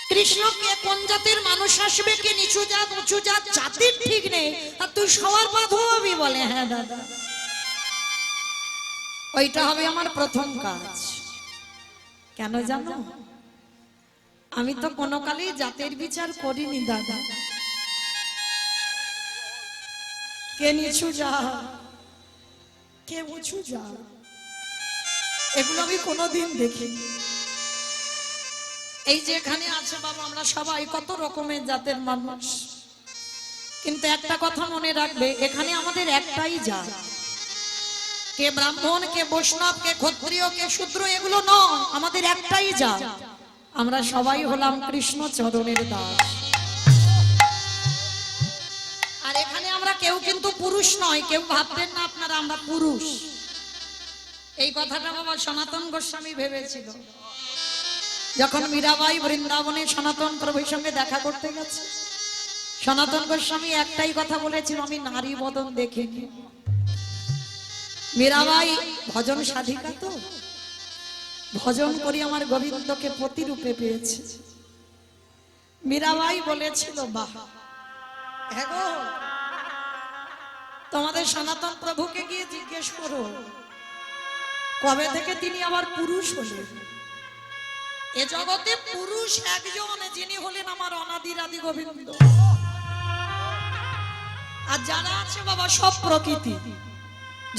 কৃষ্ণকে কোন জাতের মানুষ আসবে, কে নিচু জাত উঁচু জাত, জাতির ঠিক নেই, আর তুই সবার পা ধোয়াবি বলে। হ্যাঁ দাদা, ওইটা হবে আমার প্রথম কাজ। কেন জানো? আমি তো কোনো কালেই জাতের বিচার করিনি দাদা। কে নিচু যা, কে উঁচু যা, এগুলো আমি কোনোদিন দেখিনি। এই যে এখানে আছে বাবা, আমরা সবাই কত রকমের জাতের মানুষ, কিন্তু একটা কথা মনে রাখবে, এখানে আমাদের একটাই জাত। কে ব্রাহ্মণ, কে বৈষ্ণব, কে ক্ষত্রিয়, কে শূদ্র, এগুলো নয়, আমাদের একটাই জাত। আমরা সবাই হলাম কৃষ্ণ চরণের দাস। আর এখানে আমরা কেউ কিন্তু পুরুষ নয়, কেউ ভাববেন না আপনারা আমরা পুরুষ। এই কথাটা বাবা সনাতন গোস্বামী ভেবেছিল যখন মীরাবাই বৃন্দাবনে সনাতন প্রভুর সঙ্গে দেখা করতে গেছে। সনাতন গোস্বামী একটাই কথা বলেছিল, আমি নারী বদন দেখিনি। মীরাবাই ভজন সাধিকা, তো ভজন করি আমার গোবিন্দকে প্রতিরূপে পেয়েছে। মীরাবাই বলেছিল, বাহ, হ্যাঁ গো, তোমাদের সনাতন প্রভুকে গিয়ে জিজ্ঞেস করো কবে থেকে তিনি আবার পুরুষ হলেন। এ জগতে পুরুষ একজন, যিনি হলেন আমার অনাদির আদি গোবিন্দ। আর যারা আছে বাবা সব প্রকৃতি।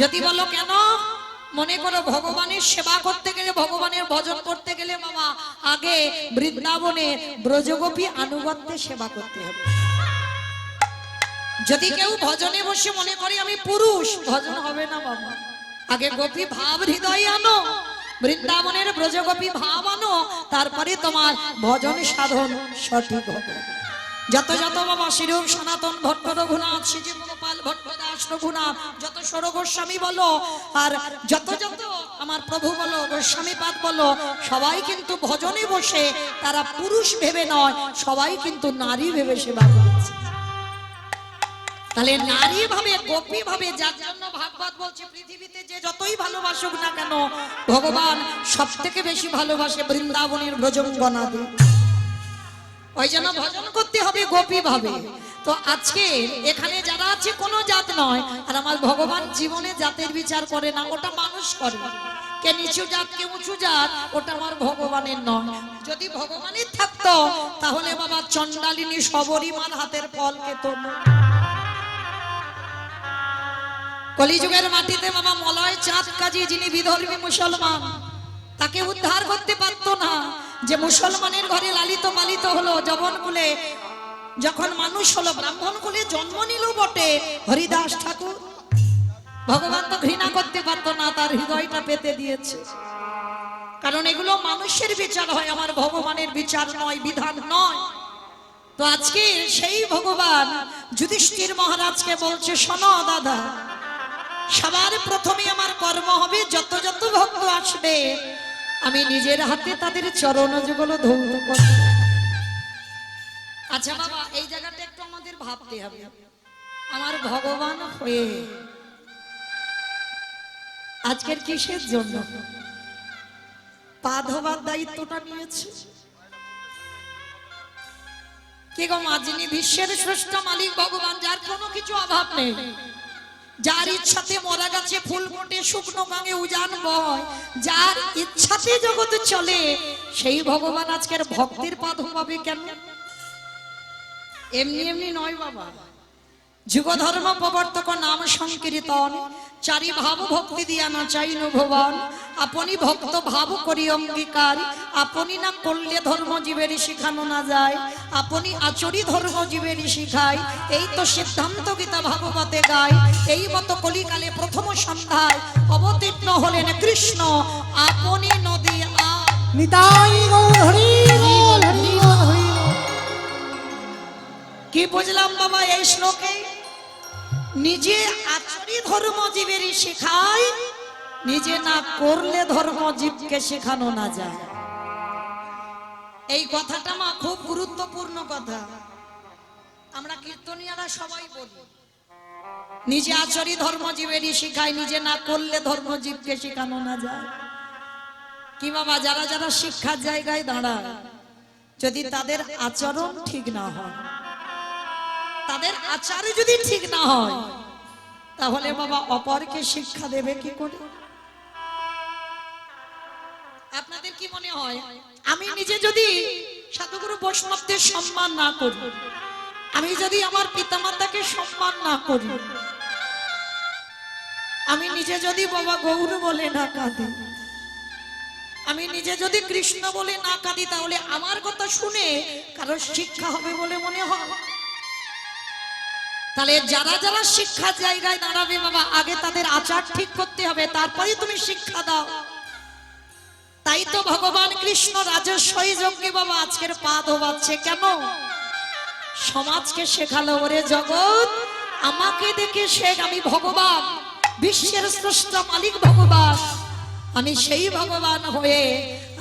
যদি বলো কেন, মনে করো ভগবানের সেবা করতে গেলে, ভগবানের ভজন করতে গেলে বাবা আগে বৃন্দাবনে ব্রজগোপী আনুগত্যে সেবা করতে হবে। যদি কেউ ভজনে বসে মনে করে আমি পুরুষ, ভজন হবে না বাবা। আগে গোপী ভাব হৃদয়ে আনো, বৃন্দাবনের ব্রজগোপী ভাব আনো, তারপরে তোমার ভজন সাধন সঠিক হবে। যত যত বাবা শ্রীরূপ সনাতন ভট্ট রঘুনাথ, শ্রীজীব গোপাল ভট্ট দাস রঘুনাথ, যত ষড় গোস্বামী বলো, আর যত যত আমার প্রভু বলো, গোস্বামীপাদ বলো, সবাই কিন্তু ভজনে বসে তারা পুরুষ ভেবে নয়, সবাই কিন্তু নারী ভেবে সেবা করেছে। তাহলে নারী ভাবে, গোপী ভাবে, যার জন্য ভাগবত বলছে পৃথিবীতে যে যতই ভালোবাসুক না কেন, ভগবান সব থেকে বেশি ভালোবাসে বৃন্দাবনের ব্রজঙ্গনাদের। ওই জন্য ভজন করতে হবে গোপী ভাবে। তো আজকে এখানে যারা আছে কোনো জাত নয়, আর আমার ভগবান জীবনে জাতের বিচার করে না, ওটা মানুষ করে। কে নিচু জাত, কে উঁচু জাত, ওটা আমার ভগবানের নয়। যদি ভগবানের থাকতো তাহলে বাবা চণ্ডালিনী সবরীমার হাতের ফল খেত না। কলিযুগের মাটিতে বাবা মলয় চাঁদ কাজী, যিনি বিধর্মী মুসলমান, তাকে উদ্ধার করতে পারতো না। যে মুসলমানের ঘরে লালিত পালিত হলো, যবন কুলে যখন মানুষ হলো, ব্রাহ্মণ কুলে জন্ম নিল বটে, হরিদাস ঠাকুর, ভগবান তো ঘৃণা করতে পারতো না, তার হৃদয়টা পেতে দিয়েছে। কারণ এগুলো মানুষের বিচার হয়, আমার ভগবানের বিচার নয়, বিধান নয়। তো আজকে সেই ভগবান যুধিষ্ঠির মহারাজকে বলছে, শোনো দাদা, সবার প্রথমে আমার কর্ম হবে, যত যত ভক্ত আসবে আমি নিজের হাতে তাদের চরণ যুগল ধৌত করব। আচ্ছা বাবা, এই জায়গাটা একটু আমাদের ভাবতে হবে। আমার ভগবান হয়ে আজকের কিসের জন্য পা ধোবার দায়িত্বটা নিয়েছে? কি গো মা, যিনি বিশ্বের স্রষ্টা মালিক ভগবান, যার কোনো কিছু অভাব নেই, যার ইচ্ছাতে মরা গাছে ফুল ফোটে, শুকনো গাঙে উজান বয়, যার ইচ্ছাতে জগতে চলে, সেই ভগবান আজকের ভক্তের পা ধোবাবে কেন? এমনি এমনি নয় বাবা। যুগ ধর্ম প্রবর্তক নাম সংকীর্তন, চারি ভাব ভক্তি দিয়া না চাইন ভগবান। আপনি ভক্ত ভাব করি অঙ্গীকার, আপনি না করলে ধর্ম জীবের শিখানো না যায়, আপনি আচরি ধর্ম জীবের শিখায়। এই তো সিদ্ধান্ত গীতা ভাগবতে গায়। এই মতো কলিকালে প্রথম সন্ধ্যায় অবতীর্ণ হলেন কৃষ্ণ, আপনি নদী নিতাই গৌর হরি বল, হরি বল, হরি বল। কি বুঝলাম বাবা এই শ্লোকে? নিজে আচরি ধর্ম জীবের শেখায়, নিজে না করলে ধর্ম জীবকে শেখানো না যায়। এই কথাটা মা খুব গুরুত্বপূর্ণ কথা। আমরা কীর্তনিয়ারা সবাই বলি, নিজে আচরি ধর্ম জীবের শেখায়, নিজে না করলে ধর্ম জীবকে শেখানো না যায়। কি বাবা, যারা যারা শিক্ষার জায়গায় দাঁড়ায়, যদি তাদের আচরণ ঠিক না হয়, তাদের আচারে যদি ঠিক না হয়, তাহলে বাবা অপরকে শিক্ষা দেবে কি করে? আপনাদের কি মনে হয়, আমি নিজে যদি সাধুগুরু বৈষ্ণবদের সম্মান না করি, আমি যদি আমার পিতামাতাকে সম্মান না করি, আমি নিজে যদি বাবা গৌর বলে না কাঁদি, আমি নিজে যদি কৃষ্ণ বলে না কাঁদি, তাহলে আমার কথা শুনে কারো শিক্ষা হবে বলে মনে হয়? তাহলে যারা যারা শিক্ষার জায়গায় দাঁড়াবে বাবা, আগে তাদের আচার ঠিক করতে হবে, তারপরে তুমি শিক্ষা দাও। তাই তো ভগবান কৃষ্ণ রাজস্বই যজ্ঞে বাবা আজকের পা ধোবাচ্ছে। কেন? সমাজকে শেখালো, ওরে জগৎ আমাকে দেখে শেখ, আমি ভগবান, বিশ্বের স্রষ্টা মালিক ভগবান, আমি সেই ভগবান হয়ে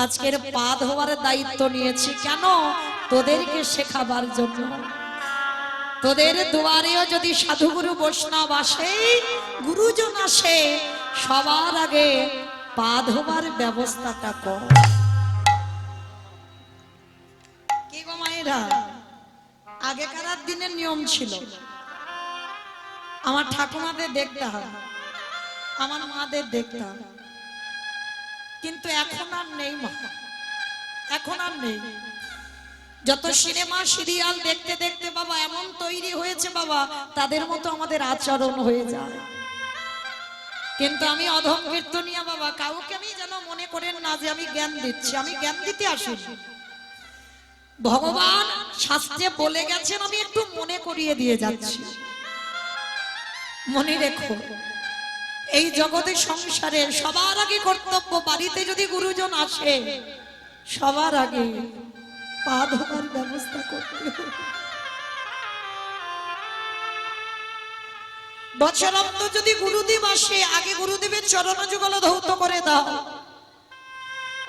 আজকের পা ধোয়ার দায়িত্ব নিয়েছি। কেন? তোদেরকে শেখাবার জন্য। তোদের দুয়ারেও যদি সাধুগুরু বৈষ্ণব আসে, গুরুজন আসে, সবার আগে পা ধোবার ব্যবস্থাটা কর। কি গো মায়েরা, আগেকার দিনের নিয়ম ছিল, আমার ঠাকুমাদের দেখতাম, আমার মাদের দেখতাম, কিন্তু এখন আর নেই মা, এখন আর নেই। যত সিনেমা সিরিয়াল দেখতে দেখতে বাবা এমন তৈরি হয়েছে বাবা, তাদের মতো আমাদের আচরণ হয়ে যায়। কিন্তু আমি অধম কীর্তনিয়া বাবা, কাউকে আমি যেন মনে করেন না যে আমি জ্ঞান দিচ্ছি, আমি জ্ঞান দিতে আসিনি। ভগবান শাস্ত্রে বলে গেছেন, আমি একটু মনে করিয়ে দিয়ে যাচ্ছি। মনে রেখো, এই জগতের সংসারে সবার আগে কর্তব্য, বাড়িতে যদি গুরুজন আসে সবার আগে পা ধোবার ব্যবস্থা করতে হবে। বছরান্ত যদি গুরুদেব আসে, আগে গুরুদেবের চরণ যুগল ধৌত করে দাও।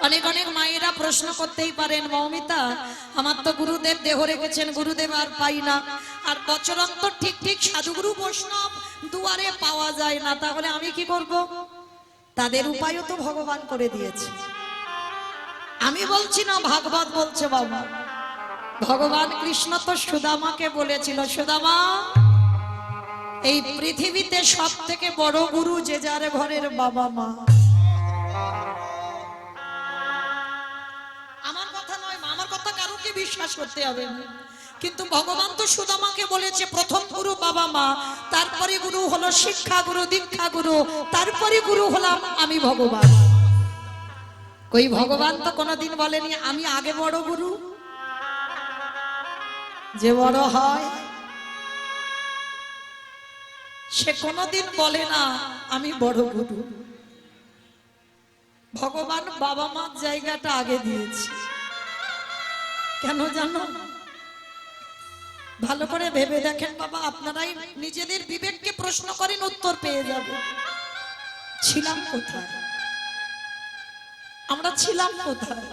অনেক অনেক মায়েরা প্রশ্ন করতেই পারেন, মৌমিতা আমার তো গুরুদেব দেহ রেখেছেন, গুরুদেব আর পাই না, আর বছরান্তর ঠিক ঠিক সাধুগুরু বৈষ্ণব দুয়ারে পাওয়া যায় না, তাহলে আমি কি করব? তাদের উপায়ও তো ভগবান করে দিয়েছে। আমি বলছি না, ভাগবত বলছে বাবা। ভগবান কৃষ্ণ তো সুদামাকে বলেছিল, সুদামা এই পৃথিবীতে সব থেকে বড় গুরু যে যার ঘরের বাবা মা। আমার কথা নয় মা, আমার কথা কারোকে বিশ্বাস করতে হবে না, কিন্তু ভগবান তো সুদামাকে বলেছে প্রথম গুরু বাবা মা, তারপরে গুরু হলো শিক্ষা গুরু, দীক্ষা গুরু, তারপরে গুরু হলাম আমি ভগবান। কই ভগবান তো কোনোদিন বলেনি আমি আগে বড় গুরু। যে বড় হয় সে কোনোদিন বলে না আমি বড় গুরু। ভগবান বাবা মার জায়গাটা আগে দিয়েছে। কেন জানো? ভালো করে ভেবে দেখেন বাবা, আপনারাই নিজেদের বিবেককে প্রশ্ন করেন, উত্তর পেয়ে যাবে। ছিলাম কোথায়? আমরা ছিলাম কোথায়?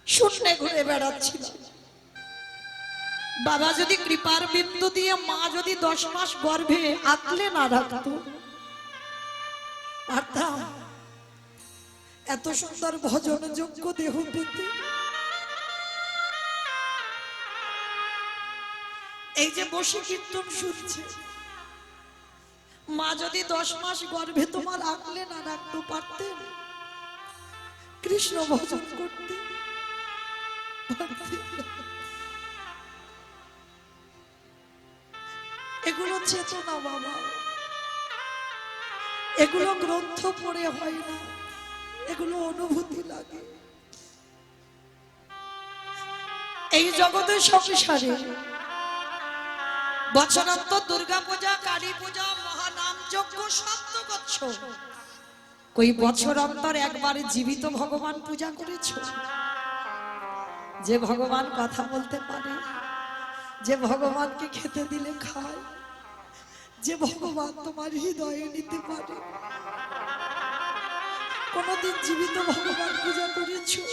শূন্যে ঘুরে বেড়াচ্ছিলাম। বাবা যদি কৃপার বিন্দু দিয়ে মা যদি 10 মাস গর্ভে আঁকলে না রাখতো, পারতাম এত সুন্দর ভজন যোগ্য দেহ পেতে? এই যে বসে কীর্তন শুনছে, মা যদি 10 মাস গর্ভে তোমার আঁকলে না রাখতো, পারতেন কৃষ্ণ ভজন করতে? এগুলো চেতনা বাবা, এগুলো গ্রন্থ পড়ে হয় না, এগুলো অনুভূতি লাগে। এই জগতের সংসারে বছরান্তর দুর্গা পূজা, কালী পূজা, মহানাম যজ্ঞ সব তো করছো, কই বছর অন্তর একবার জীবিত ভগবান পূজা করেছো? যে ভগবান কথা বলতে পারে, যে ভগবানকে খেতে দিলে খায়, যে ভগবান তোমার হৃদয়ে নিতে পারে, কোনদিন জীবিত ভগবান পূজা করেছো?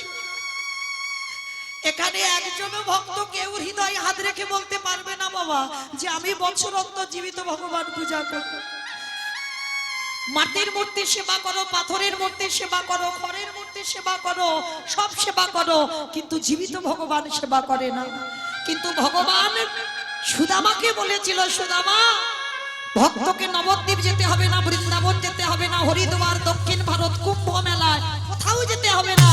এখানে একজনও ভক্ত কেউ হৃদয়ে হাত রেখে বলতে পারবে না বাবা যে আমি বছর অন্তর জীবিত ভগবান পূজা করব। মাটির মূর্তি সেবা করো, পাথরের মূর্তি সেবা করো, খড়ের মূর্তি ভক্তের সেবা করো, সব সেবা করো, কিন্তু জীবিত ভগবান সেবা করে না। কিন্তু ভগবান সুদামাকে বলেছিল, সুদামা ভক্তকে নবদ্বীপ যেতে হবে না, বৃন্দাবন যেতে হবে না, হরিদ্বার, দক্ষিণ ভারত, কুম্ভ মেলায় কোথাও যেতে হবে না,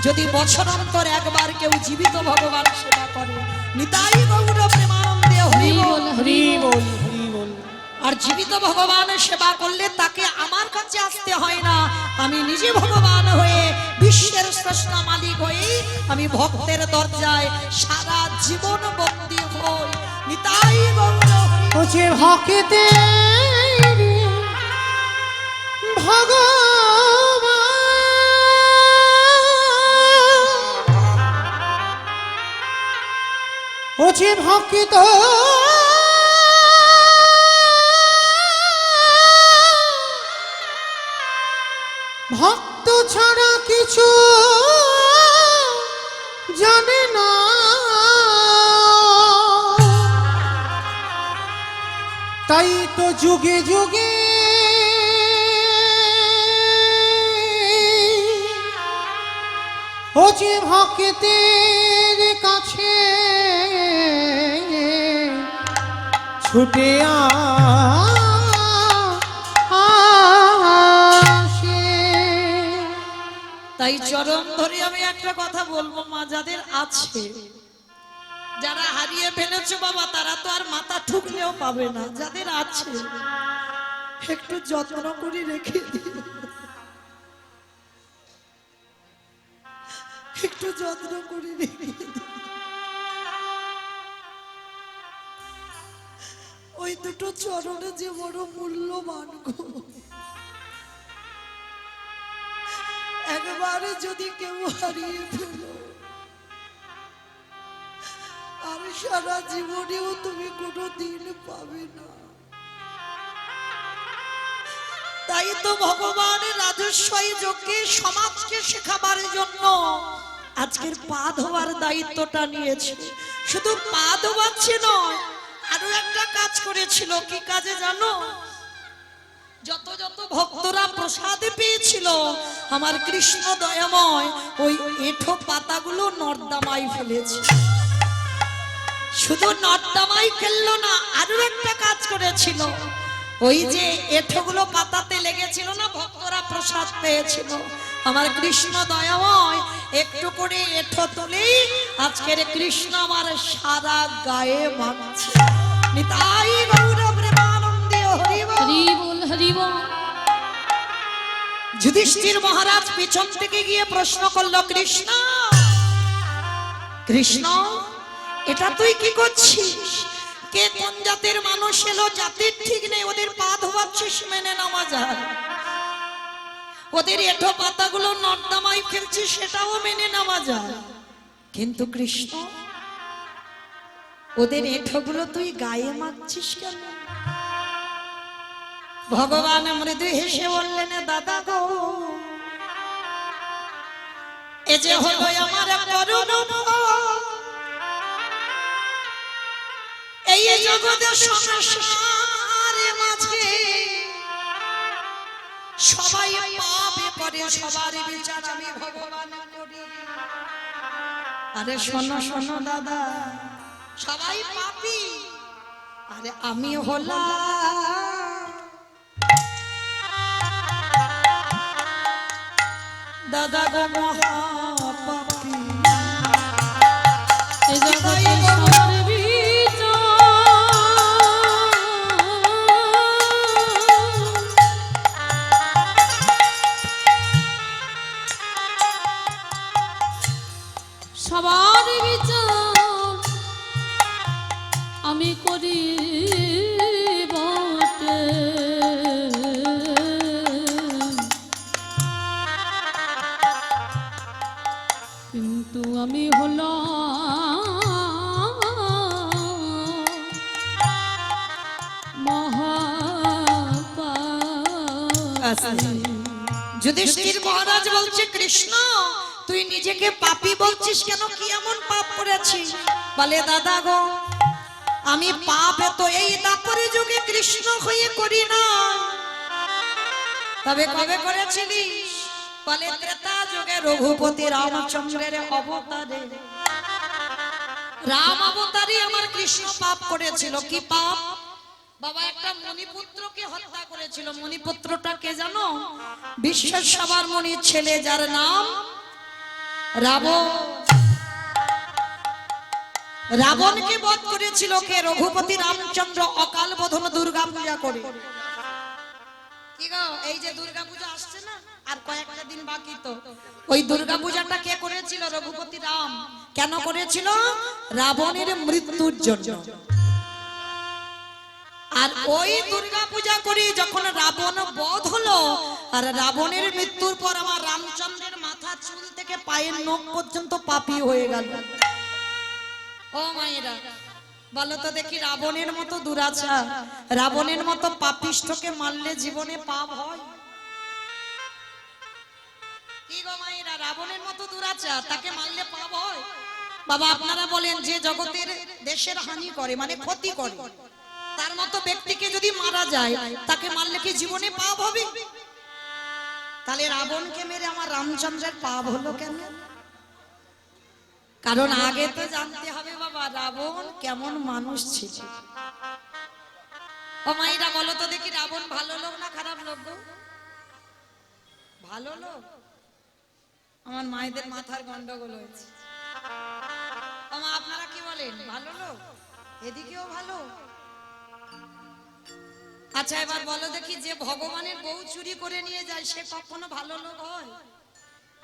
যদি বছর অন্তর একবার কেউ জীবিত ভগবান সেবা করে। নিতাই গৌর প্রেমানন্দে হরি বল, হরি বল, হরি বল। আর জীবিত ভগবানের সেবা করলে তাকে আমার কাছে আসতে হয় না, আমি নিজে ভগবান হয়ে বিশ্বের স্রষ্টা মালিক হয়ে আমি ভক্তের দরজায় সারা জীবন বন্দী হই। নিতাই গৌর যে ভক্তে ভগবান, ও যে ভক্ত ভক্ত ছাড়া কিছু জানে না, তাই তো যুগে যুগে ও যে ভক্তের কাছে ছুটে আসে। তাই চরণ ধরে আমি একটা কথা বলবো, মা যাদের আছে, যারা হারিয়ে ফেলেছো বাবা, তারা তো আর মাথা ঠুকলেও পাবে না। যাদের আছে একটু যত্ন করে রেখে দিও, একটু যত্ন করে রেখে দিও। ওই দুটো চরণে যে বড় মূল্যবান গো, একবারে যদি কেউ হারিয়ে ফেলো আর সারা জীবনেও তুমি কোনো দিন পাবে না। তাই তো ভগবানের রাজস্বই যজ্ঞে সমাজকে শেখাবার জন্য আজকের পা ধোয়ার দায়িত্বটা নিয়েছে। শুধু পা ধোয়াচ্ছে নয়, আরো একটা কাজ করেছিল। কি কাজে জানো? যত যত ভক্তরা প্রসাদ পেয়েছিল আমার কৃষ্ণ দয়াময় ওই এঁঠো পাতাগুলো নর্দমায় ফেলেছে। শুধু নর্দমাই ফেললো না, আরো একটা কাজ করেছিল। ওই যে এঁঠোগুলো পাতাতে লেগেছিল না, ভক্তরা প্রসাদ পেয়েছিল, আমার কৃষ্ণ দয়াময় একটু করে এঁঠো তুলেই আজকের কৃষ্ণ আমার সারা গায়ে মাখছে। নিতাই গৌর প্রেমানন্দে হরি বল, হরি বল। যুধিষ্ঠির মহারাজ পিছন থেকে গিয়ে প্রশ্ন করলো, কৃষ্ণ কৃষ্ণ এটা তুই কি করছিস? কে কোন জাতের মানুষ এলো, জাতির ঠিক নেই, ওদের পা ধোয়াচ্ছিস, মেনে নেওয়া যায়। ওদের এঁঠো পাতাগুলো নর্দমায় ফেলছিস, সেটাও মেনে নেওয়া যায়। কিন্তু কৃষ্ণ ওদের এঁঠোগুলো তুই গায়ে মাখছিস কেন? ভগবান মৃদু হেসে বললেন, দাদা গো, এ যে হলো আমার করুণ এই জগতের সংসারের মাঝে সবাই পাপে করে, সবার বিচার আমি ভগবান করি। আরে শোনো শোনো দাদা, সবাই পাপী, আরে আমি হলাম দাদা গো মহাপাপী। এই জগতে সবার সবার বিচার আমি করি বটে, কিন্তু আমি হলাম মহাপাপী। যুধিষ্ঠির মহারাজ বলছে, কৃষ্ণ তুই নিজেকে পাপী বলছিস কেন? কি এমন পাপ করেছিস? বলে, দাদা গো, আমি পাপ এত এই দাপরে যুগে কৃষ্ণ হয়ে করি না, তবে কবে করেছিলিস? বলে ত্রেতা যুগে রঘুপতি রামচন্দ্রের অবতারে রাম অবতারে আমার কৃষ্ণ পাপ করেছিল। কি পাপ? বাবা একটা মণিপুত্রকে হত্যা করেছিল। মণিপুত্রটা কে জানো? বিশ্বের সবার মণির ছেলে, যার নাম রাবণ। রাবণকে বধ করেছিল কে? রঘুপতি রামচন্দ্র অকাল বোধন দুর্গা পূজা করে। কি গো, এই যে দুর্গা পূজা আসছে না, আর কয়েকটা দিন বাকি, তো ওই দুর্গা পূজাটা কে করেছিল? রঘুপতি রাম। কেন করেছিল? রাবণের মৃত্যুর জন্য। আর ওই দুর্গা পূজা করে যখন রাবণ বধ হলো, আর রাবণের মৃত্যুর পর আমার রামচন্দ্রের মাথা চুল থেকে পায়ের নখ পর্যন্ত পাপী হয়ে গেল। ও মায়েরা, বলো তো দেখি, রাবণের মতো দুরাচার, রাবণের মতো পাপিষ্ঠকে মারলে জীবনে পাপ হয়? কি গো মায়েরা, রাবণের মতো দুরাচার, তাকে মারলে পাপ হয়? বাবা আপনারা বলেন, যে জগতের দেশের হানি করে, মানে ক্ষতি করে, তার মতো ব্যক্তিকে যদি মারা যায়, তাকে মারলে কি জীবনে পাপ হবে? তাহলে রাবণকে মেরে আমার রামচন্দ্রের পাপ হলো কেন? কারণ আগে তো জানতে হবে বাবা, রাবণ কেমন মানুষ ছিল। ও মাইরা বলো তো দেখি, রাবণ ভালো লোক না খারাপ লোক গো? ভালো লোক। আমার মায়েদের মাথার গন্ডগোল হয়েছে। ও মা, আপনারা কি বলেন? ভালো লোক? এদিকেও ভালো। আচ্ছা এবার বলো দেখি, যে ভগবানের বউ চুরি করে নিয়ে যায়, সে কখনো ভালো লোক হয়?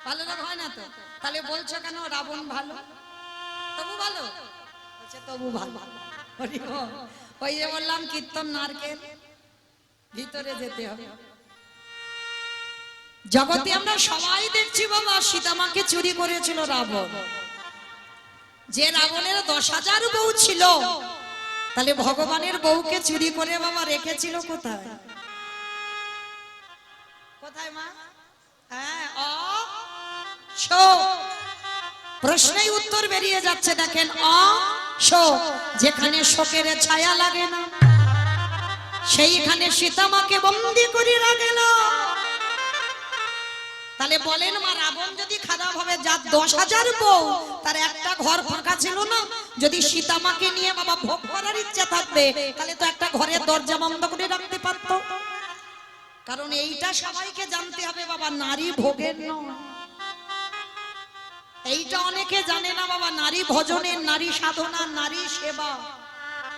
ভালো লোক হয় না তো। তাহলে বলছো কেন রাবণ ভালো? তবু ভালো বলছে, তবু ভালো। ওই যে বললাম, কীর্তন নারকেল, ভিতরে যেতে হবে। জগতে আমরা সবাই দেখছি বাবা, সীতামাকে চুরি করেছিল রাবণ। যে রাবণের 10,000 বউ ছিল, তাহলে ভগবানের বউকে চুরি করে বাবা রেখেছিল কোথায়? কোথায় মা? হ্যাঁ, প্রশ্নের উত্তর বেরিয়ে যাচ্ছে। দেখেন, যেখানে শোকের ছায়া লাগে না, সেইখানে সীতামাকে বন্দী করে রাখেন। তাহলে বলেন মা, রাবণ যদি খারাপ হবে, যার 10,000 বউ, তার একটা ঘর ফাঁকা ছিল না? যদি সীতামাকে নিয়ে বাবা ভোগ করার ইচ্ছা থাকবে, তাহলে তো একটা ঘরের দরজা বন্ধ করে রাখতে পারত। কারণ এইটা সবাইকে জানতে হবে বাবা, নারী ভোগের নয়। এইটা অনেকে জানে না বাবা, নারী ভজনের, নারী সাধনা, নারী সেবা,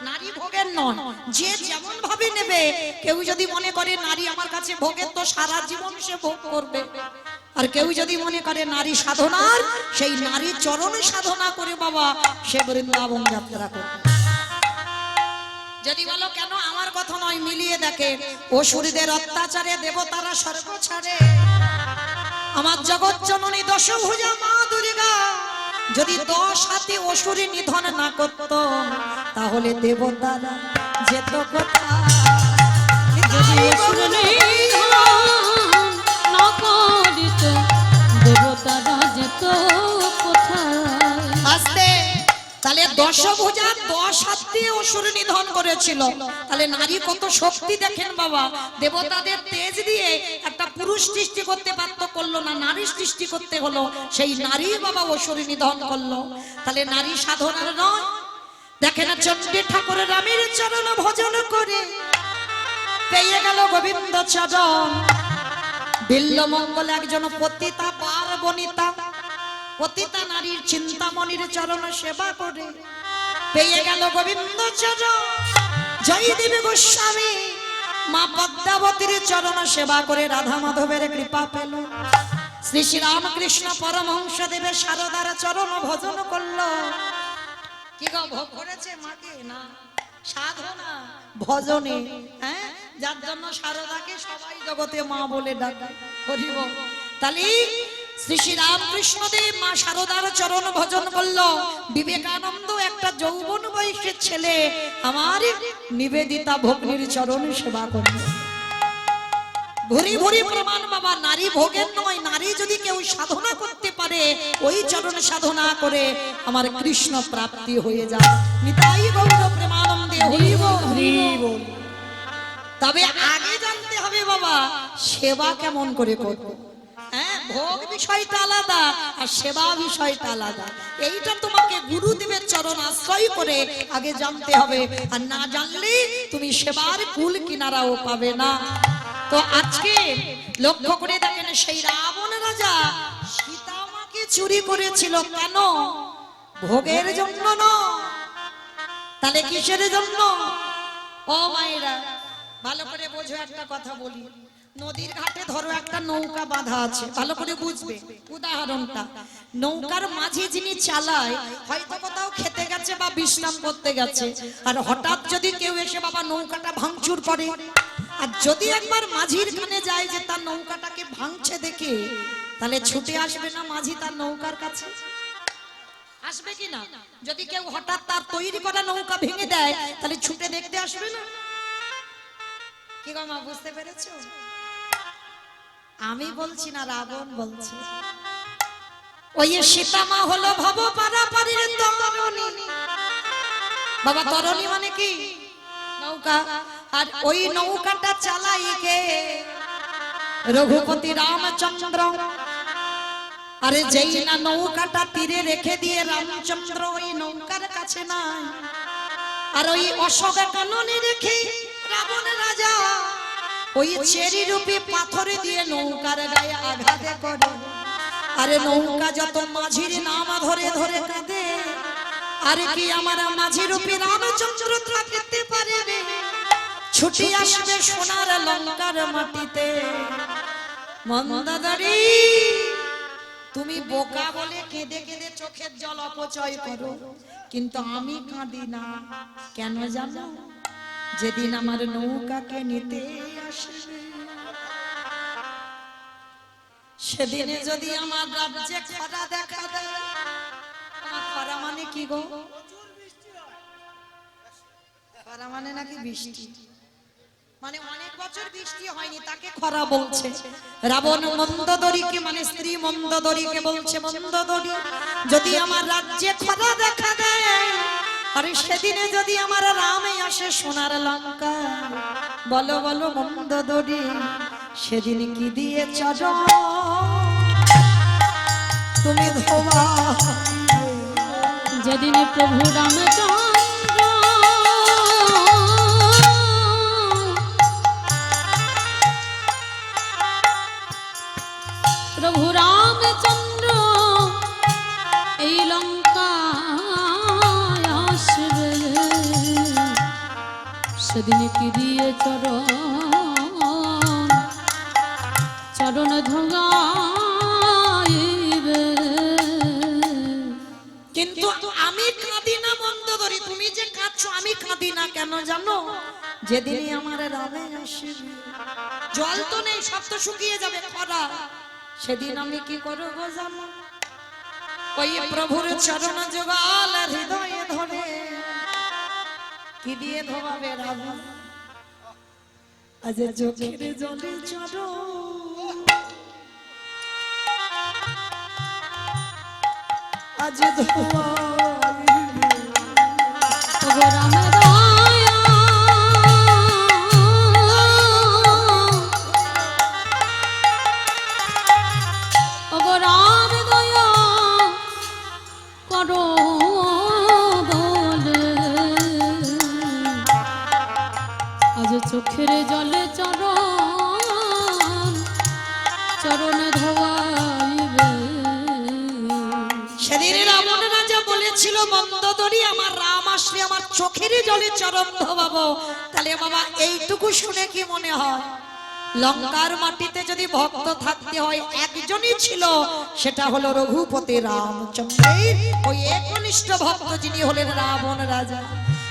নারী ভোগের নয়। যে যেমন ভাবে নেবে, কেউ যদি মনে করে নারী আমার কাছে ভোগের, তো সারা জীবন সে ভোগ করবে। আর কেউ যদি মনে করে নারী সাধনার, সেই নারী চরণ সাধনা করে বাবা সে বৃন্দাবন যাত্রা করবে। যদি বলো কেন, আমার কথা নয়, মিলিয়ে দেখে, অসুরদের অত্যাচারে দেবতারা স্বর্গ ছাড়ে। আমার জগৎ জননী দশভুজা মা দুর্গা যদি 10 হাতে অসুর নিধন না করত, তাহলে দেবতারা যেত কোথায়? যদি অসুর নিধন না করিত, দেবতারা যেত কোথায়? আস্তে। তাহলে দশভুজা 10 হাত দিয়ে অসুর নিধন করেছিল। তাহলে নারী কত শক্তি দেখেন বাবা। দেবতাদের তেজ দিয়ে একটা পুরুষ সৃষ্টি করতে পারত, করলো না, নারী সৃষ্টি করতে হলো। সেই নারী বাবা অসুর নিধন করলো। তাহলে নারী সাধনার নয়? দেখেন, চণ্ডী ঠাকুর রামের চরণ ভজন করে পেয়ে গেল গোবিন্দ চরণ। বিল্লমঙ্গল একজন পতিতা বার বনিতা, পতিতা নারীর চিন্তামণির চরণ সেবা করে পেয়ে গেল গোবিন্দ চরণ। জয়দেব গোস্বামী মা পদ্মাবতীর চরণ সেবা করে রাধা মাধবের কৃপা পেল। শ্রী শ্রী রামকৃষ্ণ পরমহংস দেবের শারদার চরণ ভজন করলো। কি গো, ভোগ করেছে মাকে? না, সাধনা ভজনে। হ্যাঁ, যার জন্য শারদাকে সবাই জগতে মা বলে ডাকে। হরি বল। তাহলে শ্রী শ্রী রামকৃষ্ণ দেব মা শারদার চরণ ভজন করলো। বিবেকানন্দ একটা যৌবন বয়সের ছেলে আমার নিবেদিতা ভগ্নীর চরণ সেবা করলো। ভুরি ভুরি প্রমাণ বাবা, নারী ভোগের নয়। নারী যদি কেউ সাধনা করতে পারে, ওই চরণ সাধনা করে আমার কৃষ্ণ প্রাপ্তি হয়ে যায়। নিতাই গৌর প্রেমানন্দে হরি বল, হরি বল। তবে আগে জানতে হবে বাবা, সেবা কেমন করে করবো। হ্যাঁ, ভোগ বিষয়টা আলাদা আর সেবা বিষয়টা আলাদা। এইটা তোমাকে গুরুদেবের চরণ আশ্রয় করে আগে জানতে হবে, আর না জানলে তুমি সেবার কুল কিনারাও পাবে না। তো আজকে লক্ষ্য করে দেখেন, সেই রাবণ রাজা সীতা মাকে চুরি করেছিল কেন? ভোগের জন্য নয়, তাহলে কিসের জন্য? ও মায়েরা ভালো করে বোঝো, একটা কথা বলি। নদীর ঘাটে ধরো একটা নৌকা বাঁধা আছে, ভালো করে বুঝবে উদাহরণটা। নৌকার মাঝে যিনি চালায় হয়তো কোথাও খেতে গেছে বা বিশ্রাম করতে গেছে, আর হঠাৎ যদি কেউ এসে বাবা নৌকাটা ভাঙচুর করে, আর যদি একবার মাঝির কানে যায় যে তার নৌকাটাকে ভাঙছে দেখে, তাহলে ছুটে আসবে না মাঝি তার নৌকার কাছে? আসবে কি না? যদি কেউ হঠাৎ তার তৈরি করা নৌকা ভেঙে দেয়, তাহলে ছুটে দেখতে আসবে না? কি গো মা, বুঝতে পেরেছো? আমি বলছি না, রাবণ বলছে। ওই সীতা মা হলো ভব পারাপারের তরণী। বাবা তরণী মানে কি? নৌকা। আর ওই নৌকাটা চালাই কে? রঘুপতি রামচন্দ্র। আরে যেই না নৌকাটা তীরে রেখে দিয়ে রামচন্দ্র ওই নৌকার কাছে নাই, আর ওই অশোক কাননে রেখে রাবণ রাজা ওই চেরি রূপী পাথরে দিয়ে নৌকার গায়ে আঘাত করে। আরে নৌকা যত মাঝির নাম ধরে ধরে কাঁদে, আরে কি আমার মাঝি রূপী রামচন্দ্র থাকতে পারে? ছুটি আসবে সোনার লঙ্কার মাটিতে। মন্দাদারি তুমি বোকা বলে কেঁদে কেঁদে চোখের জল অপচয় করো, কিন্তু আমি কাঁদি না। কেন জানো? যেদিন আমার নৌকাকে নিতে আসবে, সেদিনে যদি আমার রাজ্যে খরা দেখা দেয়। আমার খরা মানে কি গো? খরা মানে নাকি বৃষ্টি, মানে অনেক বছর বৃষ্টি হয়নি তাকে খরা বলছে। রাবণ মন্দোদরীকে মানে স্ত্রী মন্দোদরীকে বলছে, মন্দোদরী যদি আমার রাজ্যে খরা দেখা দেয়, আরে সেদিনে যদি আমার রামে আসে সোনার লঙ্কা, বলো বলো মন্দোদরী সেদিন কি দিয়ে চরণ তুমি ধোবা? যেদিন প্রভু রামচন্দ্র প্রভু রামচন্দ্র এই লঙ্কা আসবে, সেদিন কি দিয়ে চরণ ধোগাইবে। কিন্তু আমি কাঁদি না মন্দোদরী, তুমি যে কাঁদছো আমি কাঁদি না। কেন জানো? যেদিনই আমার রামে আসবে, জল তো নেই, সব তো শুকিয়ে যাবে খরা, সেদিন আমি কি করবো জানো? ওই প্রভুর চরণ যুগল হৃদয়ে ধরে কি দিয়ে ধোবাবে রাবণ? আজ চোখের জলে চরণ, আজ ধোয়া রাম দয়া ওগো রাম দয়া করো বলে, আজ চোখের জলে চরণ ধোয়াইবে। সেদিন রাবণ রাজা বলেছিল, মন্দোদরী আমার রাম আসলে আমার চোখের জলে চরণ ধোবাবো। তাহলে বাবা এইটুকু শুনে কি মনে হয়? লঙ্কার মাটিতে যদি ভক্ত থাকতে হয় একজনই ছিল, সেটা হলো রঘুপতি রামচন্দ্রের ওই একনিষ্ঠ ভক্ত যিনি হলেন রাবণ রাজা।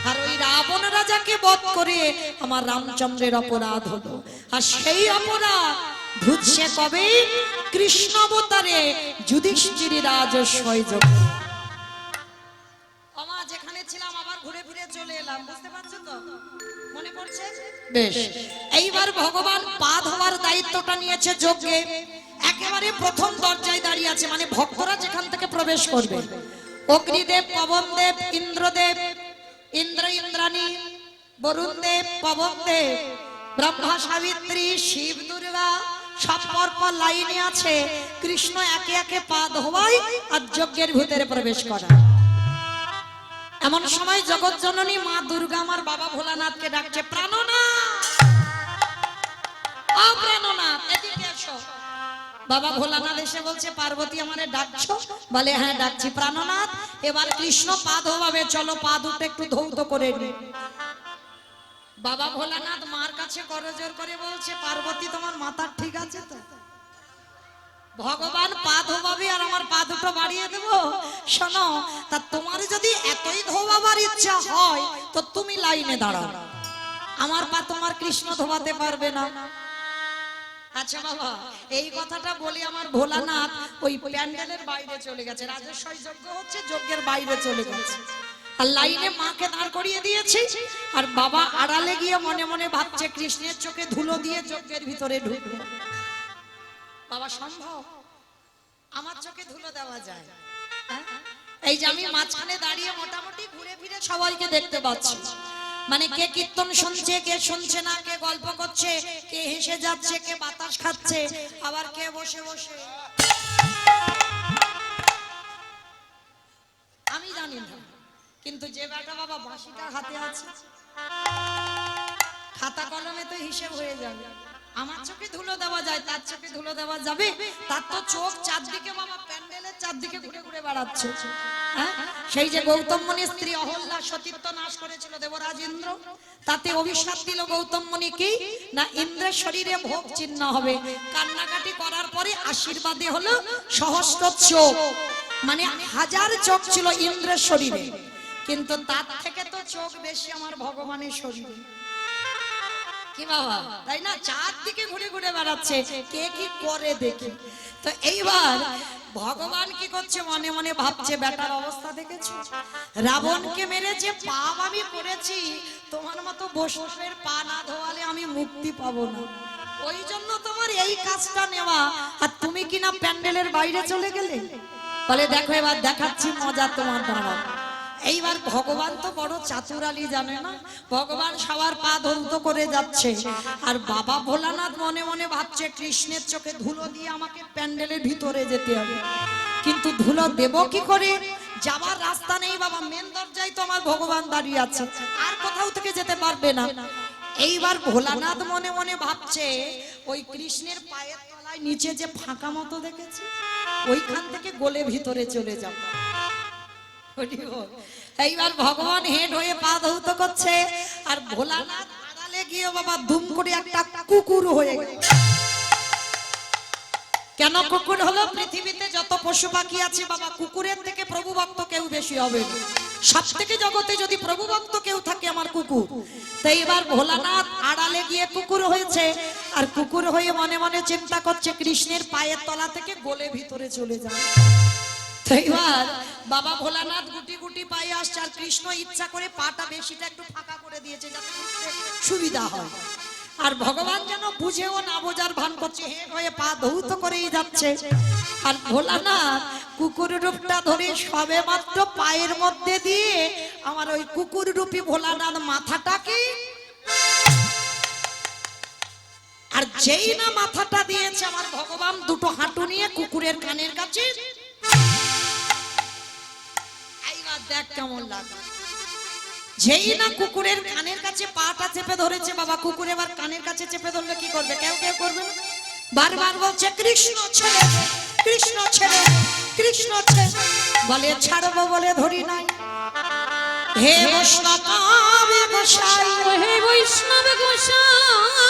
আর ওই রাবণ রাজাকে বধ করে আমার রামচন্দ্রের অপরাধ হলো, আর সেই অপরাধ ধুচ্ছে কবে? কৃষ্ণ অবতারে যুধিষ্ঠির রাজস্বয় যোগে। আমা যেখানে ছিলাম আবার ঘুরে ফিরে চলে এলাম, বুঝতে পারছো তো? মনে পড়ছে? বেশ, এইবার ভগবান পাদ হওয়ার দায়িত্বটা নিয়েছে যজ্ঞে। একেবারে প্রথম দরজায় দাঁড়িয়ে আছে, মানে ভক্তরা যেখান থেকে প্রবেশ করবে। অগ্নিদেব, পবনদেব, ইন্দ্রদেব, ইন্দ্রাণী, বরুণদেব, পবনদেব, ব্রহ্মা, সাবিত্রী, শিব, দুর্গা, সব পর পর লাইনে আছে, কৃষ্ণ একে একে পা ধোয়ায় আর যজ্ঞের ভিতরে প্রবেশ করায়। এমন সময় জগৎ জননী মা দুর্গা আমার বাবা ভোলানাথকে ডাকছে, প্রাণনাথ, ও প্রাণনাথ, এদিকে এসো। বাবা ভোলানাথ এসে বলছে, পার্বতী আমারে ডাকছো? বলে হ্যাঁ ডাকছি। প্রাণনাথ, এবার কৃষ্ণ পা ধোয়াবে, চলো পা দুটো একটু ধৌত করে নি। বাবা ভোলানাথ মার কাছে করজোর করে বলছে, পার্বতী তোমার মাথা ঠিক আছে তো? ভগবান পা ধোবাবে আর আমার পা দুটো বাড়িয়ে দেব? শোনো, তা তোমার যদি এতই ধোবাবার ইচ্ছা হয় তো তুমি লাইনে দাঁড়াও, আমার পা তোমার কৃষ্ণ ধোবাতে পারবে না। আচ্ছা বাবা, এই কথাটা বলি আমার ভোলানাথ ওই প্যান্ডেলের বাইরে চলে গেছে, রাজস্বই যজ্ঞ হচ্ছে, যজ্ঞের বাইরে চলে গেছে, আর লাইনে মাকে দাঁড় করিয়ে দিয়েছি। আর বাবা আড়ালে গিয়ে মনে মনে ভাবছে, কৃষ্ণের চোখে ধুলো দিয়ে যজ্ঞের ভিতরে ঢুকবে। বাবা সম্ভব? আমার চোখে ধুলো দেওয়া যায়? এই যে আমি মাঝখানে দাঁড়িয়ে মোটামুটি ঘুরে ফিরে সবাইকে দেখতে পাচ্ছি, মানে কে কীর্তন শুনছে, কে শুনছে না, কে গল্প করছে, কে হেসে যাচ্ছে, কে বাতাস খাচ্ছে, আবার কে বসে বসে। আমি জানি না, কিন্তু যে বেটা বাবা বাঁশিটা হাতে আছে, খাতা কলমে তো হিসেব হয়ে যাবে। আমার চোখে ধুলো দেওয়া যায়, তার চোখে ধুলো দেওয়া যাবে? তার তো চোখ চারদিকে বাবা প্যান্ডেলের চারদিকে ঘুরে ঘুরে বেড়াচ্ছে। হ্যাঁ, সেই যে গৌতম মুনির স্ত্রী অহল্যা সতীত্ব নাশ করেছিল দেবরাজ ইন্দ্র, তাতে অভিশাপ দিল গৌতম মুনি কি না, ইন্দ্রের শরীরে ভোগ চিহ্ন হবে। কান্নাকাটি করার পরে আশীর্বাদে হলো সহস্র চোখ, মানে 1000 চোখ ছিল ইন্দ্রের শরীরে, কিন্তু তার থেকে তো চোখ বেশি আমার ভগবানের শরীরে। কি বাবা, তাই না? চারদিকে ঘুরে ঘুরে বেড়াচ্ছে, কে কি করে দেখি। তো এইবার ভগবান কি করছে, মনে মনে ভাবছে, বেটার অবস্থা দেখেছো, রাবণকে মেরে যে পাপ আমি করেছি, তোমার মতো বৈষ্ণবের পা না ধোয়ালে আমি মুক্তি পাবো না, ওই জন্য তোমার এই কাজটা নেওয়া। আর তুমি কিনা প্যান্ডেলের বাইরে চলে গেলে। বলে দেখো এবার দেখাচ্ছি মজা তোমার দ্বারা। এইবার ভগবান তো বড় চাতুরালি, জানে না, ভগবান সবার পা ধৌত করে যাচ্ছে, আর বাবা ভোলানাথ মনে মনে ভাবছে, কৃষ্ণের চোখে ধুলো দিয়ে আমাকে প্যান্ডেলের ভিতরে যেতে হবে, কিন্তু ধুলো দেব কি করে? যাবার রাস্তা নেই বাবা, মেন দরজায় তো আমার ভগবান দাঁড়িয়ে আছে, আর কোথাও থেকে যেতে পারবে না। এইবার ভোলানাথ মনে মনে ভাবছে, ওই কৃষ্ণের পায়ের তলায় নিচে যে ফাঁকা মতো দেখেছে, ওইখান থেকে গলে ভিতরে চলে যাবে। এইবার ভগবান হেড হয়ে পা ধৌত করছে, আর ভোলানাথ আড়ালে গিয়ে বাবা দুম করে একটা কুকুর হয়ে গেল। কেন কুকুর হলো? পৃথিবীতে যত পশু পাখি আছে বাবা, কুকুরের থেকে প্রভু ভক্ত কেউ বেশি হবে না। সব থেকে জগতে যদি প্রভু ভক্ত কেউ থাকে আমার কুকুর। তো এবার ভোলানাথ আড়ালে গিয়ে কুকুর হয়েছে, আর কুকুর হয়ে মনে মনে চিন্তা করছে, কৃষ্ণের পায়ের তলা থেকে গলে ভিতরে চলে যাবে। এইবার বাবা ভোলানাথ গুটি গুটি পায়ে আসছে, আর কৃষ্ণ ইচ্ছা করে পাটা বেশিটা একটু ফাঁকা করে দিয়েছে যাতে সুবিধা হয়। আর ভগবান যেন বুঝেও না বোঝার ভান করছে, হেড হয়ে পা ধৌত করেই যাচ্ছে। আর ভোলানাথ কুকুর রূপটা ধরে সবে মাত্র পায়ের মধ্যে দিয়ে আমার ওই কুকুর রূপী ভোলানাথ মাথাটাকে, আর যেই না মাথাটা দিয়েছে আমার ভগবান দুটো হাঁটু নিয়ে কুকুরের কানের কাছে, দেখ কেমন লাগে। যেই না কুকুরের কানের কাছে পাটা চেপে ধরেছে বাবা, কুকুর এবার কানের কাছে চেপে ধরলে কি করবে? কেউ কেউ করবে না, বারবার বলছে কৃষ্ণ ছেড়ে, কৃষ্ণ ছেড়ে, কৃষ্ণ ছেড়ে। বলে ছাড়বো বলে ধরি নাই। হে বৈষ্ণব গোসাই, হে বৈষ্ণব গোসাই,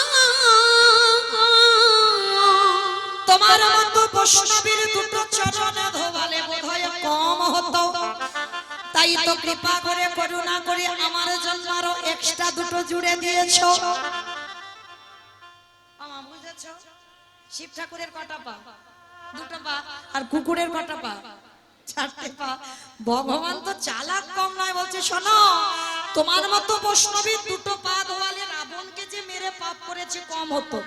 তোমার মতো বৈষ্ণবের দুটো চরণ ধোবালে বোধহয় কম হতো, তাই তো কৃপা করে করুণা করে আমার জন্য আরো এক্সট্রা দুটো জুড়ে দিয়েছো। মামা বুঝেছো? শিব ঠাকুরের কটা পা? দুটো পা। আর কুকুরের কটা পা? 4টে পা। ভগবান তো চালাক কম নয়, বলছে শোনো, তোমার মতো বৈষ্ণবীর দুটো পা ধোয়ালে রাবণকে যে মেরে পাপ করেছে কম হতো,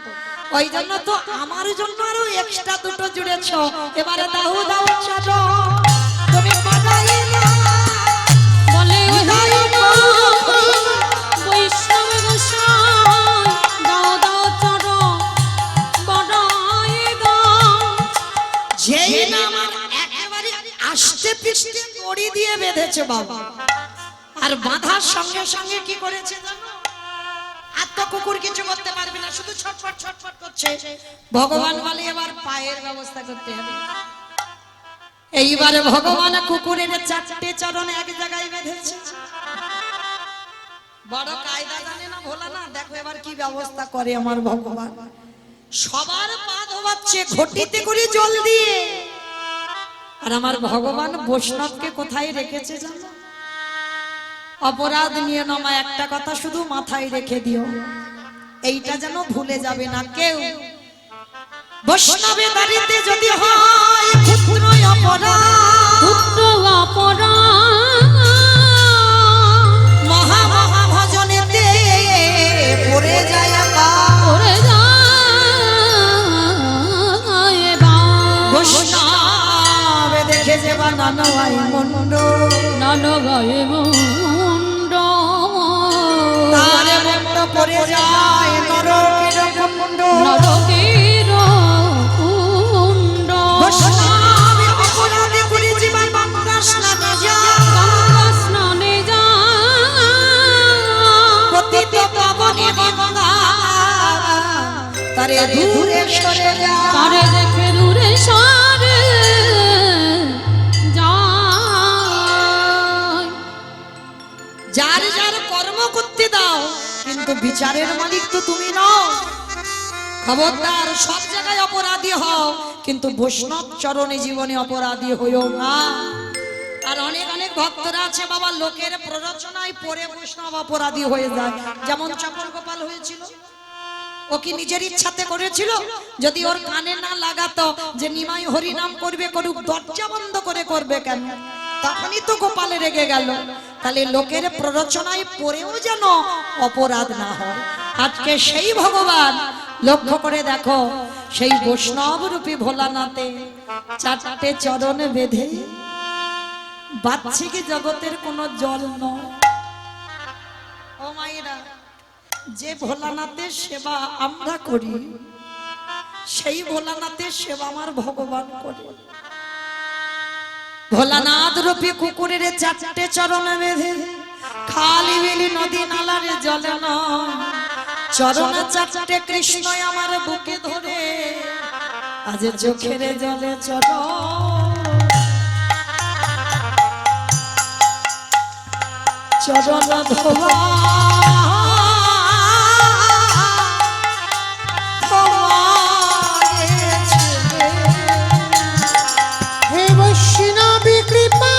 ওই জন্য তো আমার জন্য আরো এক্সট্রা দুটো জুড়েছো। এবারে দাও দাও চাটো, তুমি বাজাইলে বলে বৈষ্ণব গোসাই, দাও দাও চরণ বড় বেঁধেছে বাবা। আর বাঁধার সঙ্গে সঙ্গে কি করেছে জানো? আর তো কুকুর কিছু করতে পারবে না, শুধু ছটফট ছটফট করছে। ভগবান বলে এবার পায়ের ব্যবস্থা করতে হবে। এইবারে ভগবান কুকুরের 4টে চরণ এক জায়গায় বেঁধেছে। বড় কায়দা জানে না ভোলা না, দেখো এবার কি ব্যবস্থা করে আমার ভগবান। সবার পা ধোয়াচ্ছে ঘটিতে করে জল দিয়ে। আর আমার ভগবান বৈষ্ণবকে কোথায় রেখেছে জানো? অপরাধ নিয়ে নামা একটা কথা শুধু মাথায় রেখে দিও, এইটা যেন ভুলে যাবে না কেউ। বৈষ্ণবের বাড়িতে যদি হয় ক্ষুদ্র অপরাধ, ক্ষুদ্র অপরাধ মহা মহা ভজনেতে পড়ে যায় করে যায় বৈষ্ণব দেখে যে বানানো হয় মন্ড, নন গায়ে মুন্ড তারে মন্ড পড়ে যায় নরকের কুণ্ড। নরকের কুণ্ড বৈষ্ণব অপরাধী করে জীবন গঙ্গা স্নানে যায়, গঙ্গা স্নানে যায় পতিত পাবনে গঙ্গা তারে দূরে সরে যায়। তারে দেখে দূরে সরে যায়। যার যার কর্ম করতে দাও, কিন্তু বিচারের মালিক তো তুমি নও। খবরদার, সব জায়গায় অপরাধী হও, কিন্তু বৈষ্ণব চরণে জীবনে অপরাধী হইও না। আর অনেক অনেক ভক্তরা আছে বাবা, লোকের প্ররোচনায় পড়ে বৈষ্ণব অপরাধী হয়ে যায়। যেমন চপল গোপাল হয়েছিল, ও কি নিজের ইচ্ছাতে করেছিল? যদি ওর কানে না লাগাতো যে নিমাই হরি নাম করবে, করুক, দরজা বন্ধ করে করবে কেন? তখনই তো গোপালে রেগে গেল। তাহলে লোকের প্ররোচনায় পড়েও যেন অপরাধ না হয়। আজকে সেই ভগবান লক্ষ্য করে দেখো, সেই বৈষ্ণব রূপী ভোলানাথে 4টে চরণে বেঁধে বাহ্যিক জগতের কোনো জল নয়। ও মায়েরা, যে ভোলানাথের সেবা আমরা করি, সেই ভোলানাথের সেবা আমার ভগবান করে। ভোলানাথ রূপী কুকুরের 4টে চরণে বেঁধে খালি বিলি নদী নালার জলে নয়, চরণ 4টে কৃষ্ণ আমার বুকে ধরে আজ চোখের জলে চরণ ধোয়া হে বৈষ্ণবী কৃপা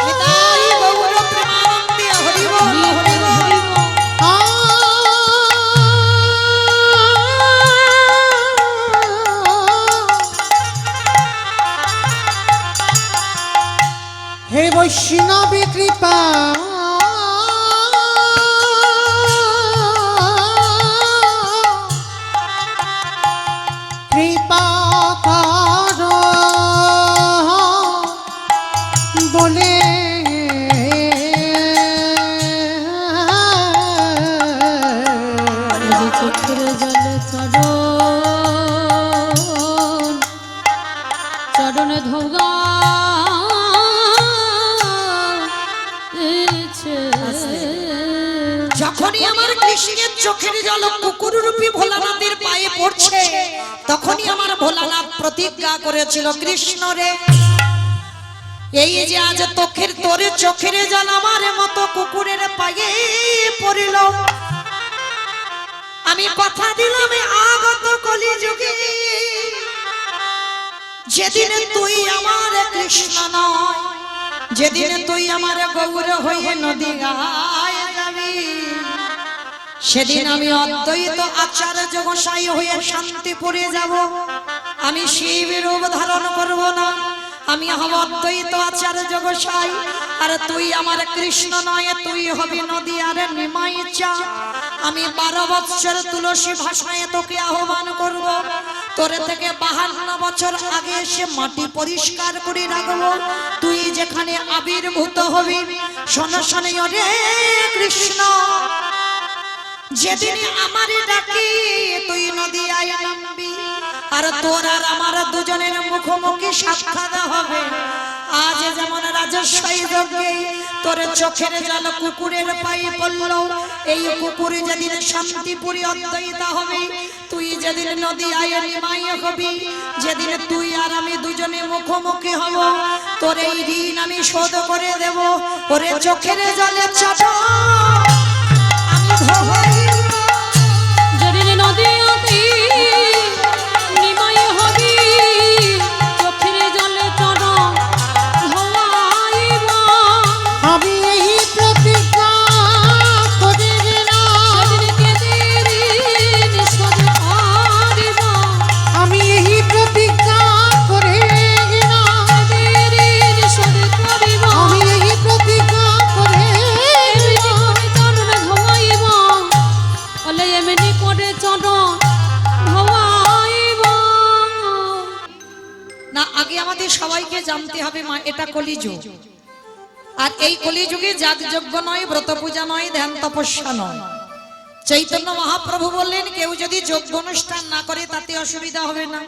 নিতাই গৌর প্রেমানন্দে হরি বল হরি বল। হে বৈষ্ণবী কৃপা কৃপা করো বলে চোখের জলে চরণে ধোগা যখনই আমার কৃষ্ণের চোখের জল কুকুর রূপী ভোলানাথের পায়ে পড়ছে, তখনই আমার ভোলানাথ প্রতিজ্ঞা করেছিল, কৃষ্ণ রে, এই যে আজ তোর চোখের জল আমার মতো কুকুরের পায়ে পড়িল, আমি কথা দিলাম আগত কলিযুগে যেদিন তুই আমার কৃষ্ণ নয়, যেদিন তুই আমার গৌর হয়ে নদী গায়ে যাবি, সেদিন আমি অদ্বৈত আচার্য গোসাই হয়ে শান্তিপুরে যাব। আমি শিব রূপ ধারণ করব না, আমি হব অদ্বৈত আচার্য গোসাই। আর তুই আমার কৃষ্ণ নয়, তুই হবি নদী আর নিমাই চা। আমি 12 বছর তুলসী ভাষায় তোকে আহ্বান করব, তোর থেকে 52 বছর আগে এসে মাটি পরিষ্কার করে রাখবো। তুই যেখানে আবির্ভূত হবি, শোন শোনে রে কৃষ্ণ, যেদিন আমারে ডাকি তুই নদী আয় নামবি, আর তোর আর আমার দুজনের মুখোমুখি সাক্ষাৎ হবে। আজ যেমন রাজস্বই যজ্ঞে তোর চোখের জল কুকুরের পায়ে পড়ল, এই কুকুর যেদিন শান্তিপুরী অদ্বৈতা হবে, তুই যেদিন নদী আয় নিমাই হবি, যেদিন তুই আর আমি দুজনে মুখোমুখি হব, তোর এই ঋণ আমি শোধ করে দেব। ওরে চোখের জলে চট আমি ধোবাই যেদিন নদীতে নিমাই হবি, চোখের জলে চড় ধোয়াইব। আমি এই প্রতিজ্ঞা করে গেলাম, সেদিন কেঁদে ঋণ শোধ করিব। আমি এই প্রতিজ্ঞা করে গেলাম, কেঁদে ঋণ শোধ করিব। আমি এই প্রতিজ্ঞা করে গেলাম। চরণ ধোয়াইব, বলে এমনি করে চরণ ধোয়াইব। না, আগে আমাদের সবাইকে জানতে হবে মা, এটা কলিযুগ। আর এই কলিযুগে যাগযজ্ঞ নয়, ব্রত পূজা নয়, ধ্যান তপস্যা নয়। চৈতন্য মহাপ্রভু বললেন, কেউ যদি যজ্ঞ অনুষ্ঠান না করে তাতে অসুবিধা হবে না,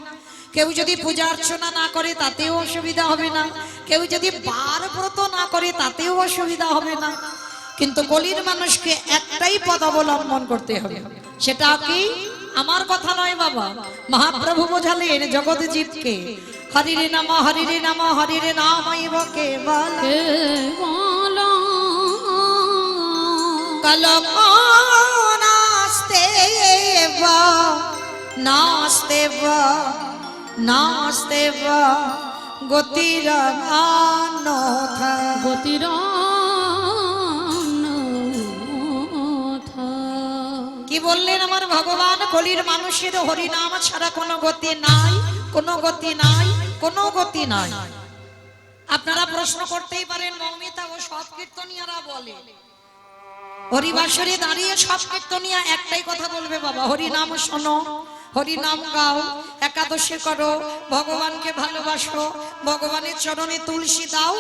কেউ যদি পূজা অর্চনা না করে তাতেও অসুবিধা হবে না, কেউ যদি বার ব্রত না করে তাতেও অসুবিধা হবে না। কিন্তু কলির মানুষকে একটাই পথ অবলম্বন করতে হবে, সেটা কি? আমার কথা নয় বাবা, মহাপ্রভু বোঝালেন জগৎ জীবকে, হরিরে নাম হরিরে নাম হরিরে নামাইব কেবল কেবল কলঙ্ক নাস্তে বা নাস্তে বা নাস্তে বা গতির অন্যথা। গতির কি বললেন আমার ভগবান? কলির মানুষের হরিনাম ছাড়া কোনো গতি নাই, কোনো গতি নাই, কোনো গতি নাই। আপনারা প্রশ্ন করতেই পারেন, মৌমিতা ও সৎ কীর্তনিয়ারা বলে, হরিবাসরে দাঁড়িয়ে সব কীর্তনিয়া একটাই কথা বলবে, বাবা হরিনাম শোনো, হরিনাম গাও, একাদশী করো, ভগবানকে ভালোবাসো, ভগবানের চরণে তুলসী দাও,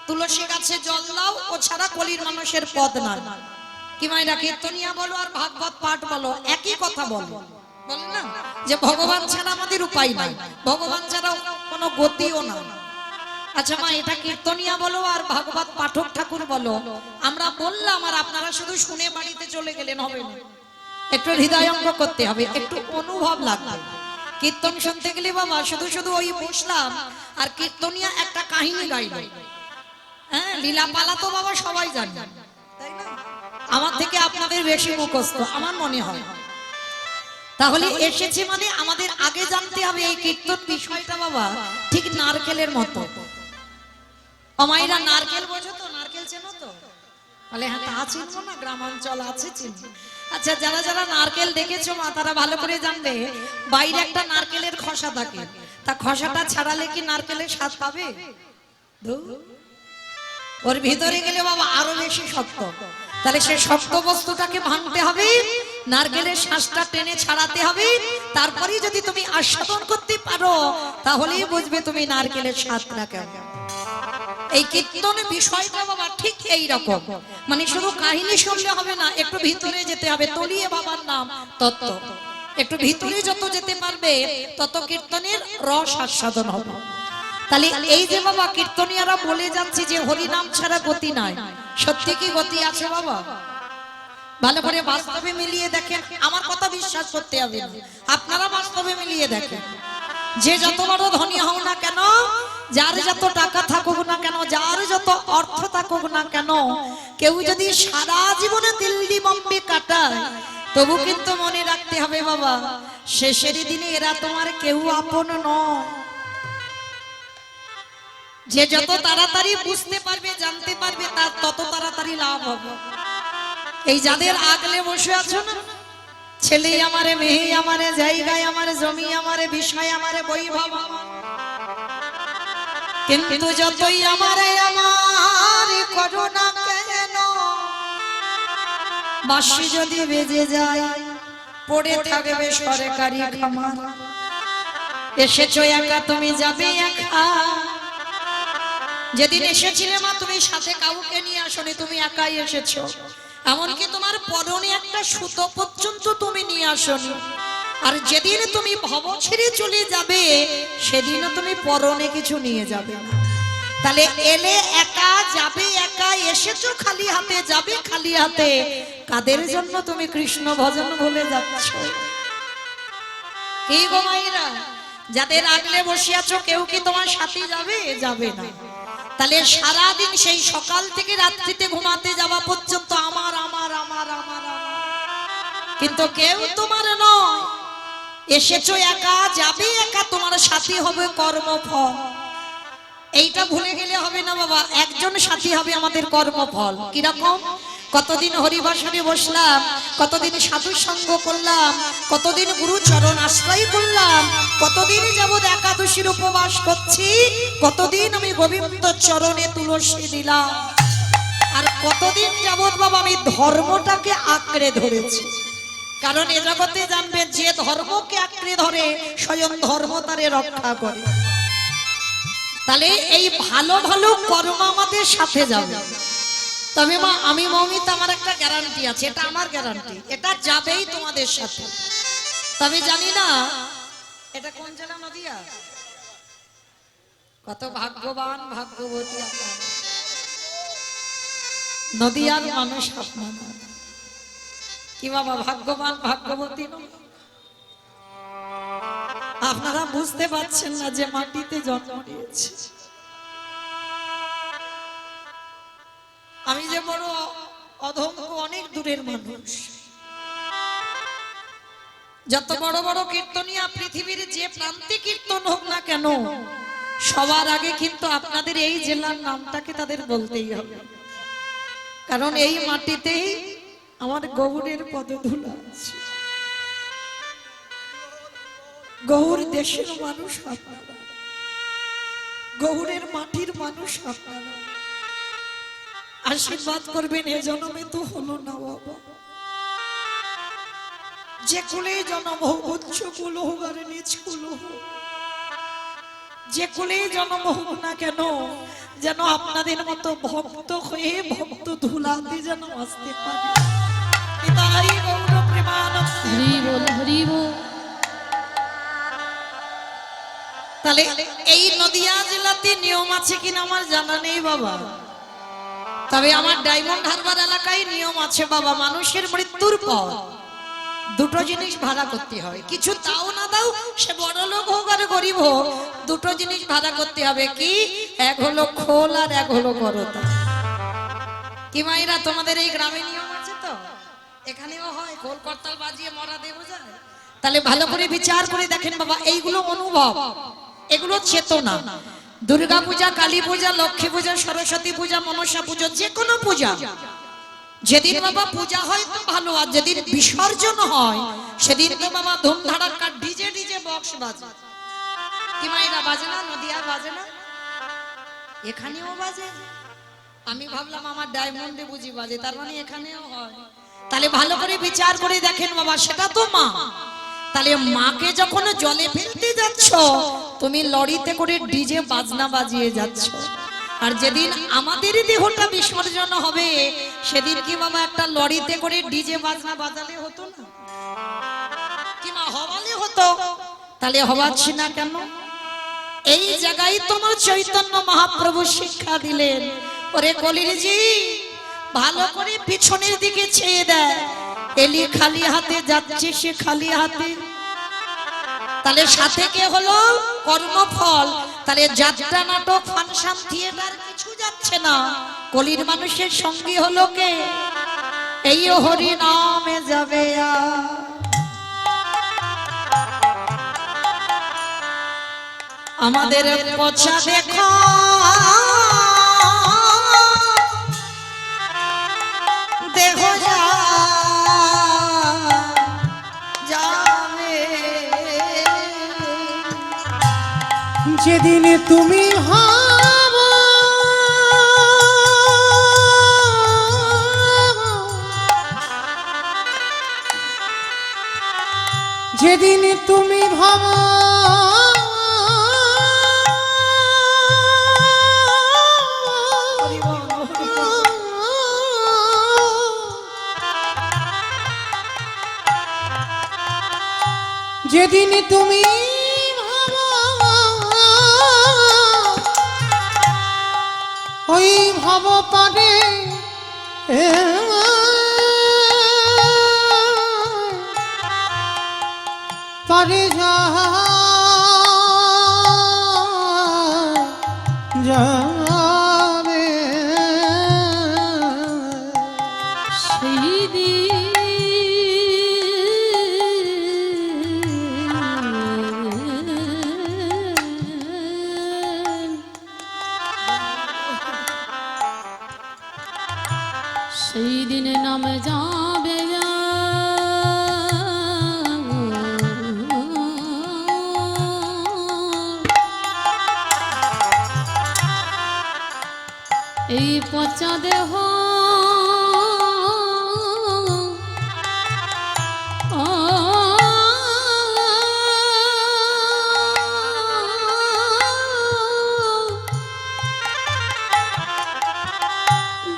তুলসী গাছে জল দাও, ও ছাড়া কলির মানুষের পদ নাই। কি মাইরা কীর্তনিয়া বলো আর ভাগবত পাঠ বলো, একই কথা বলো, বলে না যে ভগবান ছাড়া আমাদের উপায় নাই, ভগবান ছাড়া কোনো গতিও না। আচ্ছা মা, এটা কীর্তনিয়া বলো আর ভাগবত পাঠক ঠাকুর বলো, আমরা বললাম আর আপনারা শুধু শুনে বাড়িতে চলে গেলেন, হবে না। একটু হৃদয়ঙ্গ করতে হবে, একটু অনুভব লাগবে। কীর্তন শুনতে গেলে বাবা শুধু শুধু ওই বসলাম আর কীর্তনিয়া একটা কাহিনী গাইল, হ্যাঁ লীলা পালা তো বাবা সবাই জানে, তাই না? আমার থেকে আপনাদের বেশি মুখস্থ আমার মনে হয়। তাহলে এসেছে মানে আমাদের আগে জানতে হবে এই কীর্তন বিষয়টা বাবা ঠিক নারকেলের মতো। অমাইরা নারকেল বোঝো তো? নারকেল চেনো তো? বলে হ্যাঁ, তা চিনবো না, গ্রামাঞ্চল আছে চিনবো। আচ্ছা, যারা যারা নারকেল দেখেছো মা, তারা ভালো করে জানবে বাইরে একটা নারকেলের খোসা থাকে, তা খোসাটা ছাড়ালে কি নারকেলের স্বাদ পাবে? ওর ভিতরে গেলে বাবা আরো বেশি শক্ত। তাহলে সে শক্ত বস্তুটাকে ভাঙতে হবে, নারকেলের শ্বাসটা টেনে ছাড়াতে হবে, তারপরে যদি তুমি আস্বাদন করতে পারো তাহলেই বুঝবে তুমি নারকেলের স্বাদটা কেমন। এই কীর্তন বিষয়টা বাবা ঠিক এই রকম, মানে শুধু কাহিনী শুনলে হবে না, একটু ভিতরে যেতে হবে। তলিয়ে বাবার নাম তত্ত্ব, একটু ভিতরে যত যেতে পারবে তত কীর্তনের রস আস্বাদন হবে। তাহলে এই যে বাবা কীর্তনিয়ারা বলে যাচ্ছে যে হরিনাম ছাড়া গতি নাই, সত্যি কি গতি আছে বাবা? ভালো করে বাস্তবে মিলিয়ে দেখেন, আমার কথা বিশ্বাস করতে হবে না, আপনারা বাস্তবে মিলিয়ে দেখেন। যে যত বড় ধনী হও না কেন, যার যত টাকা থাকুক না কেন, যার যত অর্থ থাকুক না কেন, কেউ যদি সারা জীবনে দিল্লি বম্বে কাটায়, তবু কিন্তু মনে রাখতে হবে বাবা শেষের দিনে এরা তোমার কেউ আপন নয়। যে যত তাড়াতাড়ি বুঝতে পারবে, জানতে পারবে, তার তত তাড়াতাড়ি লাভ হবে। এই যাদের আগলে বসে আছো না, ছেলে আমারে, মেয়ে আমারে, জায়গায় আমারে, জমি আমারে, বিষয় আমারে, বৈভব আমার, কিন্তু যতই আমারে আমার করো না কেন, বাঁশি যদি বেজে যায় পড়ে থাকবে সরকারি খামার। এসেছো একা, তুমি যাবে একা। যেদিন এসেছিলে মা, তুমি সাথে কাউকে নিয়ে আসনি, তুমি একাই এসেছো। এমনকি তোমার পরনে একটা সুতো পর্যন্ত তুমি নিয়ে আসনি। আর যেদিন তুমি ভব ছেড়ে চলে যাবে সেদিনও তুমি পরনে কিছু নিয়ে যাবে না। তাহলে এলে একা, যাবে একা, এসেছো খালি হাতে, যাবে খালি হাতে। কাদের জন্য তুমি কৃষ্ণ ভজন ভুলে যাচ্ছ? কি গো মাইরা, যাদের আগলে বসে আছো কেউ কি তোমার সাথে যাবে? যাবে না। তাহলে সারাদিন সেই সকাল থেকে রাত্রিতে ঘুমাতে যাওয়া পর্যন্ত আমার আমার আমার আমার আমার, কিন্তু কেউ তোমার নয়। এসেছো একা, যাবে একা, তোমার সাথী হবে কর্মফল। এইটা ভুলে গেলে হবে না বাবা, একজন সাথী হবে আমাদের কর্মফল। কিরকম? কতদিন হরিবাসরে বসলাম, কতদিন সাধু সঙ্গ করলাম, কতদিন গুরু চরণ আশ্রয় করলাম, কতদিন যাবৎ একাদশীর উপবাস করছি, কতদিন আমি গোবিন্দ চরণে তুলসী দিলাম, আর কতদিন যাবৎ বাবা আমি ধর্মটাকে আঁকড়ে ধরেছি। কারণ এ জগতে জানবে যে ধর্মকে আঁকড়ে ধরে স্বয়ং ধর্ম তারে রক্ষা করে। তাহলে এই ভালো ভালো কর্ম আমাদের সাথে যাবে। তবে মা আমি মৌমিতা, আমার একটা গ্যারান্টি আছে, এটা আমার গ্যারান্টি, এটা যাবেই তোমাদের সাথে। তবে জানি না এটা কোন জেলা, নদিয়া। কত ভাগ্যবান ভাগ্যবতী আপনারা, নদিয়ার মানুষ আপনারা। কি বাবা ভাগ্যবান ভাগ্যবতী নয়? আপনারা বুঝতে পারছেন না যে মাটিতে জন্ম নিয়েছে। আমি যে বড় অধম, অনেক দূরের মানুষ। যত বড় বড় কীর্তনিয়া পৃথিবীর যে প্রান্তে কীর্তন হোক না কেন, সবার আগে কিন্তু আপনাদের এই জেলার নামটাকে তাদের বলতেই হবে। কারণ এই মাটিতেই আমার গৌরের পদধূলা আছে। গৌর দেশের মানুষ আপনারা, গৌরের মাটির মানুষ আপনারা। আশীর্বাদ করবেন, এ জন্মে তো হলো না বাবা, যে কুলে জন্ম হোক, উচ্চ কুল হোক আর নিচ কুল হোক, যে কুলে জন্ম হোক না কেন, যেন আপনাদের মতো ভক্ত হয়ে ভক্ত ধুলাতে যেন আসতে পারে। তাই গৌর প্রেমানন্দ, হরি বল হরি বল। তাহলে এই নদিয়া জেলাতে নিয়ম আছে কিনা আমার জানা নেই বাবা। তবে আমার ডায়মন্ড হারবার এলাকায় নিয়ম আছে বাবা, মানুষের মৃত্যুর পর দুটো জিনিস ভাড়া করতে হয়। কিছু তাও না দাও, সে বড় লোক হোক আর গরিব হোক, দুটো জিনিস ভাড়া করতে হবে। কি? এক হলো খোল আর এক হলো করতা। কি মাইরা, তোমাদের এই গ্রামে নিয়ম আছে তো? এখানেও হয়, খোল করতাল বাজিয়ে মরা দেব যায়। তাহলে ভালো করে বিচার করে দেখেন বাবা, এইগুলো অনুভব, এগুলো চেতনা। দুর্গা পূজা, কালী পূজা, লক্ষ্মী পূজা, সরস্বতী পূজা, মনসা পূজা, যে কোনো পূজা যেদিন বাবা পূজা হয় তো ভালো, আর যেদিন বিসর্জন হয় সেদিন তো বাবা ধুমধাড়াক্কা ডিজে ডিজে বক্স বাজে। কি মাইরা বাজে না? নদিয়া বাজে না? এখানেও বাজে। আমি ভাবলাম আমার ডায়মন্ডে বুঝি বাজে, তার মানে এখানেও হয়। তাহলে ভালো করে বিচার করে দেখেন বাবা, সেটা তো মা। তাহলে মাকে যখন জলে ফেলতে যাচ্ছ, তুমি লরিতে করে ডিজে বাজনা বাজিয়ে যাচ্ছ। আর যেদিন আমাদের দেহটা বিসর্জন হবে সেদিন কি বাবা একটা লরিতে করে ডিজে বাজনা বাজালে হতো না? কি মা হবালে হতো? তাহলে হবাচ্ছি না কেন? এই জায়গায় তোমার চৈতন্য মহাপ্রভু শিক্ষা দিলেন, ওরে কলিরজি ভালো করে পিছনের দিকে চেয়ে দেয়, এলি খালি হাতে যাচ্ছে, সে খালি হাতে। তাহলে সাথে কে হলো? কর্মফল। তাহলে যাত্রা, নাটক, ফাংশন, থিয়েটার কিছু যাচ্ছে না, কলির মানুষের সঙ্গী হলো কে? এই হরি নামে যাবে। আমাদের পছা দেখা দেহ যাবে, যেদিন তুমি হব যেদিন তুমি ভাব যেদিন তুমি ভাবো ওই ভাব পারে পারে যাবে সেই দিন সেই দিনে নামে যাবে এই পচা দেহ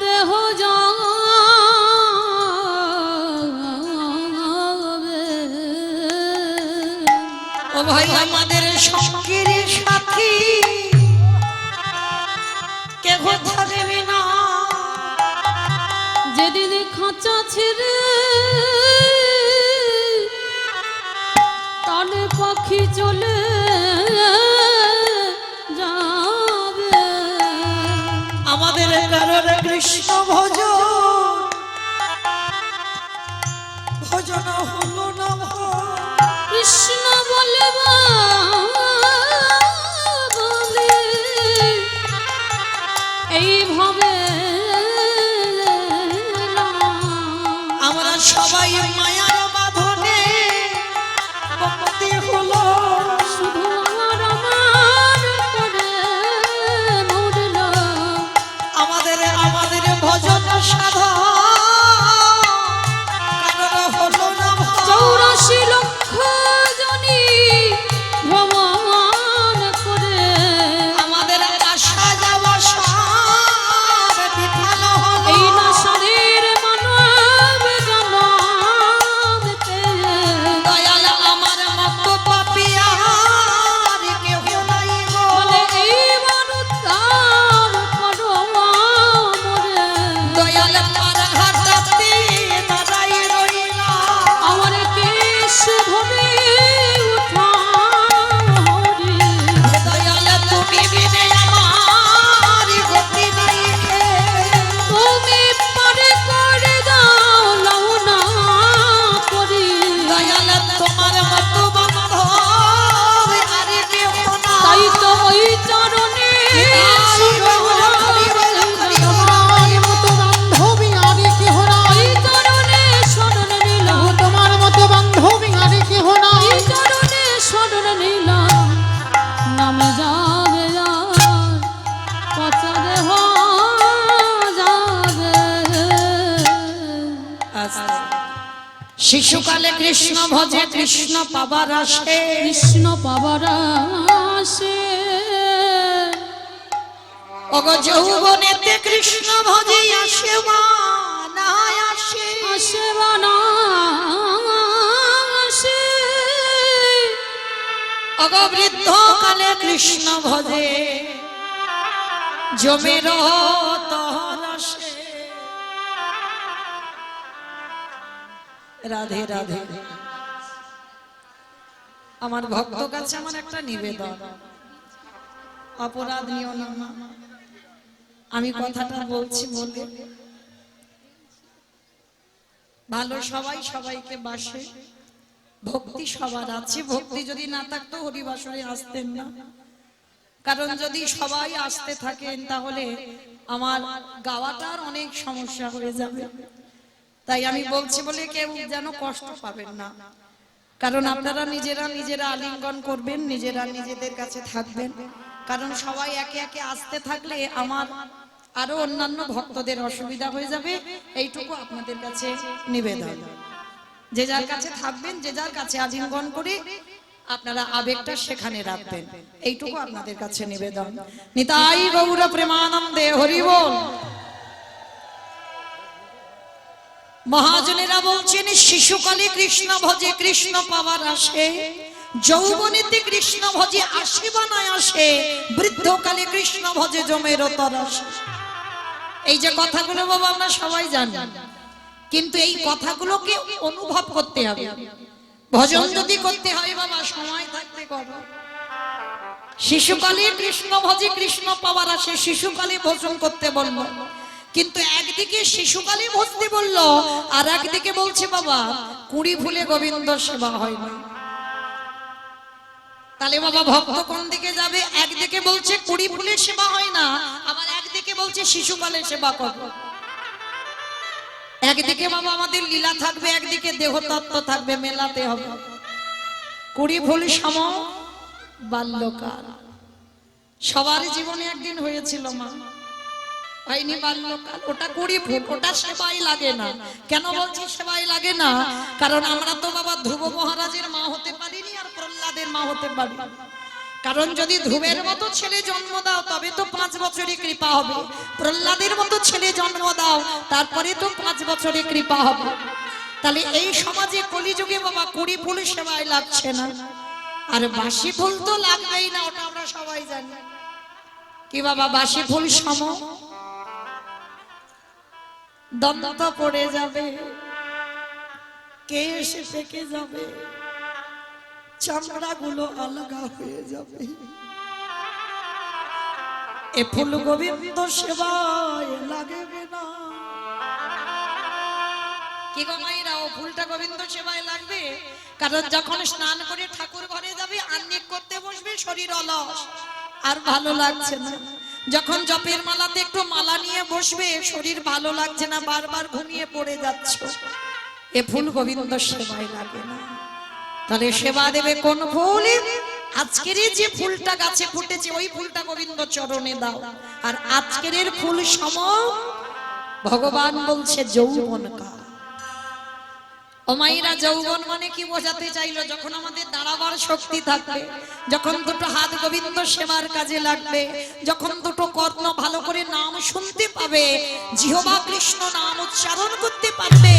দেহ ও ভাই আমাদের সঙ্গের সাথী কেহ থাকবে না যেদিন খাঁচা ছেড়ে তালে পাখি চলে যাবে আমাদের কারণ কৃষ্ণ ভজন ভজন হলো না কৃষ্ণ বলে বলে এইভাবে আমরা সবাই মায়ার বাঁধনে ভক্তি হলো শুধু আমার করে মরল আমাদের ভজন সাধন কারণ হলো না 84 লক্ষ জনি ভ্রমণ করে আমাদের আশা যাওয়া সব বিফল হলো এই না শরীর মানব জনমতে দয়াল আমার মত পাপিয়ার কেহ নাই গো বলে এইবার উদ্ধার করো মোরে দয়াল পার ঘাটাতে দাঁড়াই রইলা আমার কেশ ধরে উঠা হরি দয়াল তুমি বিনে আমার গতি নেই তুমি পারে করে দাও লও না করি দয়াল তোমার মত বান্ধব আর কেহ না তাই তো ওই চরণে তোমার মতো বান্ধবী আর কেহ নাই ওই চরণে শরণ নিলাম তোমার মতো বান্ধবী আর কেহ নাই ওই চরণে শরণ নিলাম নাম যাবে আর পচা দেহ যাবে শিশুকালে কৃষ্ণ ভজে কৃষ্ণ পাবার আসে কৃষ্ণ পাবার আসে অগ যৌবনেতে কৃষ্ণ ভজে আসে মা না আসে আসে বানা আসে অগ বৃদ্ধ কালে কৃষ্ণ ভজে জমের তহর আসে রাধে রাধে আমার ভক্ত কাছে আমার একটা নিবেদন অপরাধ নিও না আমি কথাটা বলছি বলে ভালো সবাই সবাইকে বাসে ভক্তি সবার আছে ভক্তি যদি না থাকতো হরিবাসরে আসতেন না কারণ যদি সবাই আসতে থাকেন তাহলে আমার গাওয়াটার অনেক সমস্যা হয়ে যাবে তাই আমি বলছি বলে কেউ যেন কষ্ট পাবেন না কারণ আপনারা নিজেরা আলিঙ্গন করবেন নিজেরা নিজেদের কাছে থাকবেন কারণ সবাই একে একে আসতে থাকলে আমার আরো অন্যান্য ভক্তদের অসুবিধা হয়ে যাবে এইটুকু আপনাদের কাছে নিবেদন যে যার কাছে থাকবেন যে যার কাছে আলিঙ্গন করে আপনারা আবেগটা সেখানে রাখবেন এইটুকু আপনাদের কাছে নিবেদন নিতাই গৌর প্রেমানন্দে হরি বল মহাজনেরা বলছেন শিশুকালে কৃষ্ণ ভজে কৃষ্ণ পাওয়ার আসে যৌবনেতে কৃষ্ণ ভজে আসিবা না আসে, বৃদ্ধকালে কৃষ্ণ ভজে জমের তরস। এই যে কথাগুলো বাবা আমরা সবাই জানি, কিন্তু এই কথাগুলোকে অনুভব করতে হবে। ভজন যদি করতে হয় বাবা সময় থাকতে করো। শিশুকালে কৃষ্ণ ভজে কৃষ্ণ পাওয়ার আসে, শিশুকালে ভজন করতে বলল, কিন্তু একদিকে শিশুকালে ভজতে বলল, আর একদিকে বলছে বাবা কুড়ি ফুলে গোবিন্দ সেবা হয় না। তাহলে বাবা ভক্ত কোন দিকে যাবে? একদিকে বলছে কুড়ি ফুলে সেবা হয় না, আবার একদিকে বলছে শিশুকালে সেবা করো। একদিকে বাবা আমাদের লীলা থাকবে, একদিকে দেহতত্ত্ব থাকবে, মেলাতে হবে। কুড়ি ফুল সম বাল্যকাল। সবার জীবনে একদিন হয়েছিল মা, হয়নি বাল্যকাল? ওটা কুড়ি ফুল, ওটা সেবাই লাগে না। কেন বলছি সেবাই লাগে না? কারণ আমরা তো বাবা ধ্রুব মহারাজের মা হতে পারিনি, আর প্রহ্লাদের মা হতে পারি। কারণ যদি ধ্রুবের মতো ছেলে জন্ম দাও তবে তো 5 বছরে কৃপা হবে, প্রহ্লাদের মতো ছেলে জন্ম দাও তারপরে তো 5 বছরে কৃপা হবে। তাহলে এই সমাজে কলিযুগে বাবা কুড়ি ফুল সেবায় লাগছে না, আর বাসি ফুল তো লাগবেই না, ওটা আমরা সবাই জানি। কি বাবা বাসি ফুল সম দন্ত পড়ে যাবে, কে এসে থেকে যাবে, চামড়া গুলো আলগা হয়ে যাবে। এ ফুল গোবিন্দ সেবায় লাগবে না। কি গো মাইরা, ও ফুলটা গোবিন্দ সেবায় লাগবে? কারণ যখন স্নান করে ঠাকুর ঘরে যাবে, আহ্নিক করতে বসবে, শরীর অলস, আর ভালো লাগছে না। যখন জপের মালাতে একটু মালা নিয়ে বসবে, শরীর ভালো লাগছে না, বারবার ঘুমিয়ে পড়ে যাচ্ছ। এ ফুল গোবিন্দ সেবায় লাগে না। তাহলে সেবা দেবে কোন ফুল? আজকের যে ফুলটা গাছে ফুটেছে ওই ফুলটা গোবিন্দ চরণে দাও। আর আজকের ফুল সম ভগবান বলছে যৌবন কাল। ও মাইরা, যৌবন মানে কি বোঝাতে চাইলো? যখন আমাদের দাঁড়াবার শক্তি থাকবে, যখন দুটো হাত গোবিন্দ সেবার কাজে লাগবে, যখন দুটো কর্ণ ভালো করে নাম শুনতে পাবে, জিহ্বা কৃষ্ণ নাম উচ্চারণ করতে পারবে,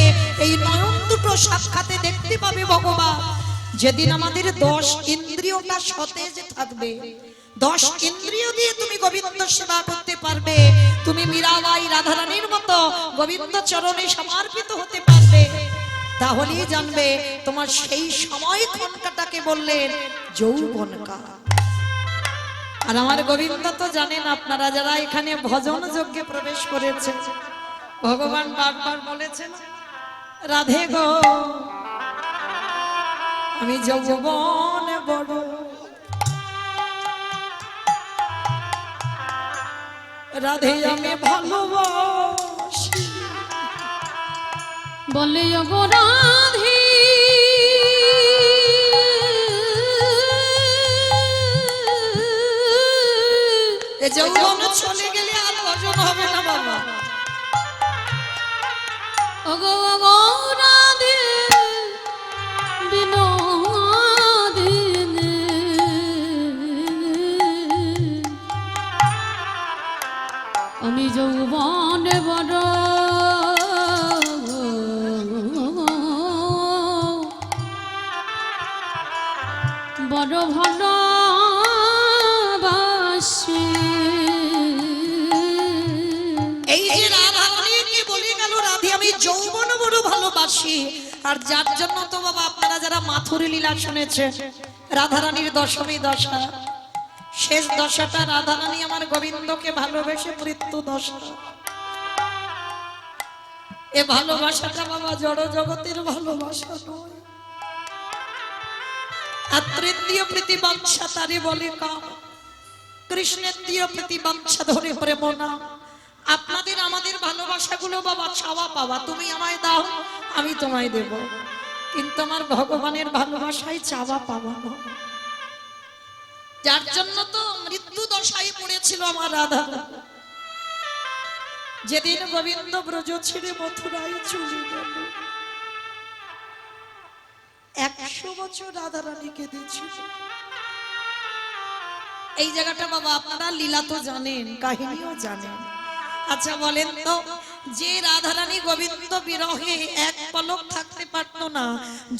এই নয়ন দুটো সাক্ষাতে দেখতে পাবে ভগবান। যেদিন আমাদের 10 ইন্দ্রিয়টা সতেজ থাকবে, 10 ইন্দ্রিয় দিয়ে তুমি গোবিন্দ সেবা করতে পারবে, তুমি মীরাবাই রাধারানীর মতো গোবিন্দ চরণে সমর্পিত হতে পারবে, তাহলেই জানবে তোমার সেই সময় ক্ষণটাকে বললেন যৌবন কাল। আর আমার গোবিন্দ তো জানেন, আপনারা যারা এখানে ভজন যজ্ঞে প্রবেশ করেছে, ভগবান বারবার বলেছেন রাধে গো আমি যৌবন বড়, রাধে আমি ভালোবাসি। বলে ওগো রাধে এ যৌবন চলে গেলে আর ভজন হবে না বাবা। ওগো ওগো রাধে বিনোদিনী আমি যৌবন বড়, বড় ভালোবাসি। এই যে রাধারানীকে বলে গেল রাধে আমি যৌবন বড় ভালোবাসি। আর যার জন্য তো বাবা আপনারা যারা মাথুরী লীলা শুনেছেন, রাধারানীর দশমী দশা, শেষ দশাটা রাধারানী আমার গোবিন্দকে ভালোবেসে মৃত্যু দশা। এ ভালোবাসাটা বাবা জড় জগতের ভালোবাসা নয়। আর তৃতীয় প্রীতিবাঞ্ছা তারে বলে কাম, কৃষ্ণের দ্বিতীয় প্রীতিবাঞ্ছা ধরে হরে মনা। আপনাদের আমাদের ভালোবাসাগুলো বাবা চাওয়া পাওয়া, তুমি আমায় দাও আমি তোমায় দেব, কিন্তু আমার ভগবানের ভালোবাসাই চাওয়া পাওয়া নয়। যার জন্য তো মৃত্যু দশায় পড়েছিল আমার রাধা। যেদিন গোবিন্দ ব্রজ ছেড়ে মথুরায় চলে গেল, 100 বছর রাধারানী কেঁদেছিল। এই জায়গাটা বাবা আপনারা লীলা তো জানেন, কাহিনীও জানেন। আচ্ছা বলেন তো, যে রাধারানী গোবিন্দ বিরহে এক পলক থাকতে পারতো না,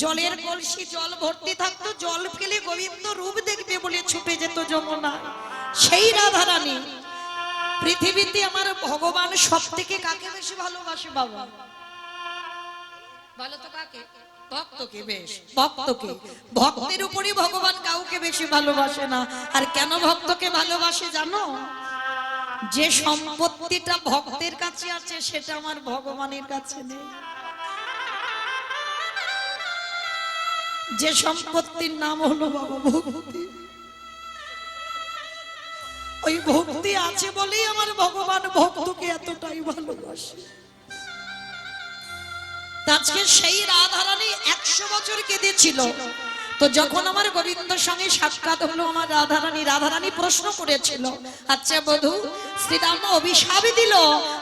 জলের কলসি জল ভর্তি থাকতো, জল ফেলে গোবিন্দ রূপ দেখবে বলে ছুটে যেত যমুনা, সেই রাধারানী পৃথিবীতে আমার ভগবান সব থেকে কাকে বেশি ভালোবাসে বাবা? ভালো তো কাকে? ভক্তকে। বেশ, ভক্তকে। ভক্তের উপরই ভগবান কাউকে বেশি ভালোবাসে না। আর কেন ভক্তকে ভালোবাসে জানো? যে সম্পত্তিটা ভক্তের কাছে আছে সেটা আমার ভগবানের কাছে নেই। যে সম্পত্তির নাম হলো বাবা ভক্তি, ওই ভক্তি আছে বলেই আমার ভগবান ভক্তকে এতটাই ভালোবাসে। আজকে সেই রাধারানী 100 বছর কেঁদেছিল। তো যখন আমার গোবিন্দর সঙ্গে সাক্ষাৎ হলো আমার রাধারানী প্রশ্ন করেছিল, আচ্ছা বধূ, শ্রীরাম অভিশাপ দিল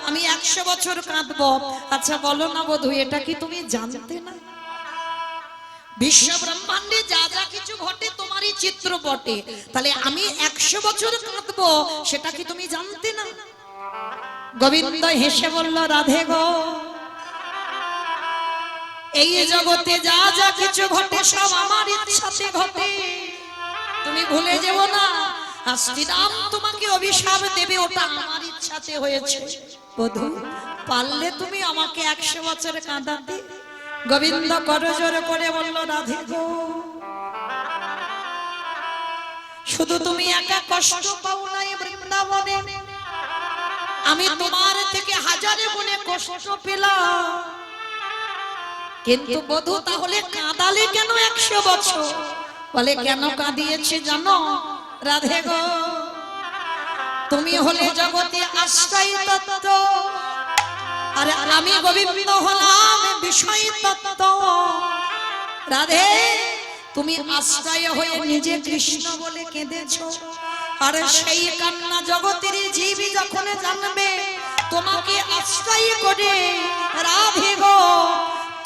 আমি 100 বছর কাঁদবো, আচ্ছা বলো না বধূ, এটা কি তুমি জানতে না? বিশ্ব ব্রহ্মাণ্ডে যা যা কিছু ঘটে তোমারই চিত্রপটে, তাহলে আমি 100 বছর কাঁদবো সেটা কি তুমি জানতে না? গোবিন্দ হেসে বলল, রাধে গো, এই জগতে যা যা কিছু ঘটে সব আমার ইচ্ছাতে ঘটে, তুমি ভুলে যেও না। আর শ্রীরাম তোমাকে অভিশাপ দেবে, ওটা আমার ইচ্ছাতে হয়েছে। বধূ, পারলে তুমি আমাকে 100 বছর কাঁদাতে। গোবিন্দ করজোড়ে করে বলল, রাধে গো, শুধু তুমি একা কষ্ট পাও না এই বৃন্দাবনে, আমি তোমার থেকে হাজারে গুণে কষ্ট পেলাম। কিন্তু বধূ, তাহলে কাঁদালে কেন 100 বছর? বলে, কেন কাঁদিয়েছে জানো? রাধে গো, তুমি হলে জগতে আশ্রয় তত্ত্ব, আর আমি গোবিন্দ হলাম বিষয় তত্ত্ব। রাধে, তুমি আশ্রয় হয়ে নিজে কৃষ্ণ বলে কেঁদেছো, আর সেই কান্না জগতের জীবী যখন জানবে তোমাকে আশ্রয় করে, রাধে গো,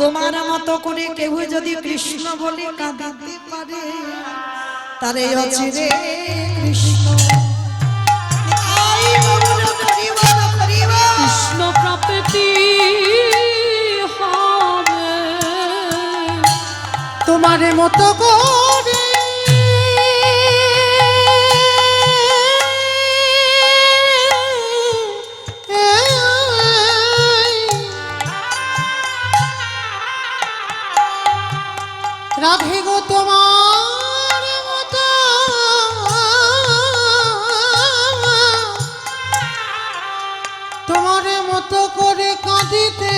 তোমার মতো করে কেউ যদি কৃষ্ণ বলে কাঁদাতে পারে, তারে অচিরে কৃষ্ণ কৃষ্ণ প্রাপ্তি হবে তোমার মতো করে রাধে গো, তোমার মতো তোমার মতো করে কাঁদিতে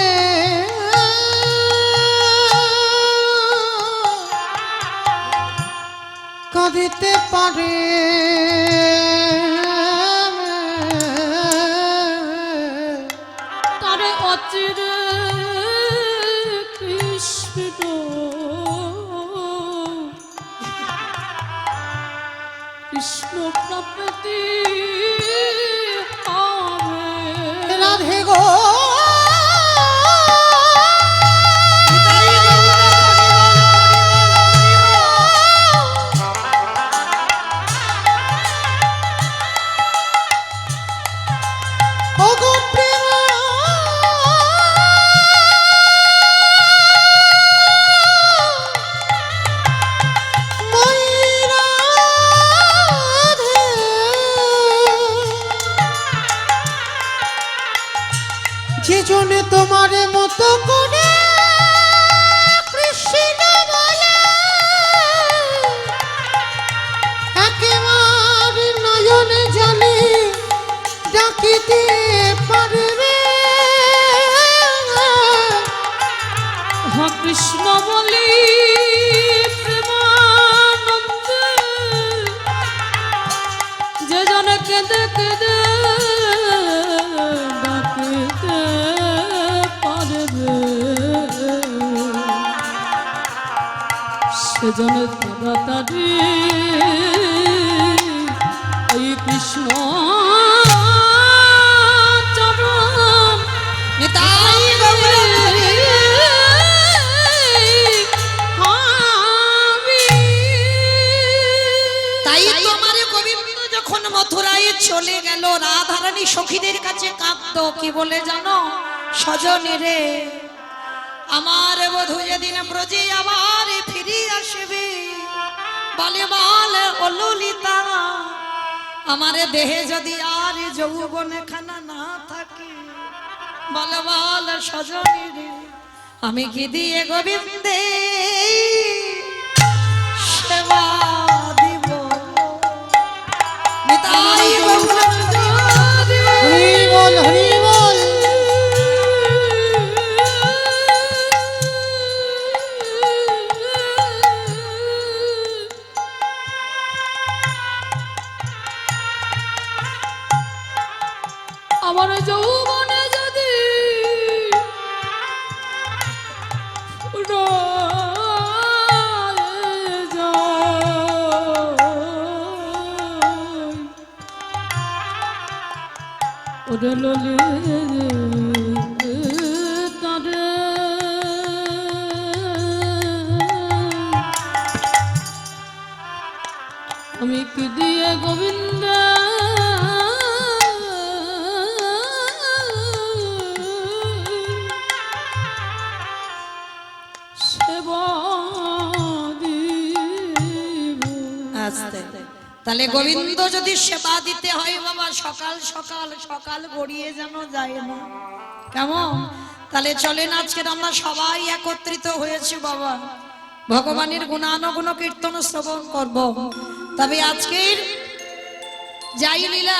কাঁদিতে পারে তারে অচিরে কৃষ্ণ কৃষ্ণ প্রাপ্তি হবে। রাধে গো, যেজন্য তোমার মতো করে কৃষ্ণ বলে একেবারে নয়ন জলে ডাকিতে পারবে, কৃষ্ণ বলি প্রেমানন্দে, যে জন কেঁদে কেঁদে ডাকিতে পারবে, সেজন তাড়াতাড়ি এই কৃষ্ণ চরণ নিতাই তাই তোমার গোবিন্দ যখন মথুরায় চলে গেল, রাধারানী সখীদের দিদির কাছে কাঁদতো কি বলে জানো, সজনী রে আমার বধূ যেদিন ব্রজে আবার ফিরে আসবে, বলে বল ও ললিতা আমার দেহে যদি আর যৌবন খানা না থাকে, বলে বল সজনী রে আমি কি দিয়ে গোবিন্দে সেবা দিব। নিতাই গৌর হরি বল হরি বল। আমার যৌবনে যদি উড়ায় যায়, ওরে ললিতা রে আমি কি দিয়ে গোবিন্দ সেবা দিব। আস্তে তাহলে গোবিন্দ যদি সেবা দিতে হয় বাবা সকাল সকাল সকাল গড়িয়ে যেন যায় না, কেমন? তাহলে চলেন আজকে আমরা সবাই একত্রিত হয়েছি বাবা, ভগবানের গুণানুগুণ কীর্তন শ্রবণ করব। তবে আজকের যাই লীলা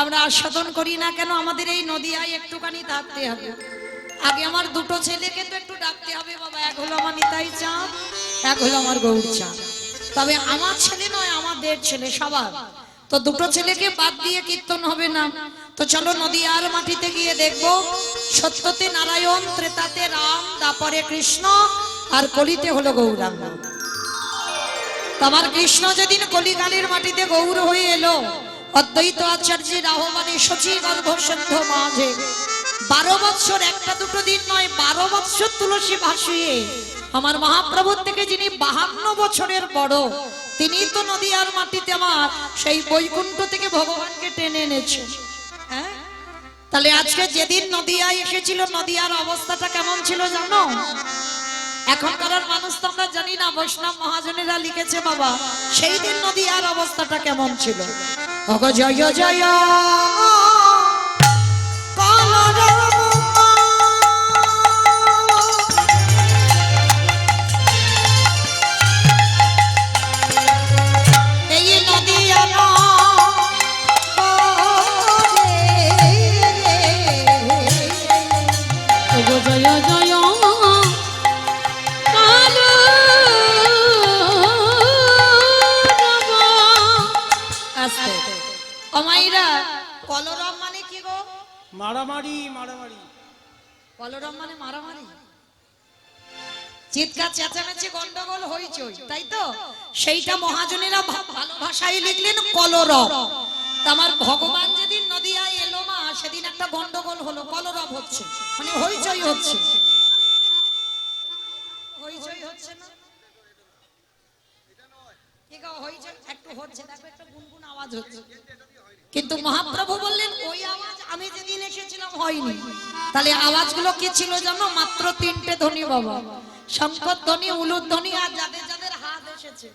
আমরা আস্বাদন করি না কেন, আমাদের এই নদিয়ায় একটুখানি থাকতে হবে। আগে আমার দুটো ছেলেকে তো একটু ডাকতে হবে বাবা, এক হলো আমার নিতাই চাঁদ, এক হলো আমার গৌর চাঁদ। তবে আমার ছেলে নয়, আমাদের ছেলে সবার, তো দুটো ছেলেকে বাদ দিয়ে কীর্তন হবে না। তো চলো নদিয়ার মাটিতে গিয়ে দেখবো সত্যতে নারায়ণ, ত্রেতাতে রাম, দাপরে কৃষ্ণ, আর কলিতে হলো গৌরাঙ্গ। তোমার কৃষ্ণ যেদিন কলিকালের মাটিতে গৌর হয়ে এলো, অদ্বৈত আচার্যের আহ্বানে শচী গর্ভ সন্ধ মাঝে 12 বৎসর, একটা দুটো দিন নয় 12 বৎসর তুলসী ভাসিয়ে আমার মহাপ্রভুর থেকে যিনি 52 বছরের বড়, তিনি তো নদিয়ার মাটিতে আমার সেই বৈকুণ্ঠ থেকে ভগবানকে টেনে এনেছে। হ্যাঁ, তাহলে আজকে যেদিন নদিয়ায় এসেছিল নদিয়ার অবস্থাটা কেমন ছিল জানো? এখনকার মানুষ তো আমরা জানি না, বৈষ্ণব মহাজনেরা লিখেছে বাবা সেই দিন নদিয়ার অবস্থাটা কেমন ছিল। ওগো জয় জয় এই নদিয়া ওগো জয় জয় কালো রবা। আস্তে অমাইরা, কলরব মানে কি গো? মারামারি মারামারি। কলরব মানে মারামারি, চিৎকার চেঁচামেচি গন্ডগোল হইচই, তাই তো? সেইটা মহাজনেরা ভালো ভাষায় লিখলেন কলরব। আমার ভগবান যেদিন নদিয়ায় এলো মা, সেদিন একটা গন্ডগোল হলো, কলরব হচ্ছে, মানে হইচই হচ্ছে। হইচই হচ্ছে না? কি গো হইচই একটু হচ্ছে, দেখো একটা গুনগুন আওয়াজ হচ্ছে। কিন্তু মহাপ্রভু বললেন ওই আওয়াজ আমি যেদিন এসেছিলাম হয়নি। তাহলে আওয়াজগুলো কি ছিল জানো? মাত্র 3টে ধ্বনি বাবা, শঙ্কর ধ্বনি, উলুর ধ্বনি, আর যাদের যাদের হাত এসেছে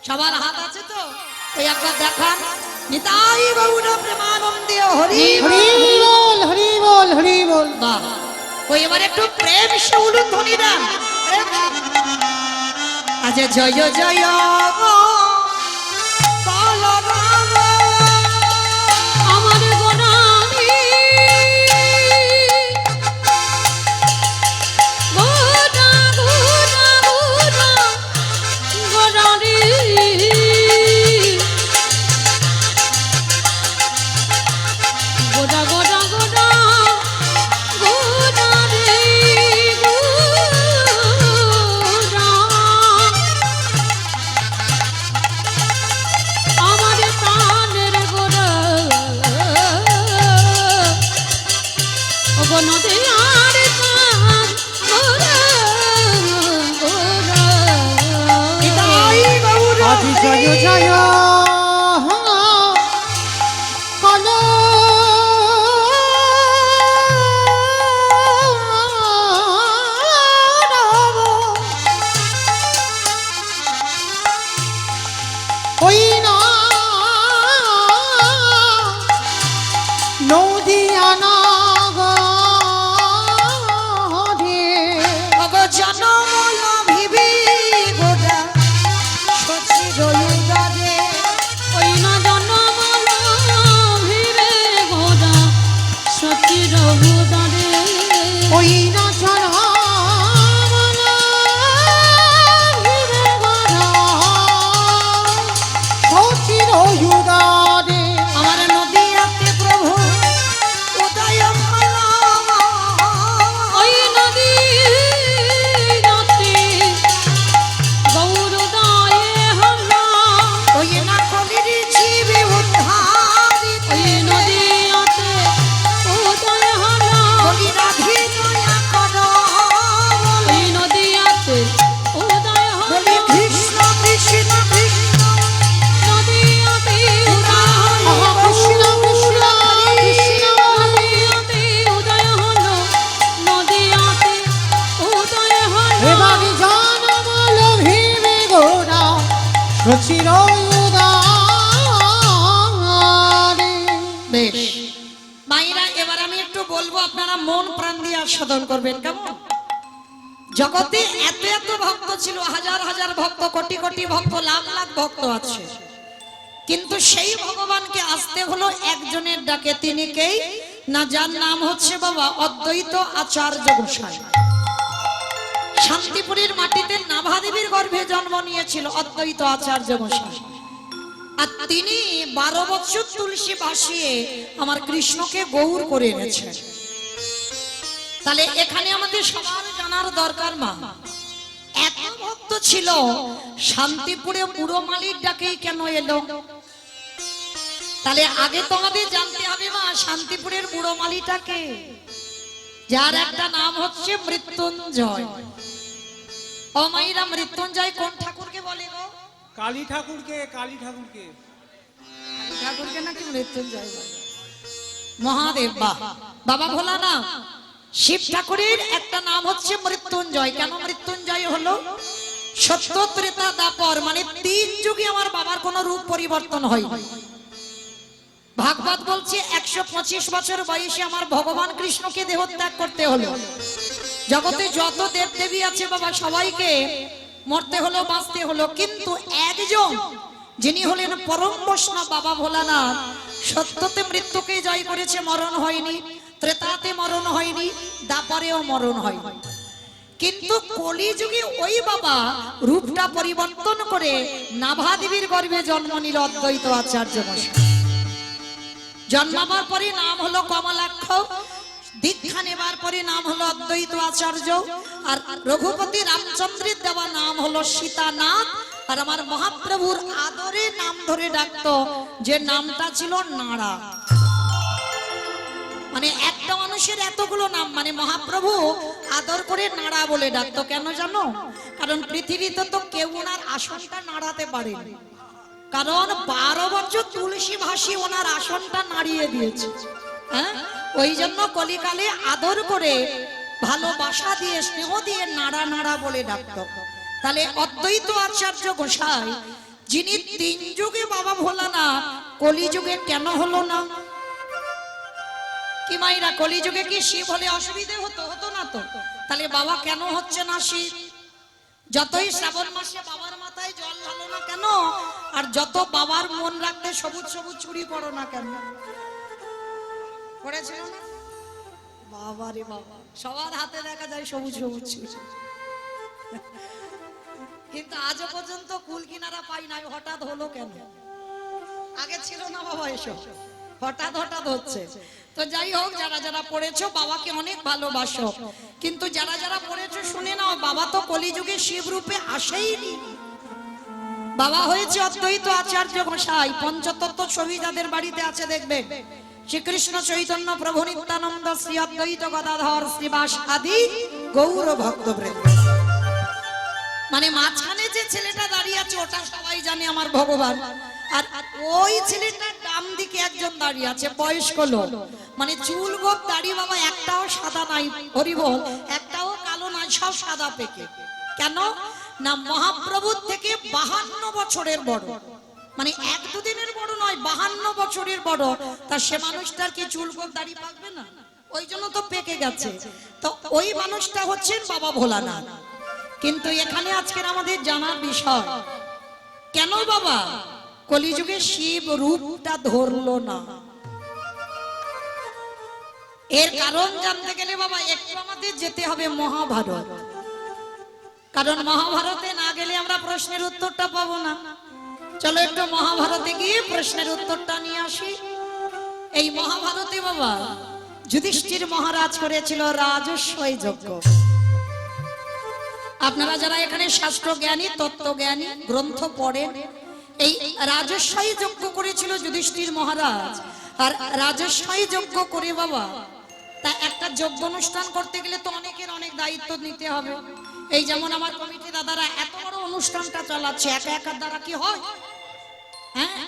সবার হাত আছে তো ওই একবার দেখান। নিতাই গৌর প্রেমানন্দে হরি হরি বল হরি বল হরি বল। বাহ, ওই এবার একটু প্রেম সে উলুর ধ্বনি দেন। আচ্ছা জয় জয় আমার গোনামি গোনা গোনা গোনা গোনারি গোনা গোনা গোনা গোনারি গোনা। আমার প্রাণের গোরা ওগো নদিয়ার প্রাণ গোরা গোরা। নিতাই গৌর আজি জয় জয় কল ওই না ছাড়া মালা ঘিরে বাঁধা শশীর উদারে আমার নদীয়াতে প্রভু উদয় হলো ওই নদী রাতে গৌরদায়ে হলো ওই না কলির জীবে উদ্ধারিত ওই নদী রাতে উদয় হলো বলি রাধে দয়া করো ওই নদী রাতে উদয় বলি হলো কৃষ্ণ কৃষ্ণ কৃষ্ণ নদী রাতে উদয় হলো আহা কৃষ্ণ কৃষ্ণ কৃষ্ণ নদী রাতে উদয় হলো নদী রাতে উদয় হলো এবারে জনমল ভীমে গোরা শশীর উদারে বেশ মায়েরা, এবার আমি একটু বলবো, আপনারা মন প্রাণ দিয়ে আস্বাদন করবেন কেমন? জগতে এত এত ভক্ত ছিল, হাজার হাজার ভক্ত, কোটি কোটি ভক্ত, লাখ লাখ ভক্ত আছে, কিন্তু সেই ভগবানকে আসতে হলো একজনের ডাকে। তিনি কে না, যার নাম হচ্ছে বাবা অদ্বৈত আচার্য গোসাই। শান্তিপুরের মাটিতে নাভাদেবীর গর্ভে জন্ম নিয়েছিল অদ্বৈত আচার্য গোসাই। আর তিনি 12 বছর তুলসী ভাসিয়ে আমার কৃষ্ণকে গৌর করে এনেছেন। তাহলে এখানে আমাদের সবার জানার দরকার, মা এত ভক্ত ছিল, শান্তিপুরে বুড়ো মালির ডাকেই কেন এলো? তাহলে আগে তো আমাদের জানতে হবে মা, শান্তিপুরের বুড়ো মালিটাকে, যার একটা নাম হচ্ছে মৃত্যুঞ্জয়। ও মাইরা, মৃত্যুঞ্জয় কোন ঠাকুরকে বলে গো? কালী ঠাকুরকে, কালী ঠাকুরকে। ঠাকুরকে নাকি মৃত্যুঞ্জয় বলে? মহাদেব, বাবা ভোলা না, শিব ঠাকুরের একটা নাম হচ্ছে মৃত্যুঞ্জয়। কেন মৃত্যুঞ্জয় হলো? সত্য ত্রেতা দাপর, মানে 3 যুগে আমার বাবার কোনো রূপ পরিবর্তন হয়। ভাগবত বলছে 125 বছর বয়সে আমার ভগবান কৃষ্ণকে দেহত্যাগ করতে হলো। জগতে যত দেব দেবী আছে বাবা, সবাইকে মরতে হলো, বাঁচতে হলো, কিন্তু একজন যিনি হলেন পরম বৈষ্ণব বাবা ভোলানাথ, সত্যতে মৃত্যুকে জয় করেছে, মরণ হয়নি, ত্রেতাতে মরণ হয়নি, দাপরেও মরণ হয়নি। কিন্তু কলিযুগে ওই বাবা রূপটা পরিবর্তন করে নাভাদেবীর গর্ভে জন্ম নিল অদ্বৈত আচার্য গোসাই। জন্মাবার পরে নাম হলো কমলাক্ষ, দীক্ষা নেবার পরে নাম হলো অদ্বৈত আচার্য, আর রঘুপতি রামচন্দ্রের দেওয়া নাম হলো সীতানাথ। আর আমার মহাপ্রভুর আদরে নাম ধরে ডাকতো, যে নামটা ছিল নাড়া। মানে একটা মানুষের এতগুলো নাম, মানে মহাপ্রভু আদর করে নাড়া বলে ডাকতো। কেন জানো? কারণ পৃথিবীতে তো কেউ ওনার আসনটা নাড়াতে পারেনি, কারণ 12 বছর তুলসী ভাসি ওনার আসনটা নাড়িয়ে দিয়েছে। হ্যাঁ, ওই জন্য কলিকালে আদর করে, ভালোবাসা দিয়ে, স্নেহ দিয়ে নাড়া নাড়া বলে ডাকতো। তাহলে অদ্বৈত আচার্য গোসাই, যিনি 3 যুগে বাবা ভোলানাথ, কলিযুগে কেন হলো না? কি মাইরা, কলিযুগে কি শিব হলে অসুবিধে হতো? হতো না তো। তাহলে বাবা কেন হচ্ছে না শিব? যতই শ্রাবণ মাসে বাবার মাথায় জল ঢালো না কেন, আর যত বাবার মন রাখতে সবুজ সবুজ চুড়ি পড়ো না কেন, পড়েছিল না? বাবা রে বাবা, সবার হাতে দেখা যায় সবুজ সবুজ চুড়ি, কিন্তু আজও পর্যন্ত কুল কিনারা পাই নাই। হঠাৎ হলো কেন? আগে ছিল না বাবা এসব, হঠাৎ হঠাৎ হচ্ছে। তো যাই হোক, যারা যারা পড়েছো বাবাকে অনেক ভালোবাসো, কিন্তু যারা যারা পড়েছো শুনে নাও, বাবা তো কলিযুগে শিব রূপে আসেইনি। বাবা হয়েছে অদ্বৈত আচার্য গোসাই। পঞ্চতত্ত্ব ছবি যাদের বাড়িতে আছে দেখবে, শ্রীকৃষ্ণ চৈতন্য প্রভু নিত্যানন্দ শ্রী অদ্বৈত গদাধর শ্রীবাস আদি গৌর ভক্তবৃন্দ। মানে মাঝখানে যে ছেলেটা দাঁড়িয়ে আছে ওটা সবাই জানে আমার ভগবান, আর ওই ছেলেটার ডান দিকে একজন দাঁড়িয়ে আছে বয়স্ক লোক, মানে চুল গোপ দাড়ি বাবা একটাও সাদা নাই, হরিবল, একটাও কালো নাই, সব সাদা পেকে। কেন না, মহাপ্রভুর থেকে 52 বছরের বড়, মানে 1-2 দিনের বড় নয়, 52 বছরের বড়। তা সে মানুষটার কি চুল গোপ দাড়ি পাকবে না? ওই জন্য তো পেকে গেছে। তো ওই মানুষটা হচ্ছেন বাবা ভোলানাথ। কিন্তু এখানে আজকের আমাদের জানার বিষয়, কেন বাবা কলিযুগে শিব রূপটা ধরলো না? এর কারণ জানতে গেলে বাবা একটু আমাদের যেতে হবে মহাভারত, কারণ মহাভারতে না গেলে আমরা প্রশ্নের উত্তরটা পাবো না। চলো একটু মহাভারতে গিয়ে প্রশ্নের উত্তরটা নিয়ে আসি। এই মহাভারতে বাবা যুধিষ্ঠির মহারাজ করেছিল রাজস্বই যজ্ঞ। আপনারা যারা এখানে শাস্ত্র জ্ঞানী, তত্ত্ব জ্ঞানী, গ্রন্থ পড়েন, এই রাজস্বই যজ্ঞ করেছিল যুধিষ্ঠির মহারাজ। আর রাজস্বই যজ্ঞ করে বাবা তা একটা যজ্ঞ অনুষ্ঠান করতে গেলে তো অনেকের অনেক দায়িত্ব নিতে হবে। এই যেমন আমার কমিটি দাদারা এত বড় অনুষ্ঠানটা চালাচ্ছে, একা একার দ্বারা কি হয়? হ্যাঁ,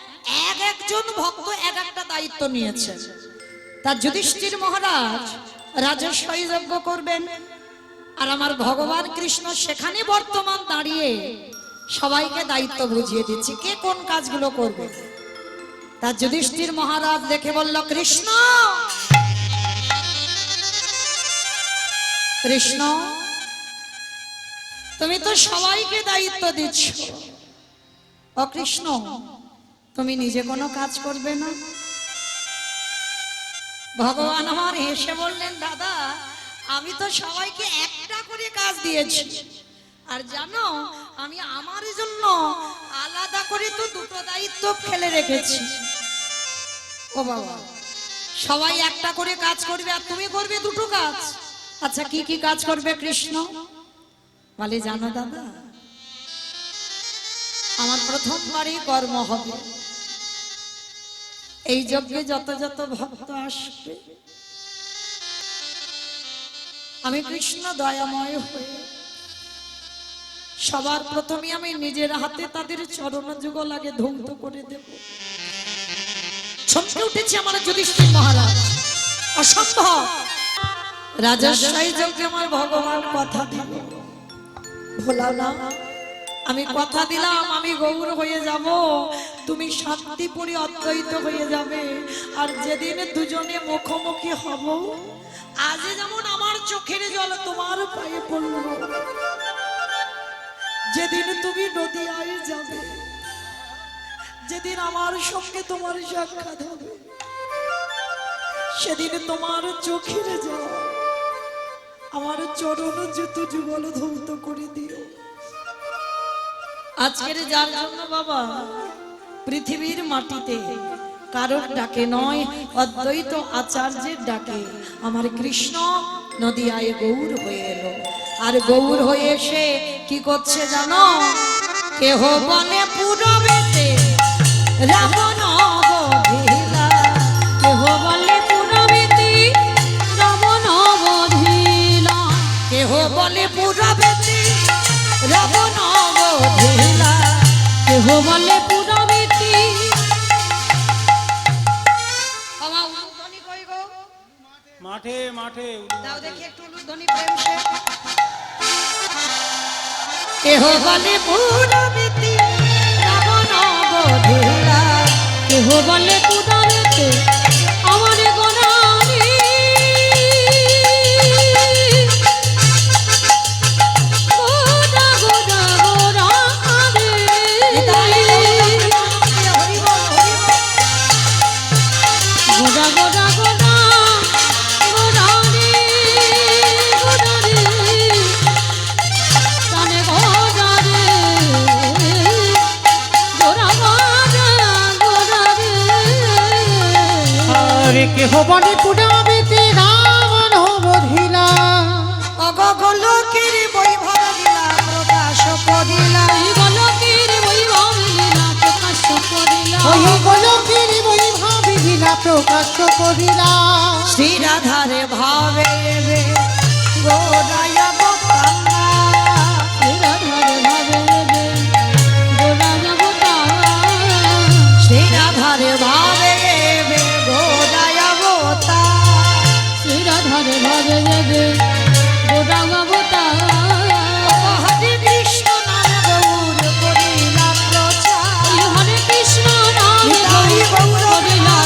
এক একজন ভক্ত এক একটা দায়িত্ব নিয়েছে। তা যুধিষ্ঠির মহারাজ রাজস্বই যজ্ঞ করবেন, আর আমার ভগবান কৃষ্ণ সেখানে বর্তমান দাঁড়িয়ে সবাইকে দায়িত্ব বুঝিয়ে দিচ্ছে কে কোন কাজগুলো করবে। তা যুধিষ্ঠির মহারাজ দেখে বলল, কৃষ্ণ কৃষ্ণ তুমি তো সবাইকে দায়িত্ব দিচ্ছ, ও কৃষ্ণ তুমি নিজে কোনো কাজ করবে না? ভগবান আমার হেসে বললেন, দাদা আমি তো সবাইকে একটা করে কাজ দিয়েছি, আর জানো আমি আমার জন্য আলাদা করে তো দুটো দায়িত্ব ফেলে রেখেছি। ও বাবা, সবাই একটা করে কাজ করবে আর তুমি করবে দুটো কাজ। আচ্ছা কি কি কাজ করবে কৃষ্ণ? বলে, জানো দাদা আমার প্রথমবারই কর্ম হবে, এই যজ্ঞে যত যত ভক্ত আসবে আমি কৃষ্ণ দয়াময় হয়ে সবার প্রথমে আমি নিজের হাতে তাদের চরণ যুগল আগে ধ্বংস করে দেব। চমকে উঠেছে আমার যুধিষ্ঠির মহারাজ, অসম্ভব! রাজস্বই যজ্ঞে আমার ভগবান কথা দিল, ভোলা না আমি কথা দিলাম আমি গৌর হয়ে যাব, তুমি শান্তিপুরী অদ্বৈত হয়ে যাবে। আর যেদিন দুজনে মুখোমুখি হব, আজ যেমন আমার চোখের জল তোমার পায়ে পড়ল, যেদিন তুমি নদিয়ায় যাবে, যেদিন আমার সঙ্গে তোমার সাক্ষাৎ হবে, সেদিন তোমার চোখের জল আমার চরণ যত যুগল ধৌত করে দিও। আজকের যার জন্য বাবা পৃথিবীর মাটিতে কারোর ডাকে নয়, অদ্বৈত আচার্যের ডাকে আমার কৃষ্ণ নদিয়ায় গৌর হয়ে এলো। আর গৌর হয়ে এসে কি করছে জানো? কেহ বলে পুরবেতে রাবণ বধিলা, কেহ বলে পুরবেতে রাবণ বধিলা, কেহ বলে পুরবেতে রাবণ বধিলা, কেহ বলে পুরবেতে। আমার উলুধ্বনি কই গো? মাঠে মাঠে দাও দেখি একটু উলুধ্বনি প্রেম সে। কেহ বলে পুরবেতে রাবণ বধিলা, কেহ বলে পুরবেতে আমার গণারে, গোদা গোদা গোরা রে, গোদা গোদা গোদা গোরা রে, গোদা রে প্রাণে গোদা রে, গোরা গোদা গোরা রে। আরে কেহ বলে পুরাবেতে রাবণ বধিলা, অগোলোকের বৈভব লীলা প্রকাশ করিলা, এই গোলকের বৈভব লীলা প্রকাশ করিলা, ওই গোলকের বৈভব লীলা প্রকাশ করিলা। শ্রী রাধার ভাবে রে গোরায় বতাঙ্গা, রাধার ভাবে রে গোরা জগতারা, শ্রী রাধার ভাবে রে গোরায় বতা, শ্রী রাধার ভাবে রে গোরা জগতারা। হরে কৃষ্ণ নাম গৌর করিলা প্রচার, হরে কৃষ্ণ নাম হরি গৌর করিলা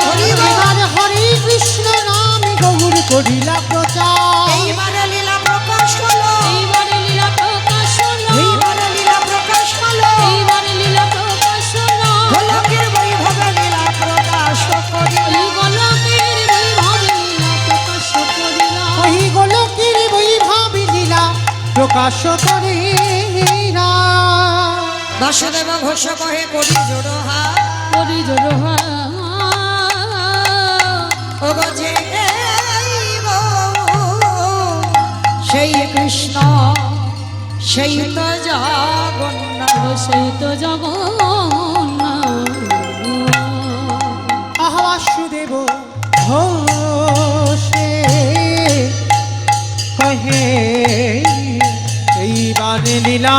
হরি এবার হরে কৃষ্ণ নাম গৌর করিলা প্রচার। এইবারে লীলা প্রকাশ হলো, এইবারে লীলা প্রকাশ হলো, এইবারে লীলা প্রকাশ হলো, এইবারে লীলা প্রকাশ হলো, গোলকের বৈভব লীলা প্রকাশ করিলা। এই গোলকের বৈভব লীলা প্রকাশ প্রকাশ করি বাসুদেব ঘোষ কহে করি জোড়ো হাত করি জোড়ো ও গো যে গো সেই কৃষ্ণ সেই তো জগন্নাথ সেই তো জগন্নাথ আহা বাসুদেব ঘোষে কহে এইবার লীলা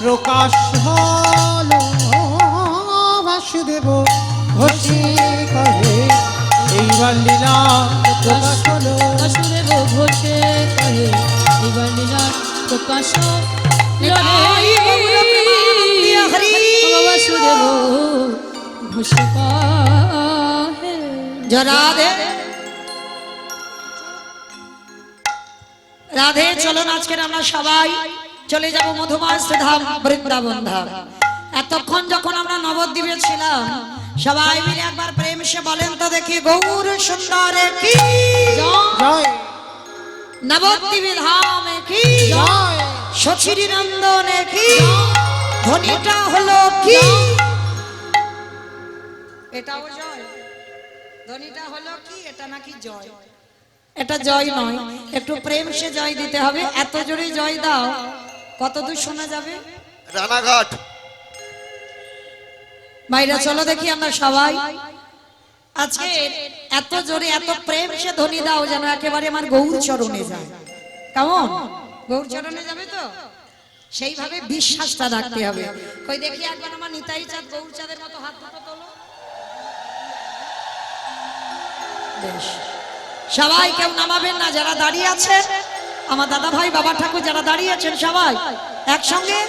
প্রকাশ হলো বাসুদেব ঘোষে কহে এইবার লীলা প্রকাশ হলো বাসুদেব ঘোষে কহে এইবার লীলার প্রকাশ বাসুদেব ঘোষে কহে রাধে রাধে চলুন আজকের আমরা সবাই চলে যাব মধুমাস ধাম বৃন্দাবন ধাম। এতক্ষণ যখন আমরা নবদ্বীপে ছিলাম সবাই মিলে একবার প্রেম সে বলেন তো দেখি গৌর সুন্দরে কি জয় নবদ্বীপ ধামে কি জয় সচিরি নন্দনে কি ধ্বনিটা হলো কি এটাও জয় ধ্বনিটা হলো কি এটা নাকি জয় এটা জয় নয় একটু প্রেম সে জয় দিতে হবে এত জোরে জয় দাও কত দূর শোনা যাবে রানাঘাট মাইরা চলো দেখি আমরা সবাই আজকে এত জোরে এত প্রেম সে ধ্বনি দাও যেন একেবারে আমার গৌর চরণে যায় কেমন গৌর চরণে যাবে তো সেইভাবে বিশ্বাসটা রাখতে হবে কই দেখি একবার আমার নিতাই চাঁদ গৌর চাঁদের মতো হাত দুটো তোলো বেশ সবাই কেউ নামাবেন না যারা দাঁড়িয়ে আছেন আমার দাদা ভাই বাবা ঠাকুর যারা দাঁড়িয়ে আছেন সবাই একসঙ্গে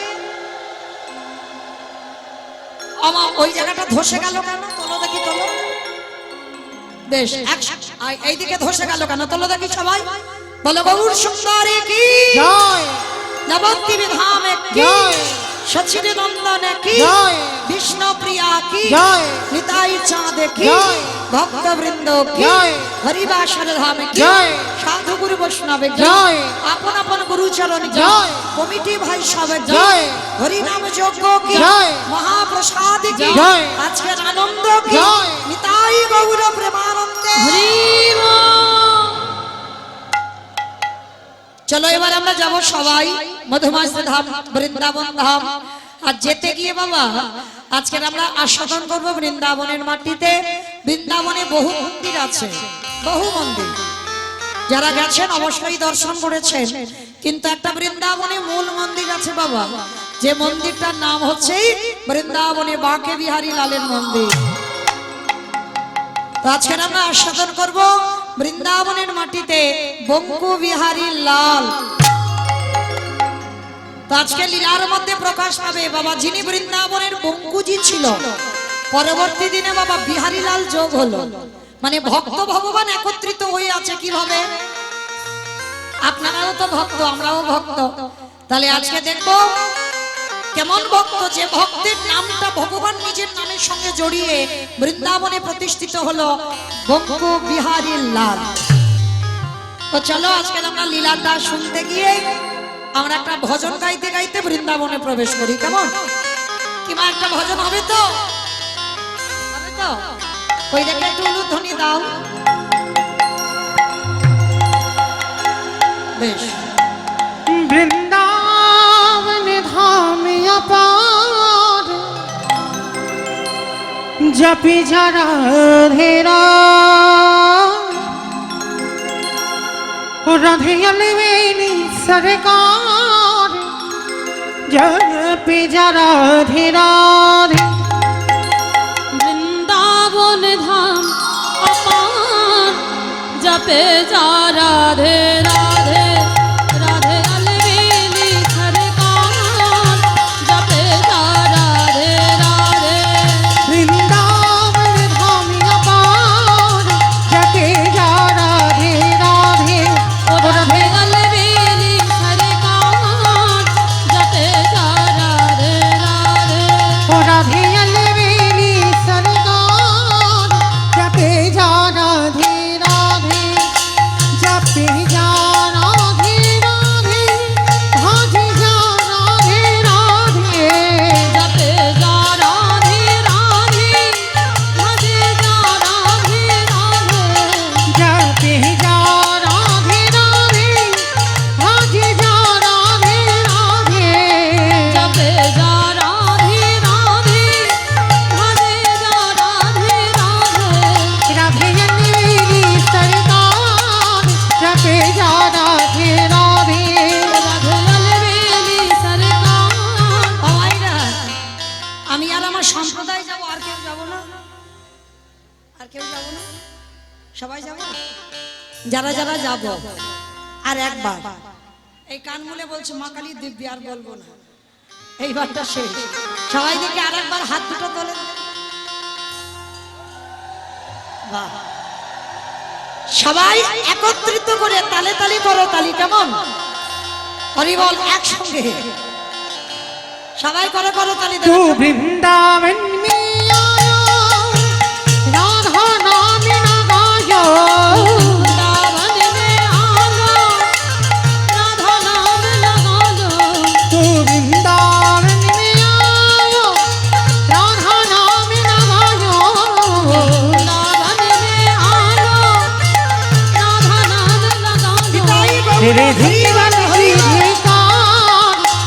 আমার ওই জায়গাটা ধসে গেল কেন তোলো দেখি তোলো বেশ এইদিকে ধসে গেল কেন তোলো দেখি সবাই বলো গৌর সুন্দরী কি জয় নবদ্বীপ ধামে কি জয় সচিরে নন্দনে কি জয় বিষ্ণু প্রিয়া কি জয় নিতাই চাঁদে কি জয় ভক্তবৃন্দ কি জয় হরিবাসর ধামে কি জয় সাধু গুরু বৈষ্ণবে কি জয় আপন আপন গুরুচরণ কি জয় কমিটি ভাই সবে জয় হরিনাম যজ্ঞ কি জয় মহাপ্রসাদ কি জয় আজকের আনন্দ কি জয় নিতাই গৌর প্রেমানন্দে চলো এবার আমরা যাব সবাই মধুমাস ধাম বৃন্দাবন ধাম আর যেতে গিয়ে বাবা আজকের আমরা আস্বাদন করব বৃন্দাবনের মাটিতে বৃন্দাবনে বহু মন্দির আছে বহু মন্দির যারা গেছেন অবশ্যই দর্শন করেছেন কিন্তু একটা বৃন্দাবনে মূল মন্দির আছে বাবা যে মন্দিরটার নাম হচ্ছে বৃন্দাবনে বাঁকে বিহারী লালের মন্দির তো আজকে আমরা আস্বাদন করব বৃন্দাবনের মাটিতে বঙ্কু বিহারী লাল তো আজকে লীলার মধ্যে প্রকাশ পাবে বাবা যিনি বৃন্দাবনের বঙ্কুজি ছিল পরবর্তী দিনে বাবা বিহারী লাল যোগ হলো মানে ভক্ত ভগবান একত্রিত হয়ে আছে কিভাবে আপনারাও তো ভক্ত আমরাও ভক্ত তাহলে আজকে দেখবো কেমন ভক্ত যে ভক্তের নামটা ভগবান নিজের নামের সঙ্গে জড়িয়ে বৃন্দাবনে প্রতিষ্ঠিত হলো বঙ্কু বিহারী লাল তো চলো আজকে আমরা লীলাটা শুনতে গিয়ে আমরা একটা ভজন গাইতে গাইতে বৃন্দাবনে প্রবেশ করি কেমন কিংবা একটা ভজন হবে তো ওই দেখে একটু উলুধ্বনি দাও বেশ বৃন্দাবন ধাম অপার জপি যারা ধেরা রাধে আলবেনি সরকার জপি যারা ধেরা বৃন্দাবন ধাম অপার জপে যা রাধে রাধে রাধে আলবেলি সরকার জপে যা রাধে রাধে বৃন্দাবন ধাম অপার জপি যারা ধেরা ও রাধে আলবেলি সরকার জপে যা রাধে রাধে রাধে আলবেলি সরকার জপে যা রাধে রাধে জপে যা সবাই যাব, যারা যারা যাব আর একবার এই কান মুলে বলছে মা কালী দিব্যি, আর বলবো না, এইবারটা শেষ। সবাই দিকে আর একবার হাত দুটো তোলে। বাহ, সবাই একত্রিত করে তালে তালি করো, তালি কেমন? হরি বল একসঙ্গে সবাই করো, করো তালি। तू वृंदावन में आया राधा नाम न गायो वृंदावन में आना राधा नाम लगा लो तू वृंदावन में आयो राधा नाम न गायो वृंदावन में आना राधा नाम लगा लो तेरे जीवन हरि का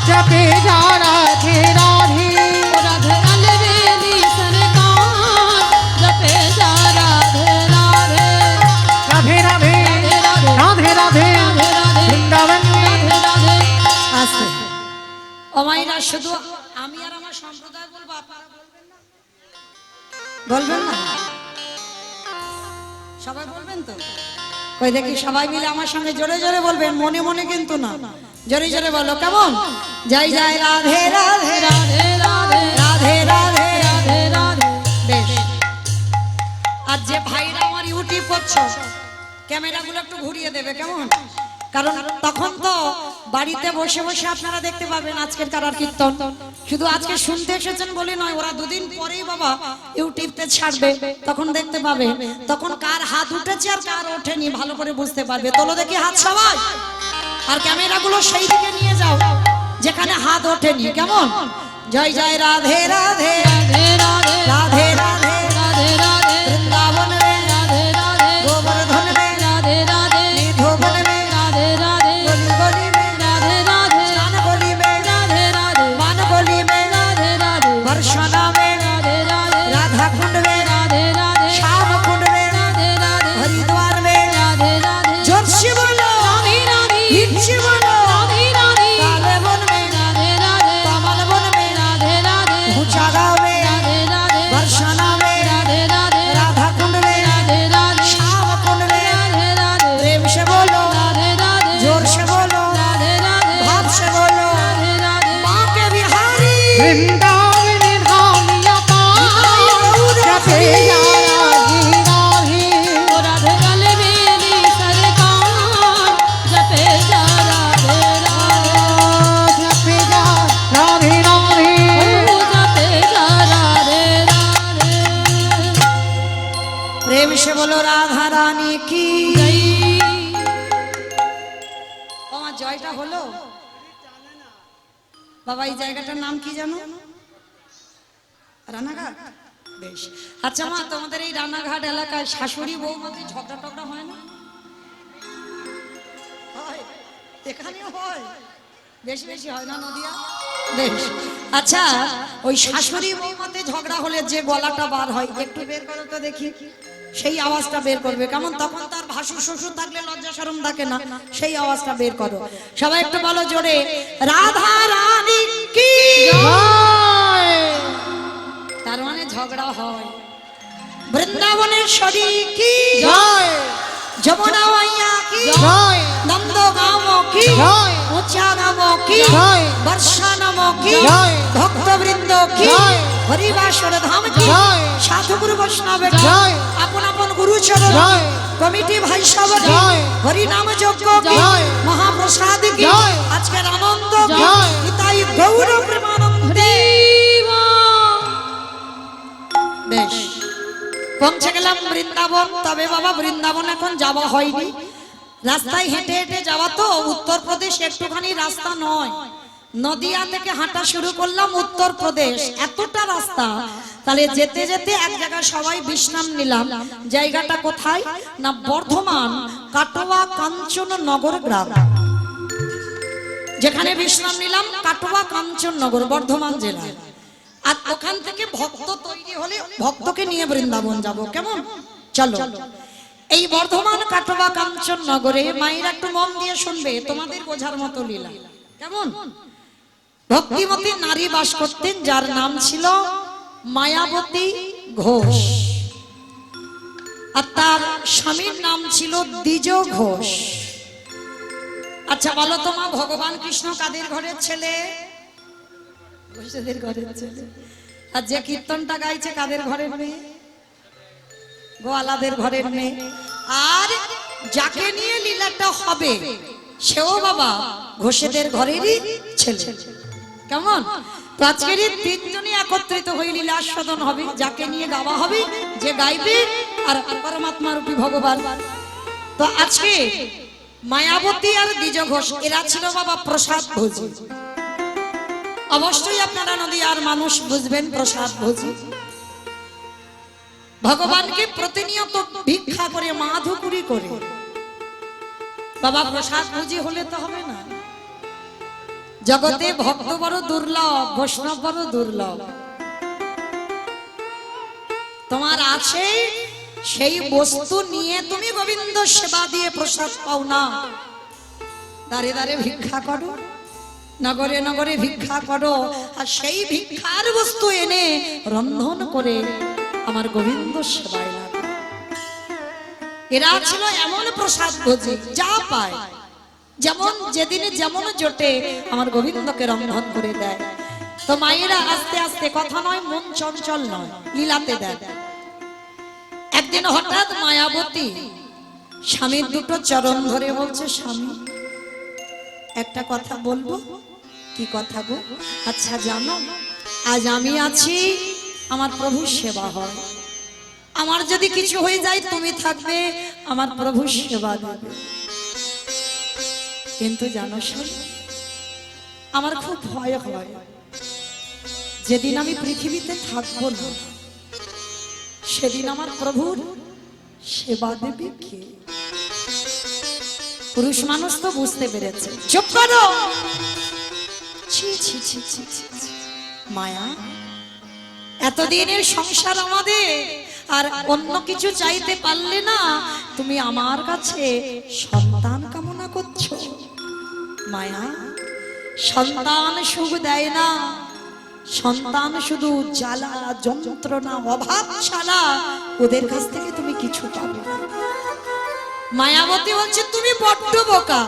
जपे जा राधे राधे राधे अलवेली सरकार जपे जा राधे राधे राधे राधे राधे राधे वृंदावन में राधे আছে অমাইরা, শুধু আমি আর আমার সম্প্রদায় বলবো, আপনারা বলবেন না? বলবেন না? সবাই বলবেন তো? কই দেখি সবাই মিলে আমার সঙ্গে জোরে জোরে বলবেন, মনে মনে কিন্তু না, জোরে জোরে বলো কেমন? জয় জয় রাধে রাধে राधे राधे রাধে রাধে। राधे राधे বেশ, আর যে ভাইরা আমার ইউটিউব করছো, ক্যামেরাগুলো একটু ঘুরিয়ে দেবে কেমন? কারণ তখন তো বাড়িতে বসে বসে আপনারা দেখতে পাবেন আজকের কারার কীর্তন। শুধু আজকে শুনতে এসেছেন বলে নয়, ওরা দুদিন পরেই বাবা ইউটিউবতে ছাড়বে, তখন দেখতে পাবে, তখন কার হাত উঠেছে আর কার ওঠেনি ভালো করে বুঝতে পারবে। তোলো দেখি হাত সবাই, আর ক্যামেরাগুলো সেই দিকে নিয়ে যাও যেখানে হাত ওঠেনি কেমন? জয় জয় রাধে রাধে राधे राधे রাধে রাধে राधे राधे বৃন্দাবন রে राधे राधे গোবর্ধন রে राधे राधे নিধোবন রে राधे राधे গলি গলি রে राधे राधे স্নান গলি রে राधे राधे মান গলি রে राधे राधे বর্ষনা রে राधे राधे রাধা কুণ্ড রে राधे राधे শ্যাম কুণ্ড রে राधे राधे হরিদ্বার রে राधे राधे জোরসে বলো राधे राधे হিংসে বলো राधे राधे কালে বন রে राधे राधे কমল বন রে राधे राधे উচারা রে राधे राधे বর্ষনা রে राधे राधे রাধা কুণ্ড রে राधे राधे শ্যাম কুণ্ড রে राधे राधे প্রেম সে বলো राधे राधे जोर से बोलो राधे राधे भाव से बोलो राधे राधे माँ के बिहारी वृंदावन धाम अपार जपे जा राधे राधे ओ राधे अलवेली सरकार जपे जा राधे राधे जपे जा राधे राधे ओ जपे जा राधे राधे प्रेम से बोलो राधा रानी की जय আমার জয়টা হলো বাবা। এই জায়গাটার নাম কি জানো? রানাঘাট। বেশ, আচ্ছা মা, তোমাদের এই রানাঘাট এলাকায় শাশুড়ি বৌমাতে ঝগড়া টগড়া হয় না? হয়, এখানেও হয়, বেশি বেশি হয় না নদিয়া? বেশ, আচ্ছা ওই শাশুড়ি বৌমাতে ঝগড়া হলে যে গলাটা বার হয়, একটু বের করো তো দেখি, সেই আওয়াজটা বের করবে কেমন? তখন তার ভাসুর শ্বশুর থাকলে লজ্জা শরম থাকে না, সেই আওয়াজটা বের করো সবাই, একটু বলো জোরে, রাধা রানী কি জয় তার মানে ঝগড়া হয়। বৃন্দাবনের শরী কি জয় যমুনা মাইয়া কি জয় নন্দগাঁও কি জয় উচ্চাগাম কি জয় বর্ষানাম কি জয় ভক্তবৃন্দ কি জয় হরিবাসর ধাম কি জয় সাধুগুরু বৈষ্ণব জয় আপন আপন গুরুচরণ জয় কমিটি ভাই সব জয় হরিনাম যজ্ঞ কি জয় মহাপ্রসাদ কি জয় আজকের আনন্দ কি জয় নিতাই গৌর প্রেমানন্দে। বেশ, পৌঁছে গেলাম বৃন্দাবন। তবে বাবা বৃন্দাবন এখন যাওয়া হয়নি, রাস্তায় হেঁটে হেঁটে যাওয়া তো, উত্তরপ্রদেশ একটুখানি রাস্তা নয়, নদিয়া থেকে হাঁটা শুরু করলাম উত্তরপ্রদেশ, এতটা রাস্তা। তাহলে যেতে যেতে এক জায়গায় সবাই বিশ্রাম নিলাম। জায়গাটা কোথায় না বর্ধমান কাটোয়া কাঞ্চননগর গ্রাম, যেখানে বিশ্রাম নিলাম কাটোয়া কাঞ্চননগর বর্ধমান জেলায়। আর ওখান থেকে ভক্ত তৈরি হলে ভক্তকে নিয়ে বৃন্দাবন যাব কেমন? চলো, এই বর্ধমান কাটোয়া কাঞ্চননগরে মায়েরা একটু মন দিয়ে শুনবে, তোমাদের বোঝার মতো লীলা কেমন? ভক্তিমতী নারী বাস করতেন, যার নাম ছিল মায়াবতী ঘোষ। আর তার স্বামীর নাম ছিল দ্বিজ ঘোষ। আচ্ছা বলো তো মা, ভগবান কৃষ্ণ কাদের ঘরের ছেলে? ঘোষেদের ঘরের ছেলে। আর যে কীর্তনটা গাইছে কাদের ঘরের মেয়ে? গোয়ালাদের ঘরের মেয়ে। আর যাকে নিয়ে লীলাটা হবে সেও বাবা ঘোষেদের ঘরেরই ছেলে। কেমন? তো আজকের এই তিনজনই একত্রিত হয়ে লীলা আস্বাদন হবে, যাকে নিয়ে গাওয়া হবে, যে গাইবে আর পরমাত্মা রূপী ভগবান। তো আজকে মায়াবতী আর দ্বিজ ঘোষ এরা ছিল বাবা প্রসাদ ভোজী। অবশ্যই আপনারা নদীয়ার মানুষ বুঝবেন প্রসাদ ভোজী। ভগবানকে প্রতিনিয়ত ভিক্ষা করে মাধুকুরি করে বাবা প্রসাদ ভোজী হলে তো হবে না। জগতে ভক্ত বড় দুর্লভ, বৈষ্ণব বড় দুর্লভ। তোমার আছে সেই বস্তু নিয়ে তুমি গোবিন্দ সেবা দিয়ে প্রসাদ পাও না। দাঁড়ে দাঁড়ে ভিক্ষা করো, নগরে নগরে ভিক্ষা করো, আর সেই ভিক্ষার বস্তু এনে রন্ধন করে আমার গোবিন্দ সেবায় লাগো। এরা ছিল এমন প্রসাদ ভোজী, যা পায় যেমন যেদিনে যেমন জোটে আমার গোবিন্দকে রন্ধন করে দেয়। তো মায়েরা আস্তে আস্তে, কথা নয় মন চঞ্চল নয়, লীলাতে দেয়। একদিন হঠাৎ মায়াবতী স্বামীর দুটো চরণ ধরে বলছে, স্বামী একটা কথা বলবো। কি কথা গো? আচ্ছা জানো, আজ আমি আছি, আমার প্রভুর সেবা হয়। আমার যদি কিছু হয়ে যায় তুমি থাকবে, আমার প্রভুর সেবা দেবে। কিন্তু জানো শোন, আমার খুব ভয় হয়, যেদিন আমি পৃথিবীতে থাকবো না সেদিন আমার প্রভুর সেবা দেবে কে? পুরুষ মানুষ তো বুঝতে পেরেছে। চুপ করো। ছি ছি ছি ছি ছি। মায়া, এতদিনের সংসার আমাদের, আর অন্য কিছু চাইতে পারলে না তুমি আমার কাছে সন্তান কামনা করছো। মায়া, সন্তান সুখ দেয় না, সন্তান শুধু জ্বালা যন্ত্রণা অভাব ছাড়া ওদের কাছ থেকে তুমি কিছু পাবে না। মায়াবতী বলছে তুমি বড্ড বোকা।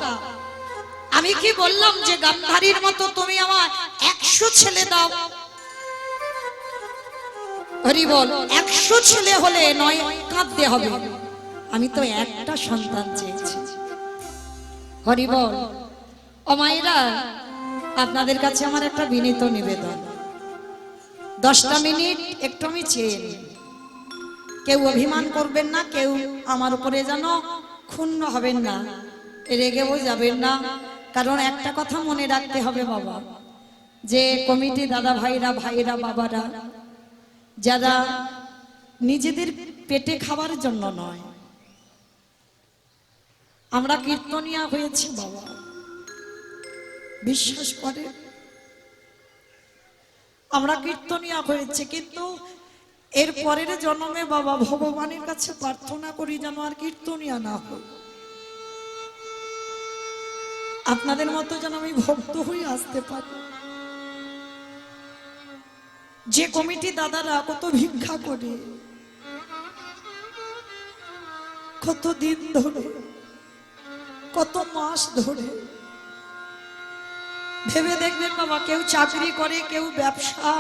আমি কি বললাম যে গান্ধারীর মতো তুমি আমার 100 ছেলে দাও? হরি বল, 100 ছেলে হলে নয় কাঁদতে হবে, আমি তো একটা সন্তান চেয়েছি। হরি বল। ও মায়েরা, আপনাদের কাছে আমার একটা বিনীত নিবেদন, 10টা মিনিট একটু আমি চেয়ে নিই। কেউ অভিমান করবেন না, কেউ আমার উপরে যেন ক্ষুণ্ণ হবেন না, রেগেও যাবেন না। কারণ একটা কথা মনে রাখতে হবে বাবা, যে কমিটি দাদা ভাইরা, ভাইরা, বাবারা, যারা নিজেদের পেটে খাবার জন্য নয়, আমরা কীর্তনিয়া হয়েছি বাবা, বিশ্বাস করে আমরা কীর্তনিয়া হয়েছে, কিন্তু এর পরের জন্মে বাবা ভগবানের কাছে প্রার্থনা করি যেন আর কীর্তনিয়া না হয়। আপনাদের মতো যেন আমি ভক্ত হয়ে আসতে পারি। যে কমিটি দাদারা কত ভিক্ষা করে, কত দিন ধরে, কত মাস ধরে, ভেবে দেখবেন বাবা, কেউ চাকরি করে, কেউ ব্যবসা,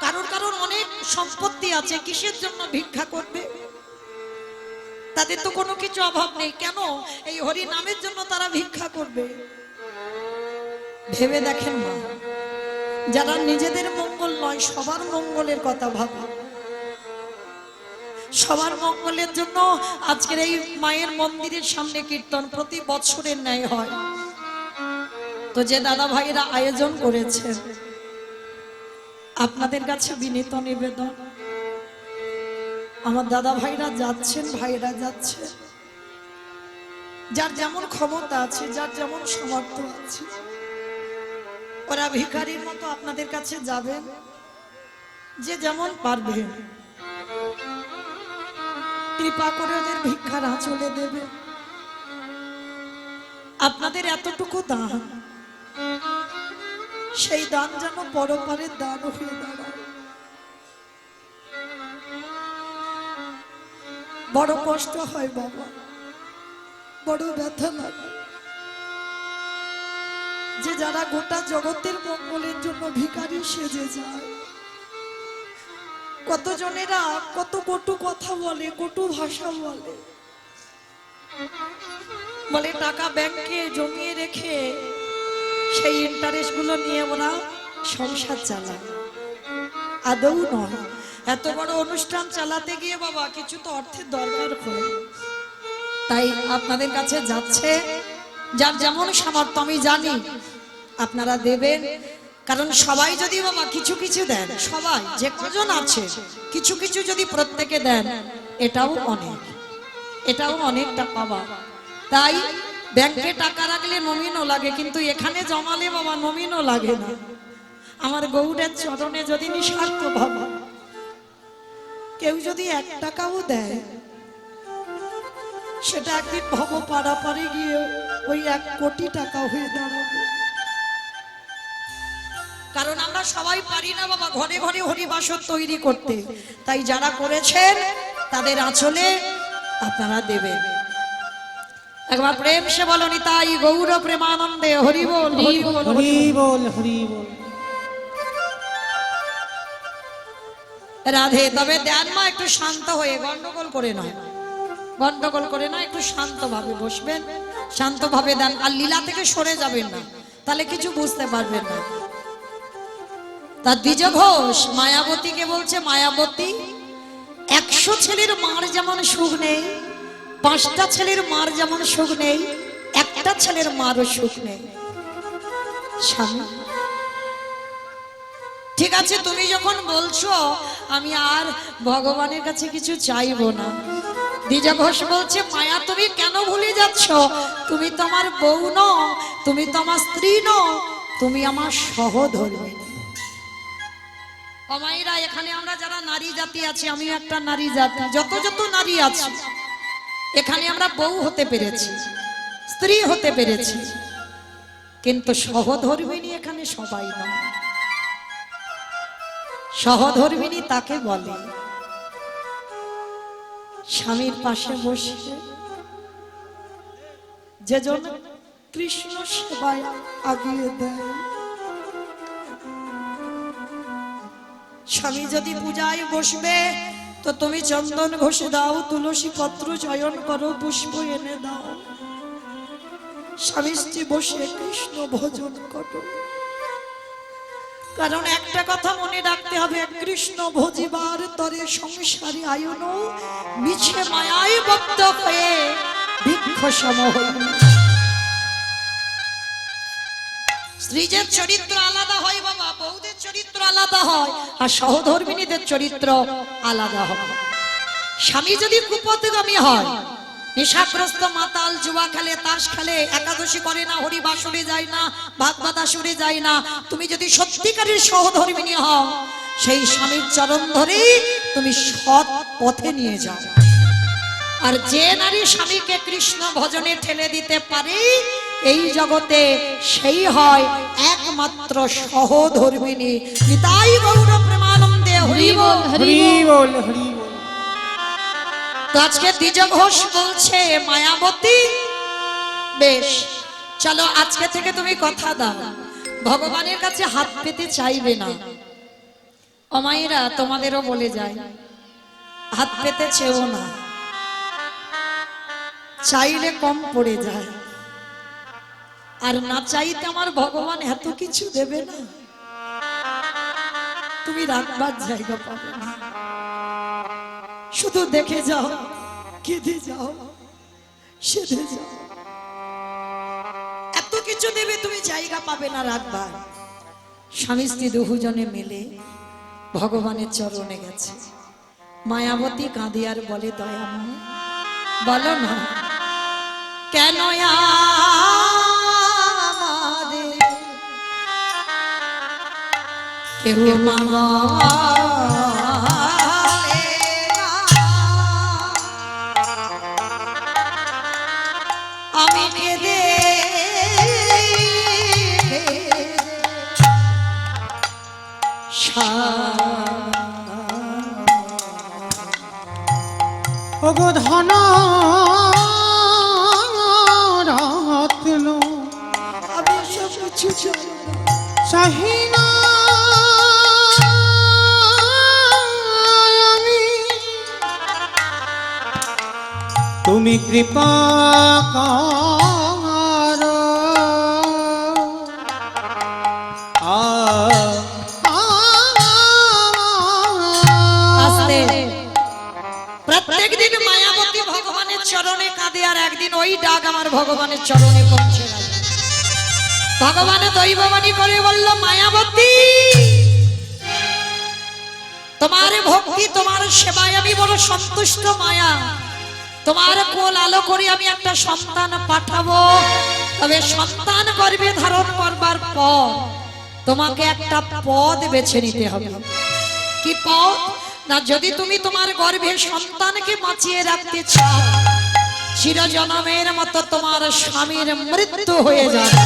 কারোর কারোর অনেক সম্পত্তি আছে, কিসের জন্য ভিক্ষা করবে? তাদের তো কোনো কিছু অভাব নেই, কেন এই হরি নামের জন্য তারা ভিক্ষা করবে? ভেবে দেখেন না, যারা নিজেদের মঙ্গল নয় সবার মঙ্গলের কথা ভাবে, সবার মঙ্গলের জন্য আজকের এই মায়ের মন্দিরের সামনে কীর্তন প্রতি বছরের ন্যায় হয়। তো যে দাদা ভাইরা আয়োজন করেছেন, আপনাদের কাছে বিনীত নিবেদন, আমার দাদা ভাইরা যাচ্ছেন, ভাইরা যাচ্ছে, যার যেমন ক্ষমতা আছে, যার যেমন সামর্থ্য আছে, ওরা ভিখারির মতো আপনাদের কাছে যাবেন, যে যেমন পারবে কৃপা করে ওদের ভিক্ষার আঁচলে দেবে। আপনাদের এতটুকু দান, সেই দান যেন পরপারের দান হয়ে দাঁড়ায়। বড় কষ্ট হয় বাবা, বড় ব্যথা লাগে যে যারা গোটা জগতের মঙ্গলের জন্য ভিখারি সেজে যায়, কতজনেরা কত কটু কথা বলে, কটু ভাষা বলে, বলে টাকা ব্যাংকে জমিয়ে রেখে সেই ইন্টারেস্ট গুলো নিয়ে ওরা সংসার চালায়। আদৌ নয়, এত বড় অনুষ্ঠান চালাতে গিয়ে বাবা কিছু তো অর্থের দরকার হয়। তাই আপনাদের কাছে যাচ্ছে, যার যেমন সামর্থ্য আমি জানি আপনারা দেবেন, কারণ সবাই যদি বাবা কিছু কিছু দেন, সবাই যে কজন আছে কিছু কিছু যদি প্রত্যেকে দেন, এটাও অনেক, এটাও অনেক টাকা বাবা। তাই ব্যাংকে টাকা রাখলে নমিনও লাগে, কিন্তু এখানে জমালে বাবা নমিনও লাগে না। আমার গৌরের চরণে যদি নিঃস্বার্থ বাবা কেউ যদি 1 টাকাও দেয়, সেটা একদিন ভব পাড়াপাড়ি গিয়ে ওই 1 কোটি টাকা হয়ে দাঁড়াবে। কারণ আমরা সবাই পারি না বাবা ঘরে ঘরে হরিবাসর তৈরি করতে। তাই যারা করেছেন তাদের আঁচলে আপনারা দেবেন। একবার প্রেম সে বলো নিতাই গৌর প্রেমানন্দে হরি বল, হরি বল, হরি বল, হরি বল। রাধে। তবে দেন মা একটু শান্ত হয়ে, গন্ডগোল করে নয়, গন্ডগোল করে না, একটু শান্তভাবে বসবেন, শান্তভাবে দেন। আর লীলা থেকে সরে যাবেন না, তাহলে কিছু বুঝতে পারবেন না। তার দ্বিজ ঘোষ মায়াবতীকে বলছে, মায়াবতী 100 ছেলের মার যেমন সুখ নেই, 5টা ছেলের মার যেমন সুখ নেই, একটা ছেলের মারও সুখ নেই। স্বামী ঠিক আছে, তুমি যখন বলছো আমি আর ভগবানের কাছে কিছু চাইবো না। দ্বিজ ঘোষ বলছে, মায়া তুমি কেন ভুলে যাচ্ছ? তুমি তো আমার বউ নও, তুমি তো আমার স্ত্রী নও, তুমি আমার সহধর্মিণী। অমাইরা, এখানে আমরা যারা নারী জাতি আছি, আমি একটা নারী জাতি, যত যত নারী আছে এখানে আমরা বউ হতে পেরেছি, স্ত্রী হতে পেরেছি, কিন্তু সহধর্মিণী এখানে সবাই নয়। সহধর্মিণী তাকে বলে স্বামীর পাশে বসে যে জন কৃষ্ণ সেবায় আগিয়ে দেয়। স্বামী যদি পূজায় বসবে তো তুমি চন্দন ঘষে দাও, তুলসী পত্র চয়ন করো, পুষ্প এনে দাও, স্বামী স্ত্রী বসে কৃষ্ণ ভজন করো। কারণ একটা কথা মনে রাখতে হবে, কৃষ্ণ ভজিবার তরে সংসারে আয়ন মিছে মায়ায় বদ্ধ হয়ে বৃক্ষ সম হইল। স্ত্রীদের চরিত্র আলাদা হয় বাবা, বউদের চরিত্র আলাদা হয়, আর সহধর্মিণীদের চরিত্র আলাদা হয়। স্বামী যদি কুপথগামী হয়, নেশাগ্রস্ত মাতাল, জুয়া খেলে, তাস খেলে, একাদশী করে না, হরিবাসরে যায় না, ভাগবত আসরে যায় না, তুমি যদি সত্যিকারের সহধর্মিণী হও, সেই স্বামীর চরণ ধরেই তুমি সৎ পথে নিয়ে যাও। আর যে নারী স্বামীকে কৃষ্ণ ভজনে ঠেলে দিতে পারে এই জগতে, সেই হয় একমাত্র সহধর্মিণী। নিতাই গৌর প্রেমানন্দে হরি বল, হরি বল, হরি বল। তো আজকে দ্বিজ ঘোষ বলছে, মায়াবতী বেশ চলো, আজকে থেকে তুমি কথা দাও, ভগবানের কাছে হাত পেতে চাইবে না। অমায়েরা তোমাদেরও বলে যায়, হাত পেতে চেও না, চাইলে কম পড়ে যায়। আর না চাইতে আমার ভগবান এত কিছু দেবে না, তুমি রাখবার জায়গা পাবে না। শুধু দেখে যাও, কেঁদে যাও, সেধে যাও, এত কিছু দেবে, তুমি জায়গা পাবে না রাখবার। স্বামী স্ত্রী দুজনে মিলে ভগবানের চরণে গেছে। মায়াবতী কাঁদে আর বলে, দয়াময় বলো না কেন আমাদের কেউ মামা আমি কেঁদে ওগো ধন রত্ন আমি সব কিছু চাই না। চাহিনা আমি তুমি কৃপা করো আস্তে প্রত্যেক দিন মায়াবতী ভগবানের চরণে কাঁদে, আর একদিন ওই ডাক আমার ভগবানের চরণে পৌঁছে গেল। ভগবান দৈববাণী করে বলল, মায়াবতী তোমার ভক্তি তোমার সেবায় আমি বড় সন্তুষ্ট মায়া। তোমার কোল আলো করে আমি একটা সন্তান পাঠাবো, তবে সন্তান গর্ভে ধারণ করবার পর তোমাকে একটা পদ বেছে নিতে হবে। কি পদ? না, যদি তুমি তোমার গর্ভে সন্তানকে বাঁচিয়ে রাখতে চাও, চিরজনমের মতো তোমার স্বামীর মৃত্যু হয়ে যাবে।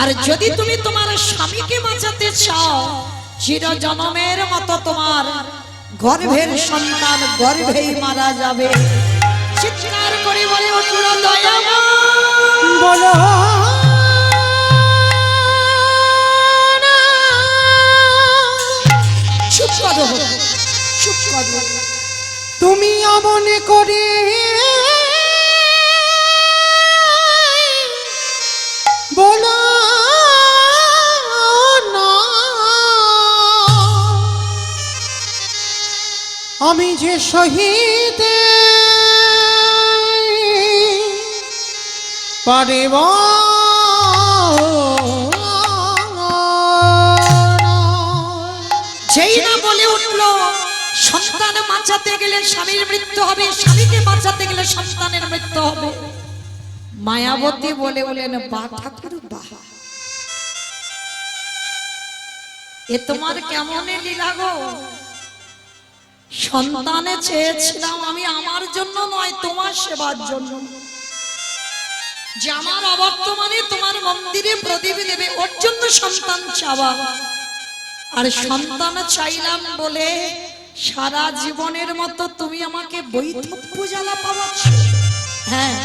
আর যদি তুমি তোমার স্বামীকে বাঁচাতে চাও, চিরজনমের মতো তোমার গর্ভের সন্তান গর্ভেই মারা যাবে। চিৎকার করে বলে উঠল দয়াময়, বলো চুপ করো, চুপ করো। তুমি অমন করে বলো না, আমি যে শহীদ পারিব যেই না বলে উঠলো সন্তান বাঁচাতে গেলে স্বামীর মৃত্যু হবে, স্বামীকে বাঁচাতে গেলে সন্তানের মৃত্যু হবে, মায়াবতী বলে বলেন, বা ঠাকুর বাহ, এ তোমার কেমন লীলা গো। সন্তানে চেয়েছিলাম আমি আমার জন্য নয়, তোমার সেবার জন্য, যে আমার অবর্তমানে তোমার মন্দিরে প্রদীপ দেবে, ওর জন্য সন্তান চাওয়া। আর সন্তান চাইলাম বলে সারা জীবনের মতো তুমি আমাকে বৈধব্য জ্বালা পাওয়াচ্ছ। হ্যাঁ,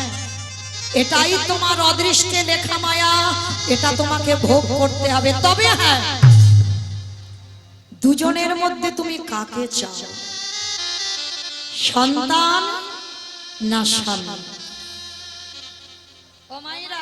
এটাই তোমার অদৃষ্টে লেখা মায়া, এটা তোমাকে ভোগ করতে হবে। তবে হ্যাঁ, দুজনের মধ্যে তুমি কাকে চাও, সন্তান না স্বামী? ও মায়েরা,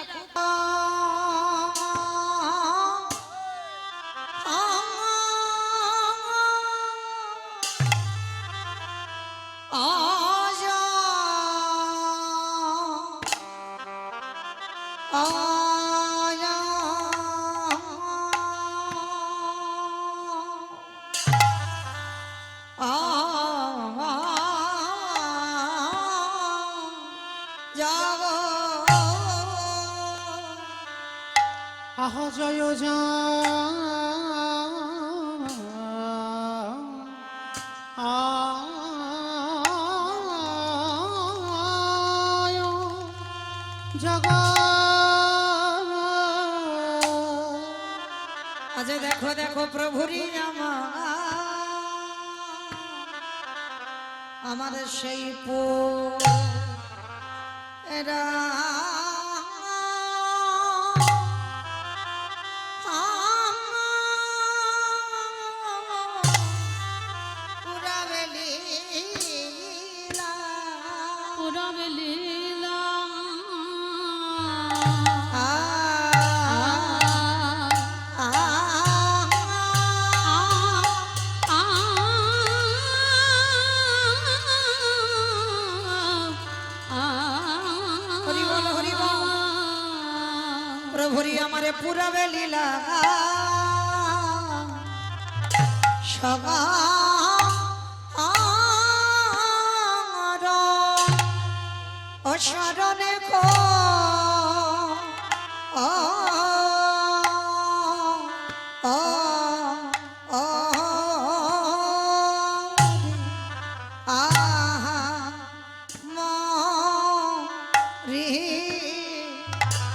আহ জয় যা জগ আজ দেখো দেখো প্রভুরি আমার সেই এরা প্রভুরি আমারে পুরাবে লীলা সগা অশরণে কো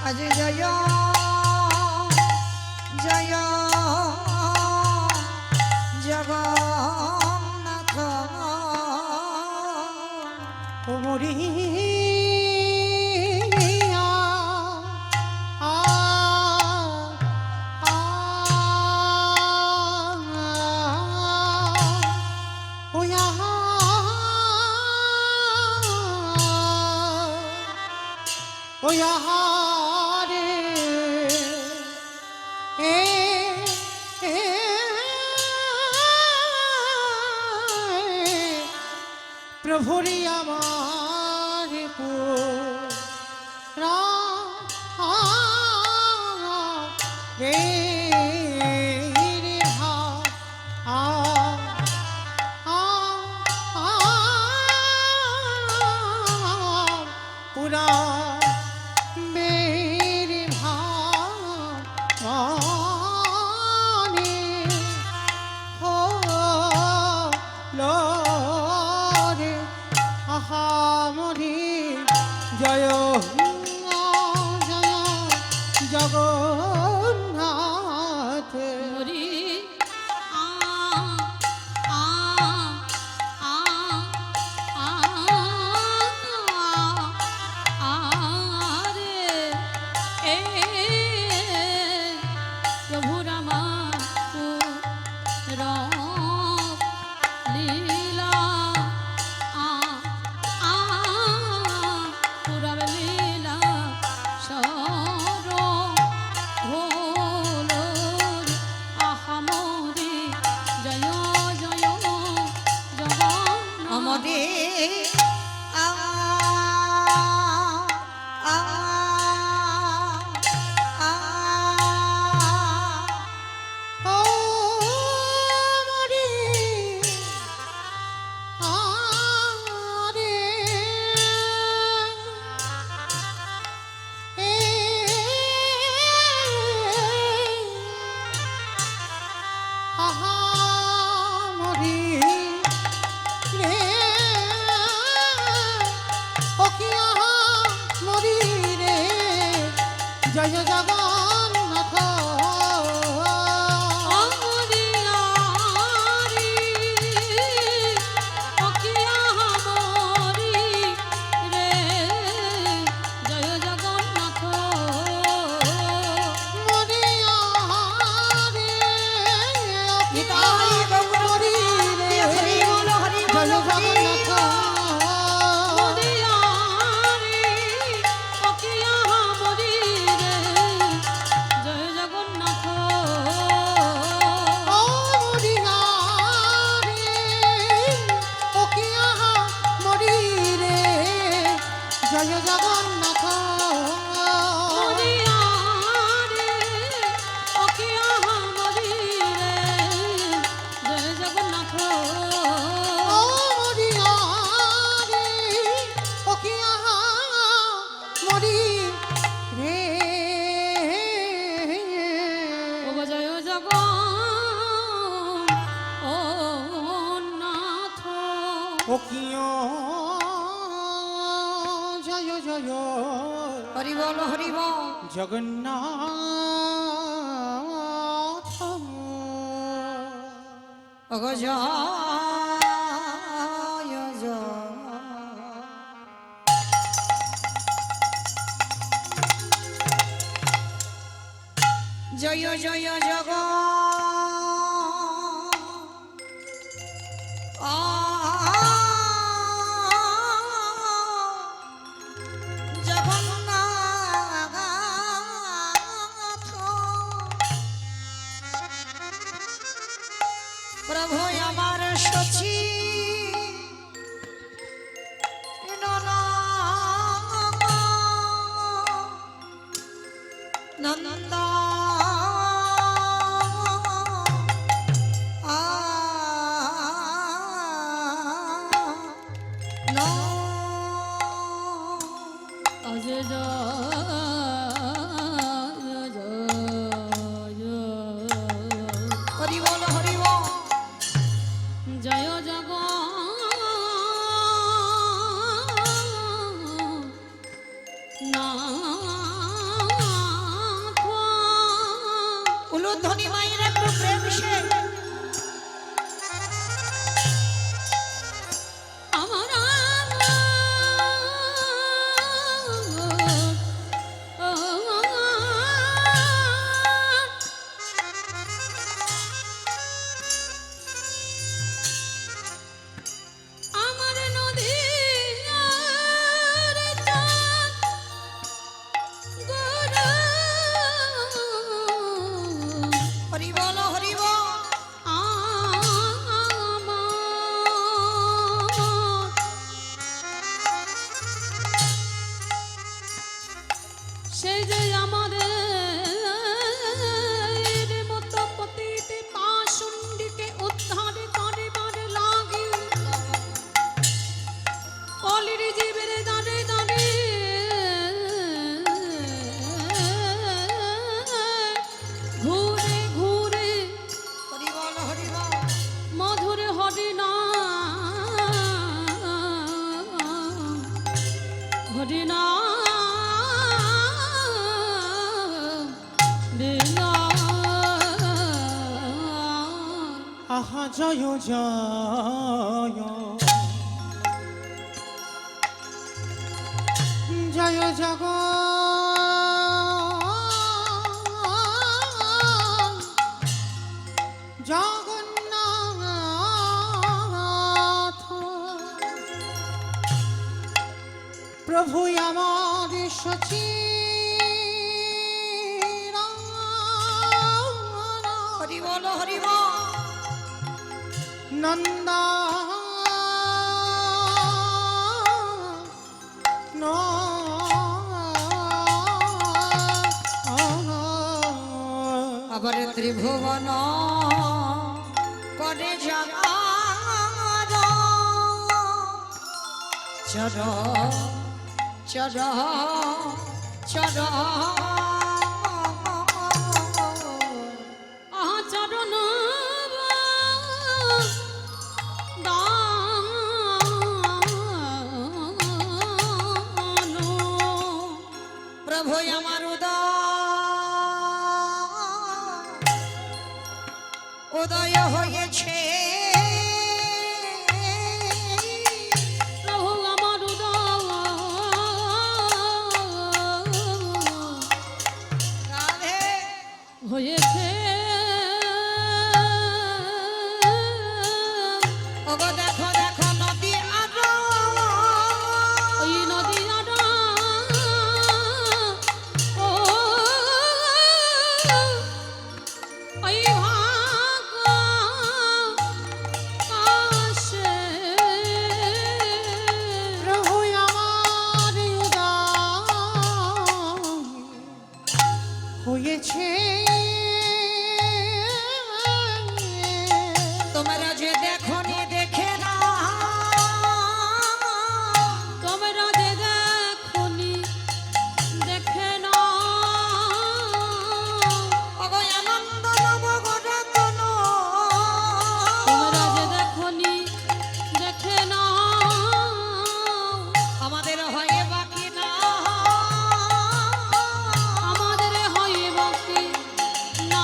আজ জয় জয় জগন্নাথ মরিয়া আ ওয়া রে এ প্রভুরি আমার পুরা রে হা আ পুরা মেরে ভানে হলো রে আহা মরি জয় জয় জগন্নাথ মরি আ আ আ আ আরে এ প্রভু রামা রব লীলা আ আ পুরব লীলা সর ভোল আহামরি জয় জয় জগন্নাথ আমরে আ আ আ ও মরি আরে এ আহা মরি রে ও কি আহা মরি রে জয় জগন্নাথ অমরিয়ারি অকিয়া হামরি রে জয় জগন্নাথ মরিয়া রে নিতাই গৌর মরি রে হরি বল হরি বল জয় হরি জগন্নাথ অমরিয়ারি অকিয়া হামরি রে জয় জগন্নাথ ও মরিয়া রে ও কি আহা মরি রে জয় জগন্নাথ মরিয়ারে অকিয়া হামরি রে জয় জগন্নাথ ও মরিয়া রে ও কি আহা মরি রে ও জয় জগন্নাথ ও কিয় জয় জয় হরি বল হরি বল জগন্নাথ ওগো জয় জয় জয় জয় জগ জগন্নাথ প্রভু আমার সচি নন্দ অজ জয় জয় হরি বল হরি বল জয় জগন্নাথ উলুধ্বনি মায়ের একটু প্রেম সে আমার সেই যে আমাদের মতো প্রতিটি পাশুন্ডিকে উদ্ধার করিবার লাগি কলির জীবের দাঁড়ে দাঁড়ে ঘুরে ঘুরে হরি বল হরি বল। মধুর হরিনা হরিনা আহা জয় জয় জয় জগ জগন্নাথ প্রভু আমার সচি হরি বল হরি বল। নন্দা আবার ত্রিভুবন করে জাগার চর চর চর আচরণ প্রভু আমার উদয় হয়েছে প্রভু আমার রাধে হয়েছে ওগো দেখো দেখো নদী আর ওই নদী ওই ভাগ কাশে প্রভু আমার হয়েছে তোমরা যে দেখো নি দেখে না তোমরা যে দেখনি দেখে না ওগো আনন্দ নবগণতন তোমরা যে দেখনি দেখে না আমাদের হয়ে বাকি না আমাদের হয় বাকি না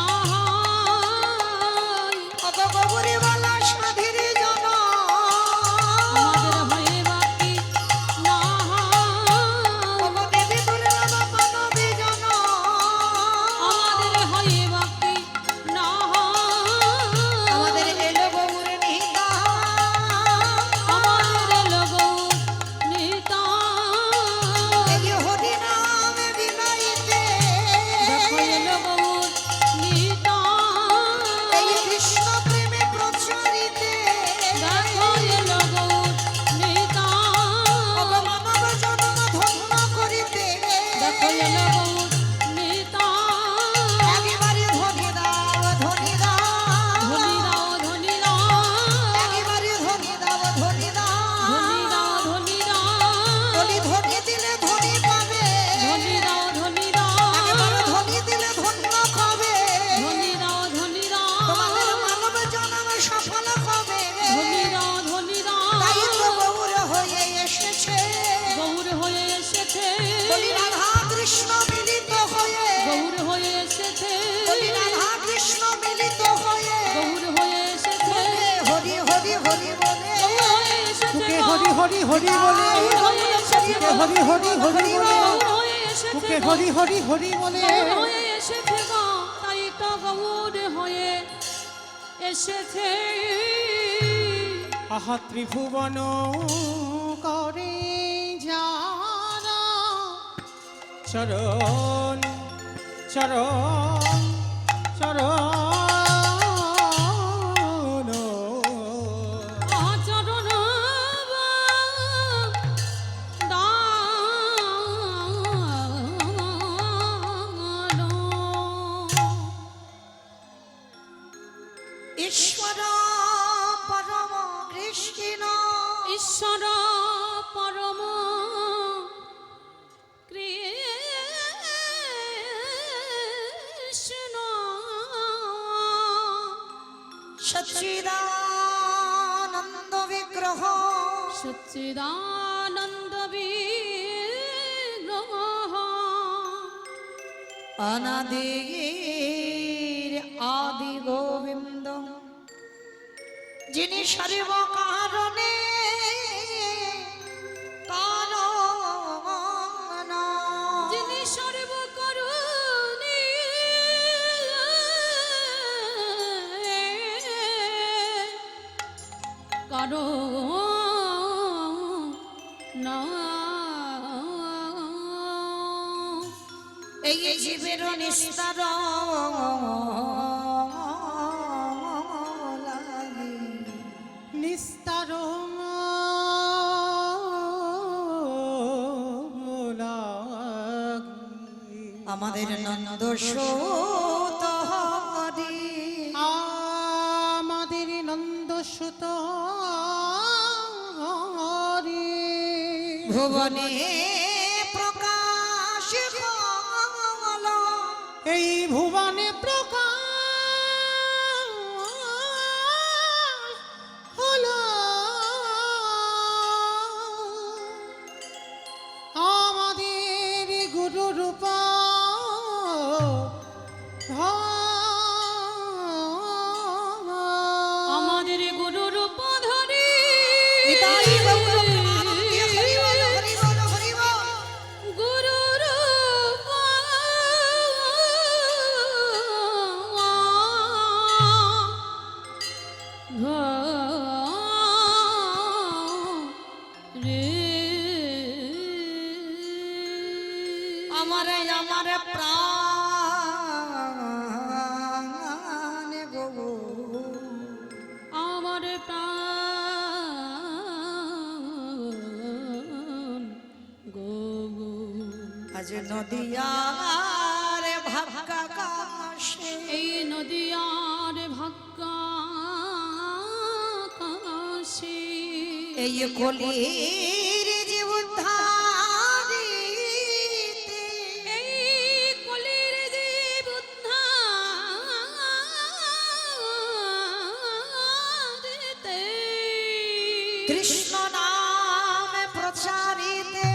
কত গৌরীবালা সাধীর জন আমাদের হয় বাকি না কত দেবী দুর্লভ মানবী জন আমাদের হয় বাকি না আমাদের এলো গৌর নিহিতা আমাদের লগো নিতা এই হরি নামে বিনাইতে দেখো লগো নিতা এই কৃষ্ণ প্রেমে প্রচারিতে দেখো লগো নিতা ওগো মানব জন্ম ধন্য করিতে দেখো লগো নিতা একেবারে ধনী দাও ধনী দাও ধনি দাও ধনি দাও একেবারে ধনী দাও ধনী দাও ধনি দাও ধনি দাও ধনী ধনী দিলে ধনী পাবে ধনি দাও ধনি দাও একেবারে ধনী দিলে ধন্য হবে ধনি দাও ধনি দাও তোমাদের মানব জন্ম সফল হবে ধনি দাও ধনি দাও তাই তো গৌর হয়ে এসেছে গৌর হয়ে এসেছে বলি রাধা কৃষ্ণ মিলিত হয়ে গৌর হয়ে এসেছে বলি রাধা কৃষ্ণ মিলিত হয়ে গৌর হয়ে এসেছে হরি হরি হরি বলে গৌর হয়ে এসেছে বুকে হরি হরি হরি বলে গৌর হয়ে এসেছে বুকে হরি হরি হরি বলে গৌর হয়ে এসেছে বুকে হরি হরি হরি বলে গৌর হয়ে এসেছে গো তাই তো গৌর হয়ে এসেছে আহা ত্রিভুবন করে যারা চরণ চরণ চরণ আচরণ সচ্চিদানন্দ বিগ্রহ সচ্চিদানন্দ বিগ্রহ অনাদির আদি গোবিন্দ যিনি সর্ব কারণে কারণ যিনি সর্বকারণে কারণ এই জীবের নিস্তার নিস্তার আমাদের নন্দ সুত হরি আমাদের নন্দসুত হরি ভুবনে প্রকাশ কমল এই ভুবনে প্রকাশ হলো আমাদের গুরু রূপা আমাদের গুরু রূপ ধরে নিতাই গৌর প্রেমানন্দে হরি বল হরি বল হরি বল গুরু রূপ আমার আমার প্রাণ গো আমার প্রাণ গো আজ নদিয়ার ভাগ্যা কাশে এই নদিয়ার ভাগ্যাকাশে এই কলির যে উদ্ধারিতে এই কলির জীব উদ্ধারিতে কৃষ্ণ নাম প্রচারিতে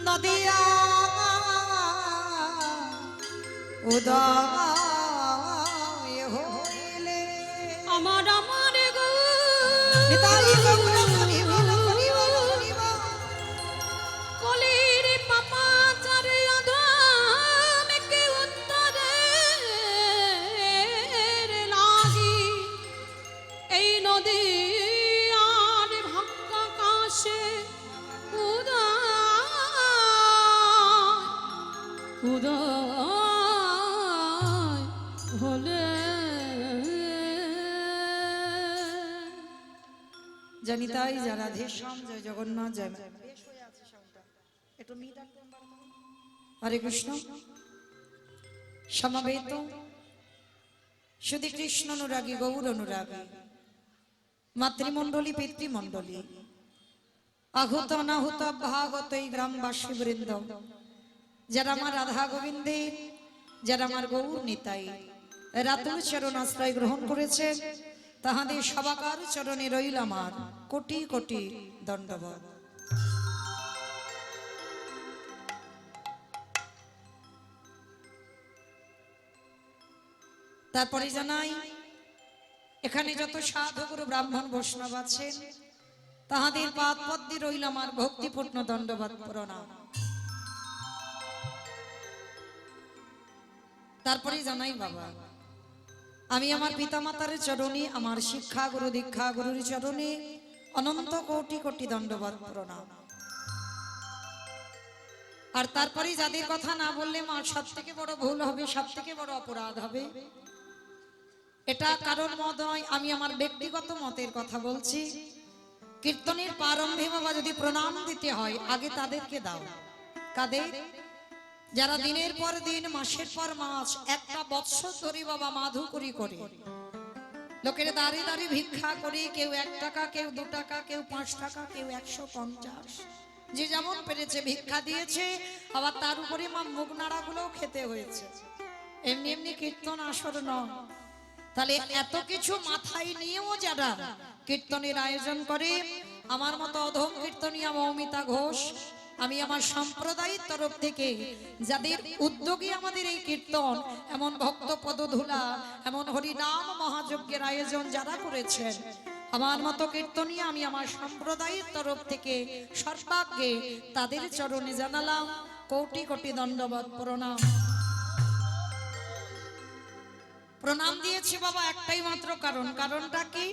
নদিয়া উদয় হইলে আমার আমার গো নিতাই গৌর হরি বল হরি বল হরি বল কলির পাপাচারে অধমকে উত্তরে লাগি এই নদী আর ভাগ্যাকাশে উদয় হলে জানি তাই যা রাধে শ্যাম জয় জগন্নাথ জয় মা। বেশ হয়ে আছে সবটা। একটু মিট আপ করুন বাবা। হরে কৃষ্ণ সমাবেত শুধু কৃষ্ণ অনুরাগী গৌর অনুরাগী মাতৃমণ্ডলী পিতৃমণ্ডলী আহুত অনাহুত ভাগত এই গ্রামবাসী বৃন্দ যারা আমার রাধা গোবিন্দের যারা আমার গৌর নিতাই রাতুল চরণ আশ্রয় গ্রহণ করেছে তাহাদের সবাকার চরণে রইল আমার কোটি কোটি দণ্ডবত। তারপরে জানাই এখানে যত সাধু গুরু ব্রাহ্মণ বৈষ্ণব আছেন তাহাদের পাদ পদ্মে রইল আমার ভক্তিপূর্ণ দণ্ডবত প্রণাম। তারপরে জানাই বাবা আমি আমার পিতামাতার চরণে আমার শিক্ষা গুরু দীক্ষা গুরুর চরণে অনন্ত কোটি কোটি দণ্ডবত প্রণাম। আর তারপরে যাদের কথা না বললে মা সব থেকে বড় ভুল হবে, সব থেকে বড় অপরাধ হবে। এটা কারণ মত নয়, আমি আমার ব্যক্তিগত মতের কথা বলছি। কীর্তনের প্রারম্ভে বাবা যদি প্রণাম দিতে হয় আগে তাদেরকে দাও। কাদের? যারা দিনের পর দিন মাসের পর মাস একটা বৎসর ধরে বাবা মাধুকরি করে লোকের দাঁড়িয়ে দাঁড়িয়ে ভিক্ষা করে, কেউ 1 টাকা, কেউ 2 টাকা, কেউ 5 টাকা, কেউ 150, যে যেমন পেরেছে ভিক্ষা দিয়েছে। আবার তার উপরে মা মুখ নাড়াগুলোও খেতে হয়েছে। এমনি এমনি কীর্তন আসর নয়, তাহলে এত কিছু মাথায় নিয়েও যারা কীর্তনের আয়োজন করে, আমার মতো অধম কীর্তনিয়া মৌমিতা ঘোষ, আমি আমার সম্প্রদায়ের তরফ থেকে যাদের উদ্যোগে আমাদের এই কীর্তন, এমন ভক্ত পদধূলা, এমন হরিনাম মহাযজ্ঞের আয়োজন যারা করেছেন, আমার মতো কীর্তনিয়া আমি আমার সম্প্রদায়ের তরফ থেকে সর্বাগ্যে তাদের চরণে জানালাম কোটি কোটি দণ্ডবত প্রণাম। প্রণাম দিয়েছি বাবা একটাই মাত্র কারণ, কারণটা কি?